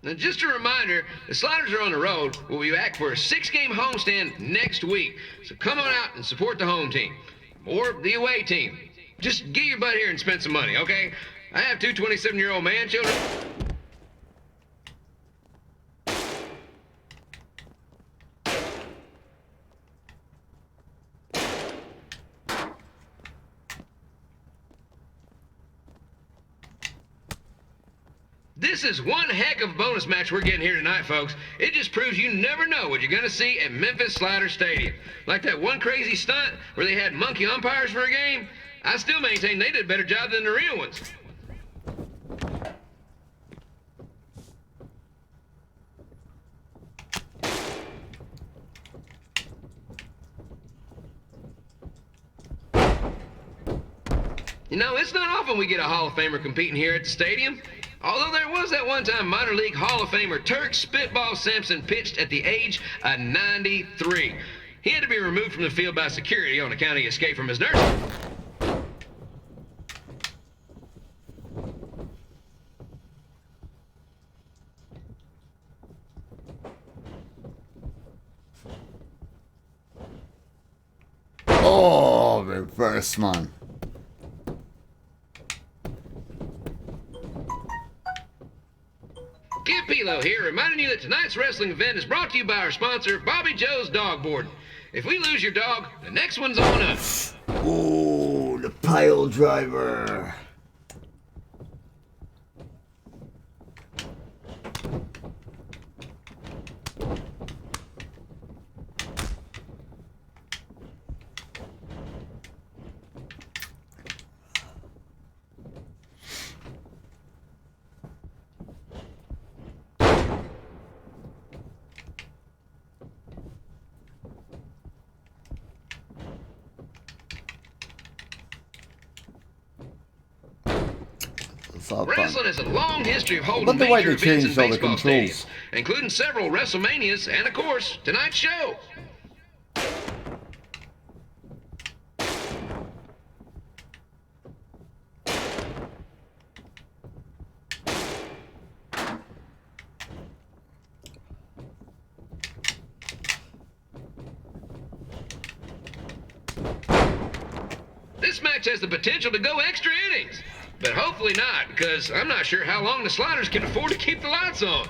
Now, just a reminder, the Sliders are on the road. We'll be back for a 6-game homestand next week. So come on out and support the home team. Or the away team. Just get your butt here and spend some money, okay? I have 2 27-year-old man children. This is one heck of a bonus match we're getting here tonight, folks. It just proves you never know what you're going to see at Memphis Slider Stadium. Like that one crazy stunt where they had monkey umpires for a game. I still maintain they did a better job than the real ones. You know, it's not often we get a Hall of Famer competing here at the stadium. Although there was that one time minor league Hall of Famer Turk Spitball Sampson pitched at the age of 93. He had to be removed from the field by security on account he escaped from his nurse. Oh, reverse, man. Kid Pilo here, reminding you that tonight's wrestling event is brought to you by our sponsor, Bobby Joe's Dog Boarding. If we lose your dog, the next one's on us. Oh, the pile driver. Wrestling has a long history of holding wonder why major they events changed in all the baseball controls. stadiums, including several WrestleManias and, of course, tonight's show. This match has the potential to go extra innings. But hopefully not, because I'm not sure how long the Sliders can afford to keep the lights on.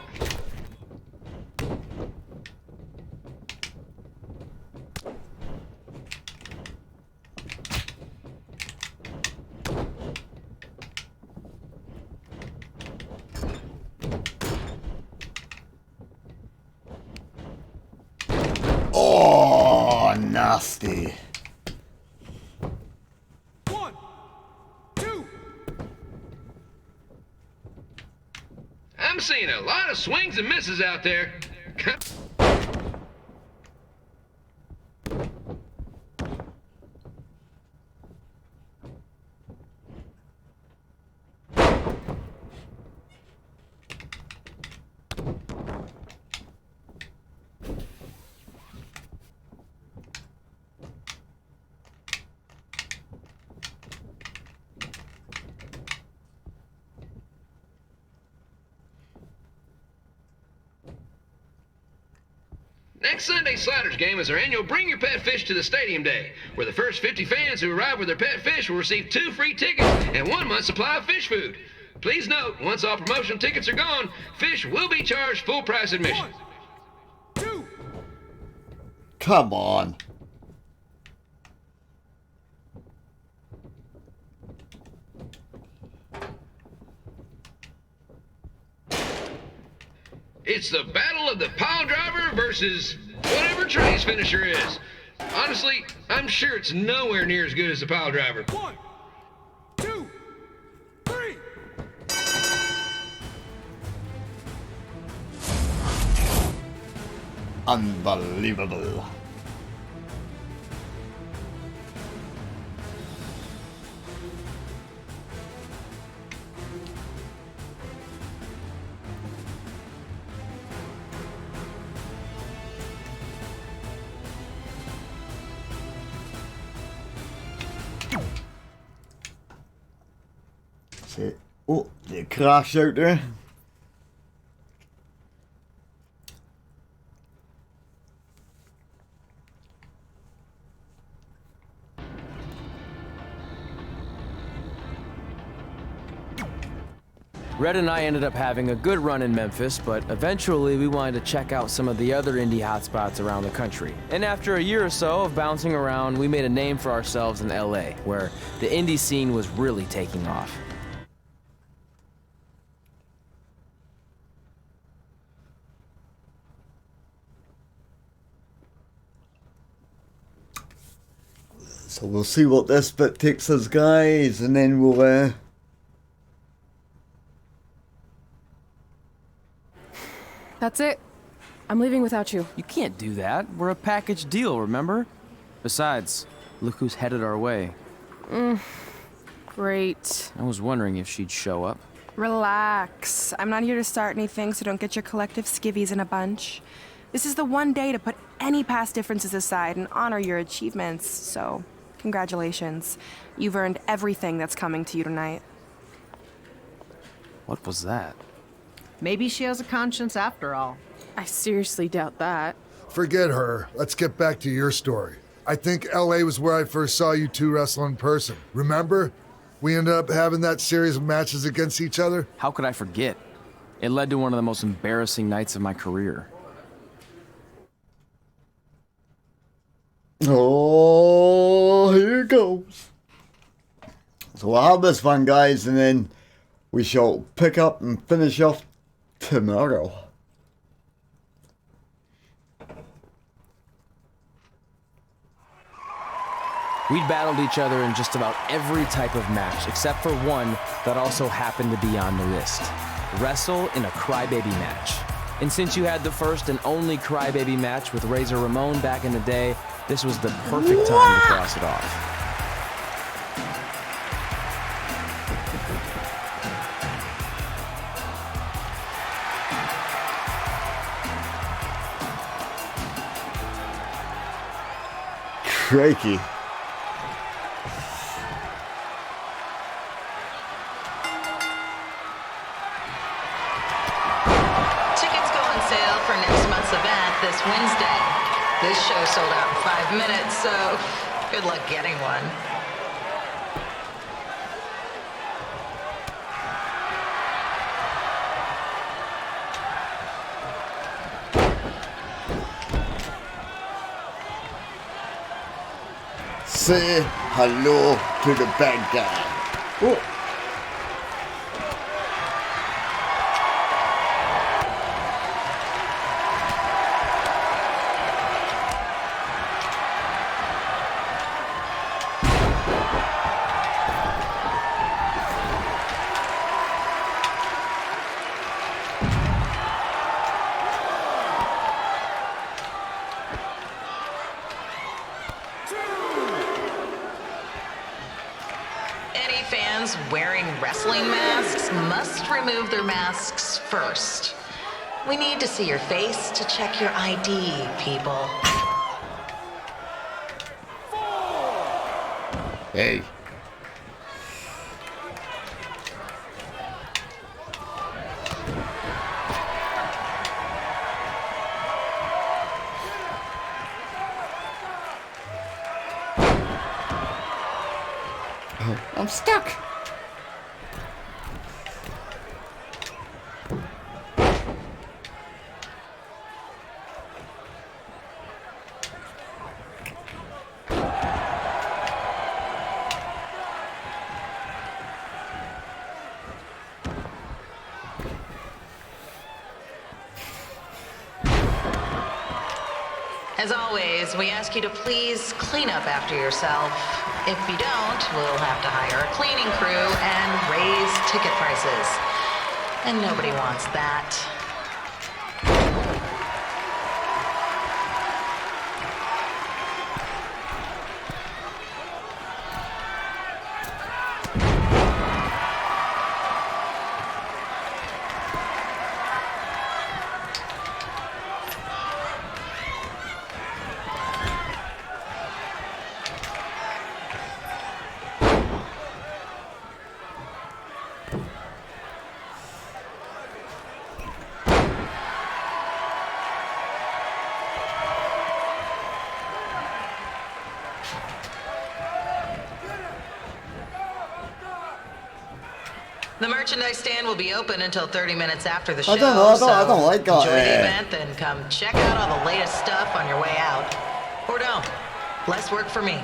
Oh, nasty. I'm seeing a lot of swings and misses out there. Next Sunday's Sliders game is our annual Bring Your Pet Fish to the Stadium Day, where the first 50 fans who arrive with their pet fish will receive 2 free tickets and 1 month's supply of fish food. Please note, once all promotional tickets are gone, fish will be charged full price admission. 1, 2. Come on. It's the battle of the pile driver versus whatever Trey's finisher is. Honestly, I'm sure it's nowhere near as good as the pile driver. 1, 2, 3. Unbelievable. Shit. Oh, the crash out there. Red and I ended up having a good run in Memphis, but eventually we wanted to check out some of the other indie hotspots around the country. And after a year or so of bouncing around, we made a name for ourselves in LA, where the indie scene was really taking off. So we'll see what this bit takes us, guys, and then we'll That's it. I'm leaving without you. You can't do that. We're a package deal, remember? Besides, look who's headed our way. Great. I was wondering if she'd show up. Relax. I'm not here to start anything, so don't get your collective skivvies in a bunch. This is the one day to put any past differences aside and honor your achievements, so congratulations. You've earned everything that's coming to you tonight. What was that? Maybe she has a conscience after all. I seriously doubt that. Forget her. Let's get back to your story. I think LA was where I first saw you two wrestle in person. Remember? We ended up having that series of matches against each other. How could I forget? It led to one of the most embarrassing nights of my career. Oh, here it goes. So we'll have this one, guys, and then we shall pick up and finish off tomorrow. We'd battled each other in just about every type of match, except for one that also happened to be on the list. Wrestle in a crybaby match. And since you had the first and only crybaby match with Razor Ramon back in the day, this was the perfect time to cross it off. Crikey. This Wednesday. This show sold out in 5 minutes, so good luck getting one. Say hello to the bad guy. Oh. Wearing wrestling masks must remove their masks first. We need to see your face to check your ID, people. Hey. Oh, I'm stuck. As always, we ask you to please clean up after yourself. If you don't, we'll have to hire a cleaning crew and raise ticket prices. And nobody wants that. The merchandise stand will be open until 30 minutes after the show. I don't like that. Enjoy the event, then come check out all the latest stuff on your way out. Or don't. Less work for me.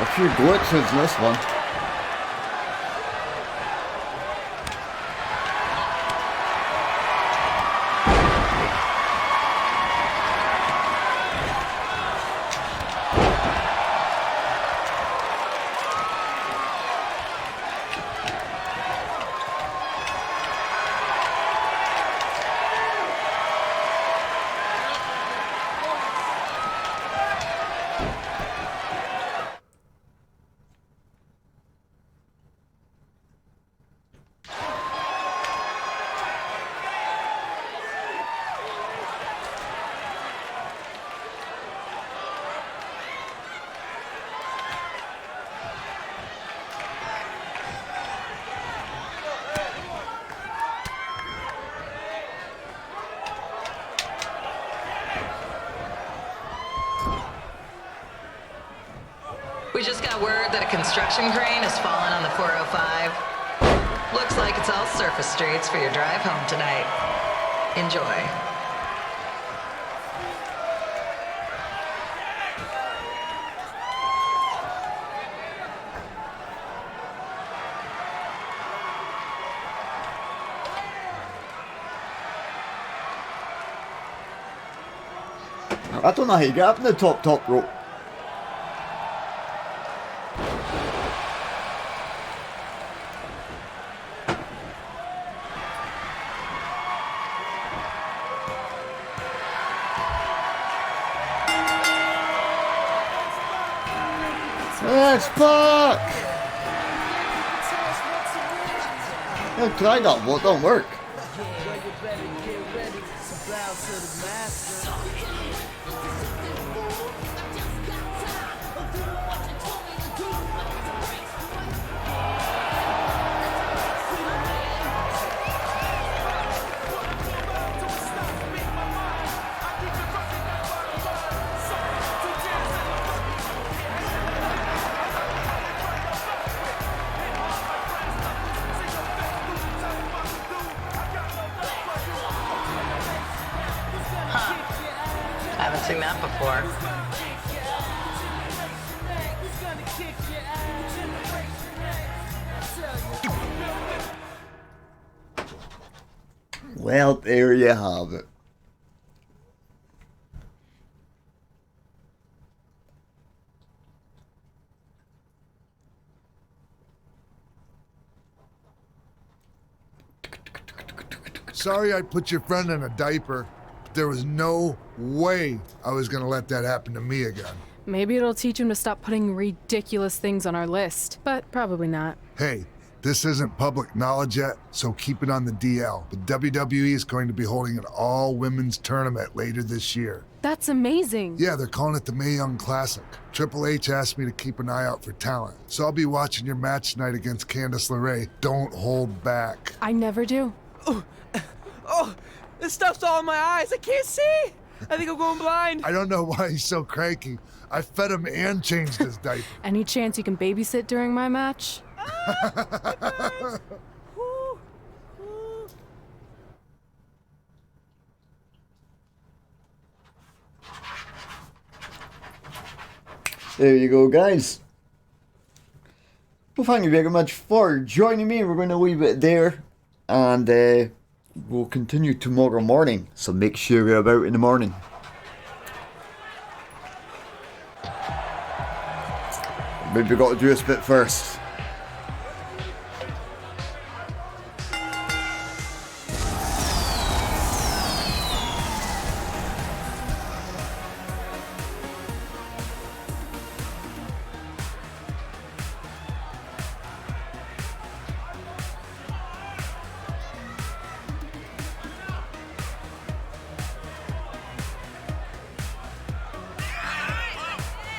A few glitches in this one. just got word that a construction crane has fallen on the 405. Looks like it's all surface streets for your drive home tonight. Enjoy. I don't know how you get up in the top rope. Let's fuck! I've tried that, but it don't work. Haven't seen that before. Well, there you have it. Sorry I put your friend in a diaper. There was no way I was gonna let that happen to me again. Maybe it'll teach him to stop putting ridiculous things on our list, but probably not. Hey, this isn't public knowledge yet, so keep it on the DL. The WWE is going to be holding an all-women's tournament later this year. That's amazing. Yeah, they're calling it the Mae Young Classic. Triple H asked me to keep an eye out for talent, so I'll be watching your match tonight against Candice LeRae. Don't hold back. I never do. Oh, this stuff's all in my eyes. I can't see. I think I'm going blind. I don't know why he's so cranky. I fed him and changed his diaper. Any chance you can babysit during my match? There you go, guys. Well, thank you very much for joining me. We're going to leave it there, and we'll continue tomorrow morning, so make sure you're about in the morning. Maybe we've got to do this bit first.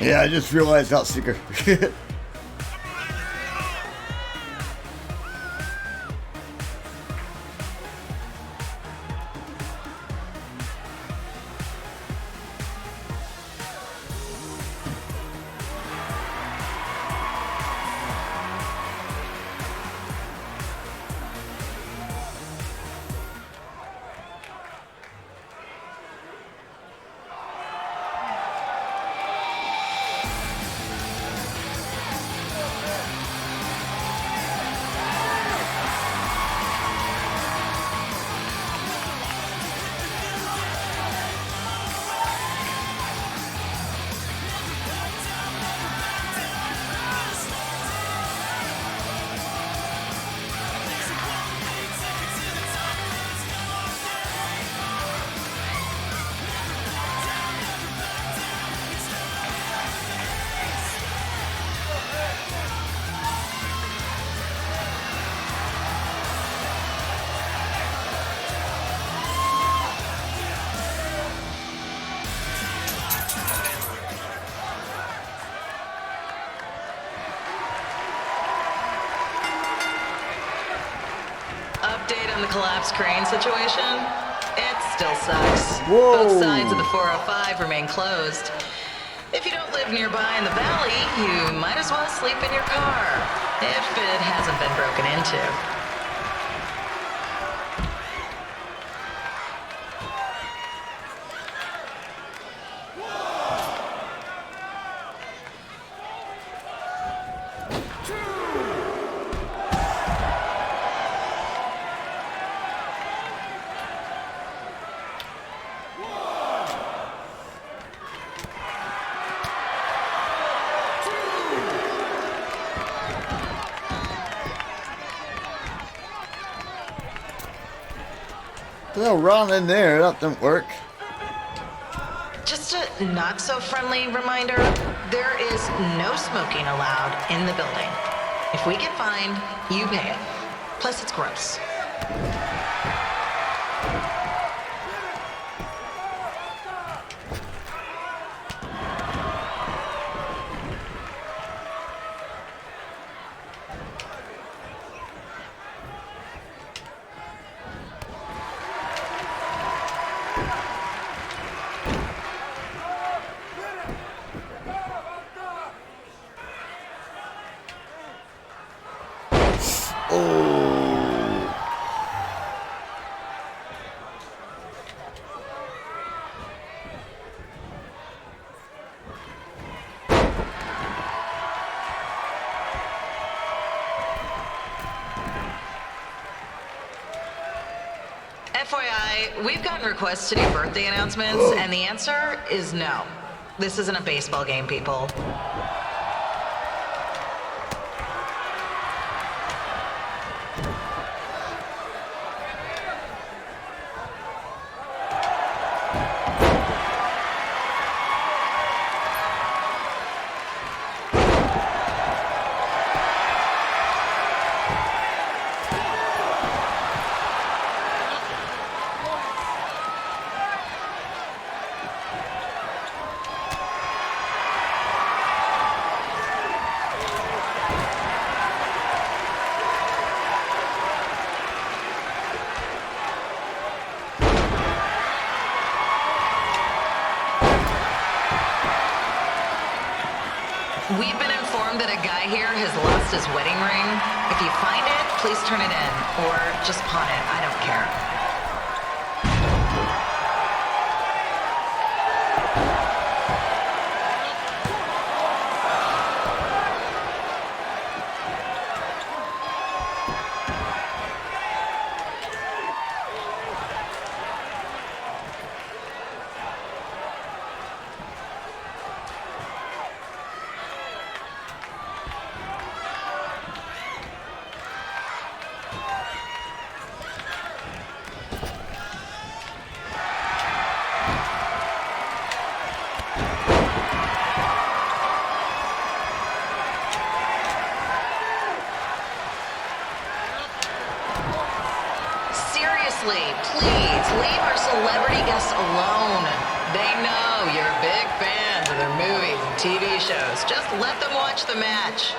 Yeah, I just realized that sticker. Update on the collapsed crane situation? It still sucks. Whoa. Both sides of the 405 remain closed. If you don't live nearby in the valley, you might as well sleep in your car, if it hasn't been broken into. They'll run in there, that didn't work. Just a not-so-friendly reminder, there is no smoking allowed in the building. If we get fined, you pay it. Plus, it's gross. FYI, we've gotten requests to do birthday announcements, and the answer is no. This isn't a baseball game, people. We've been informed that a guy here has lost his wedding ring. If you find it, please turn it in, or just pawn it. I don't care. Please, leave our celebrity guests alone. They know you're big fans of their movies and TV shows. Just let them watch the match.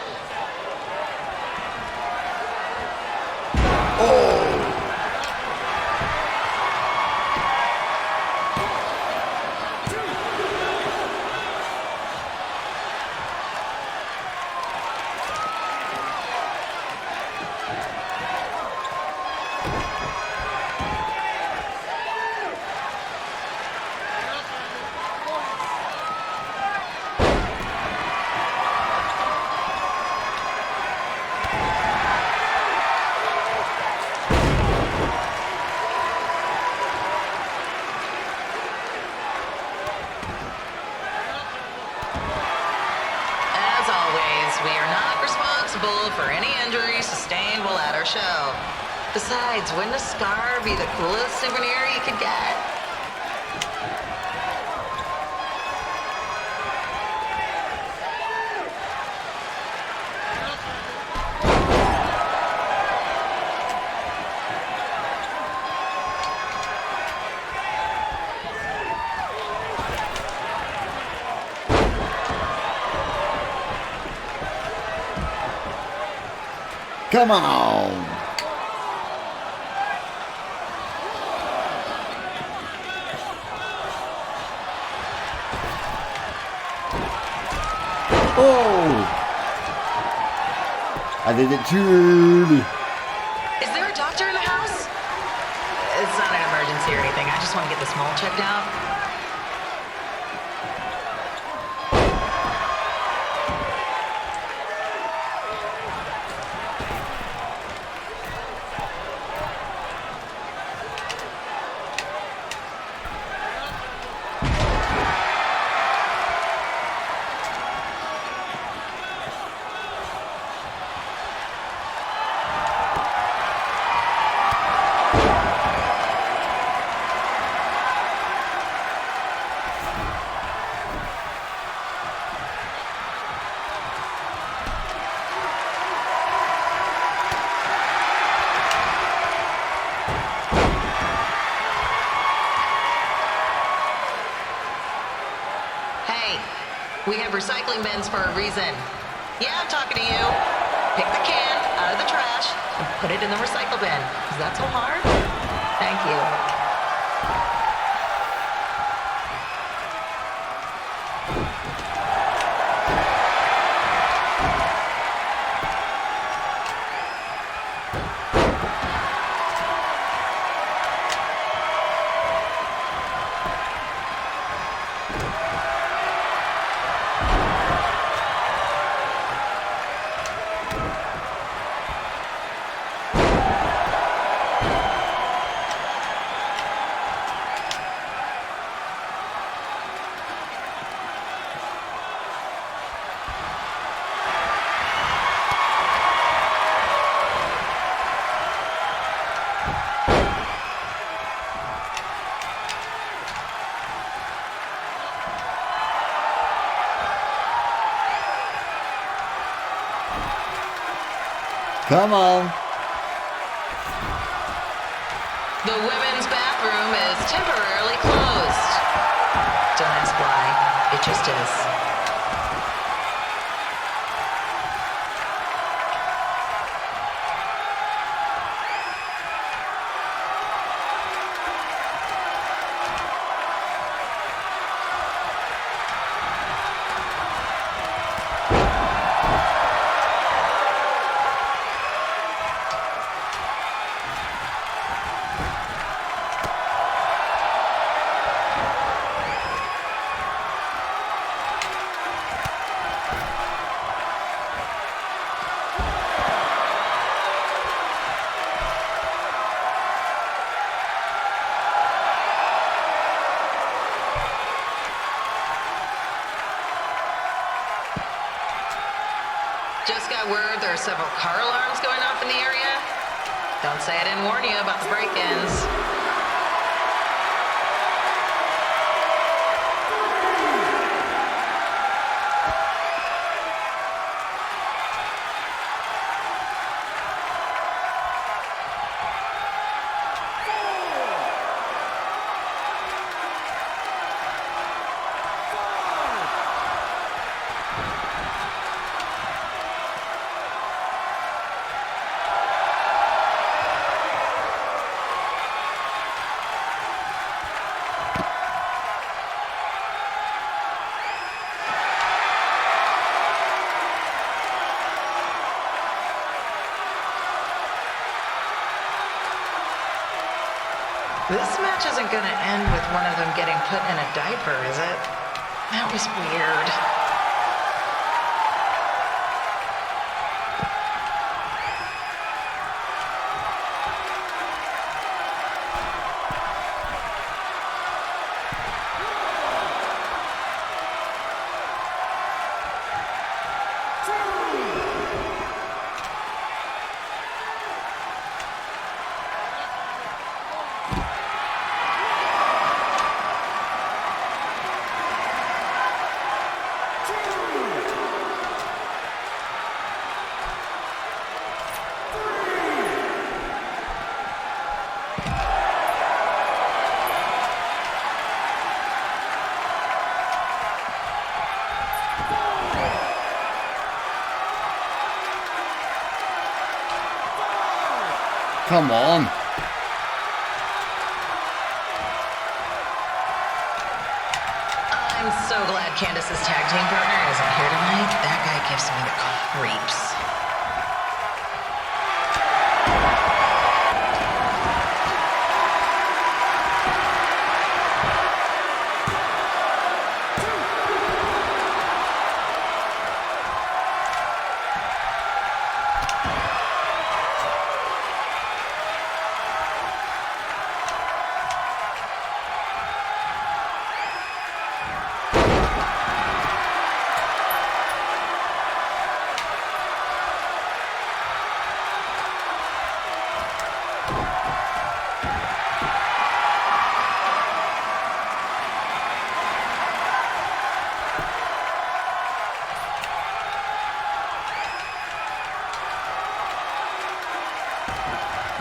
We are not responsible for any injuries sustained while at our show. Besides, wouldn't a scar be the coolest souvenir you could get? Come on! Oh! I did it too early. Is there a doctor in the house? It's not an emergency or anything. I just want to get this mole checked out. We have recycling bins for a reason. Yeah, I'm talking to you. Pick the can out of the trash and put it in the recycle bin. Is that so hard? Thank you. Come on. The women's bathroom is temporarily closed. Don't ask why. It just is. Just got word there are several car alarms going off in the area. Don't say I didn't warn you about the break-ins. This match isn't going to end with one of them getting put in a diaper, is it? That was weird. Come on. I'm I'm so glad Candace's tag team partner isn't here tonight. That guy gives me the creeps.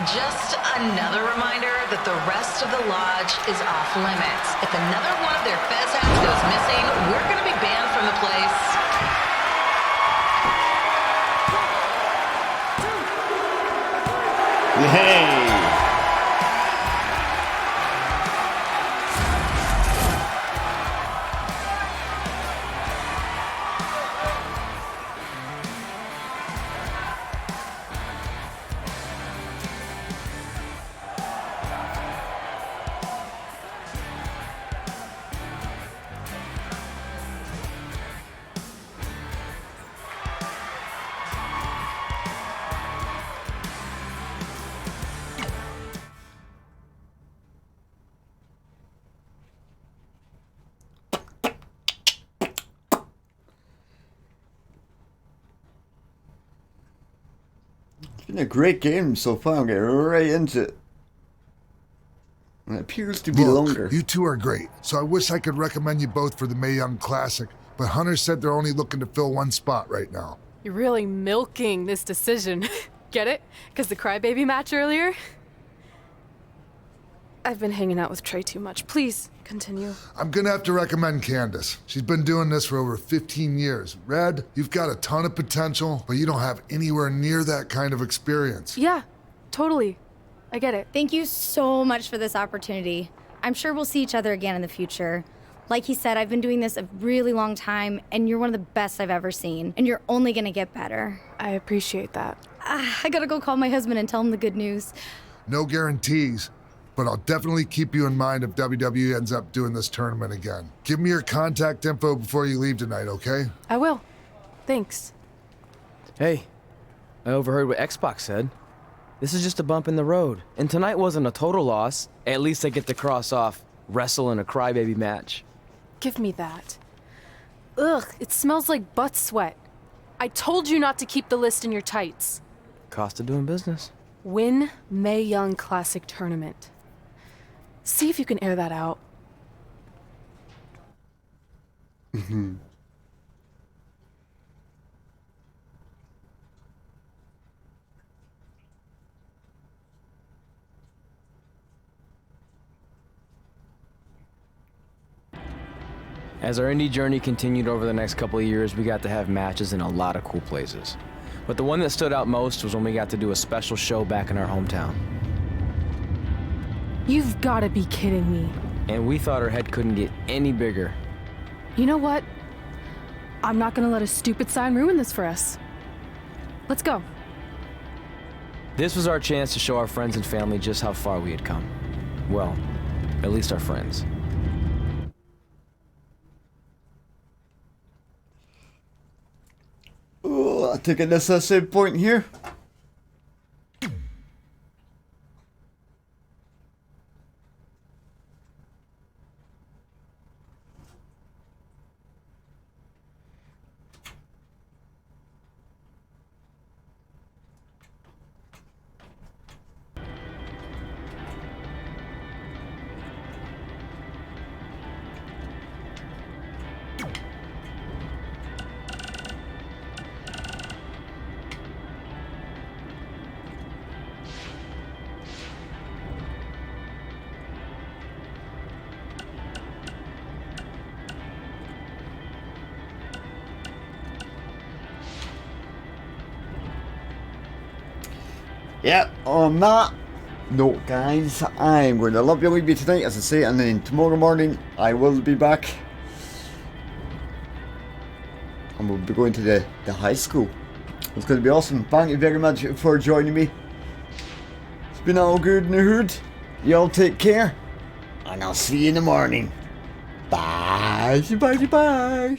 Just another reminder that the rest of the lodge is off limits. If another one of their fez hats goes missing, we're going to be banned from the place. Hey! It's been a great game so far. I'm getting right into it. It appears to be longer. You two are great, so I wish I could recommend you both for the Mae Young Classic, but Hunter said they're only looking to fill one spot right now. You're really milking this decision. Get it? Because the crybaby match earlier? I've been hanging out with Trey too much. Please, continue. I'm gonna have to recommend Candace. She's been doing this for over 15 years. Red, you've got a ton of potential, but you don't have anywhere near that kind of experience. Yeah, totally. I get it. Thank you so much for this opportunity. I'm sure we'll see each other again in the future. Like he said, I've been doing this a really long time, and you're one of the best I've ever seen, and you're only gonna get better. I appreciate that. I gotta go call my husband and tell him the good news. No guarantees, but I'll definitely keep you in mind if WWE ends up doing this tournament again. Give me your contact info before you leave tonight, okay? I will. Thanks. Hey, I overheard what Xbox said. This is just a bump in the road, and tonight wasn't a total loss. At least I get to cross off wrestle in a crybaby match. Give me that. Ugh, it smells like butt sweat. I told you not to keep the list in your tights. Cost of doing business. Win Mae Young Classic Tournament. See if you can air that out. As our indie journey continued over the next couple of years, we got to have matches in a lot of cool places. But the one that stood out most was when we got to do a special show back in our hometown. You've got to be kidding me. And we thought our head couldn't get any bigger. You know what? I'm not gonna let a stupid sign ruin this for us. Let's go. This was our chance to show our friends and family just how far we had come. Well, at least our friends. Oh, I think that's the same point here. Yeah, on that note, guys, I'm going to love you, leave you tonight, as I say, and then tomorrow morning I will be back and we'll be going to the high school. It's going to be awesome. Thank you very much for joining me. It's been all good in the hood. Y'all take care, and I'll see you in the morning. Bye, bye, bye.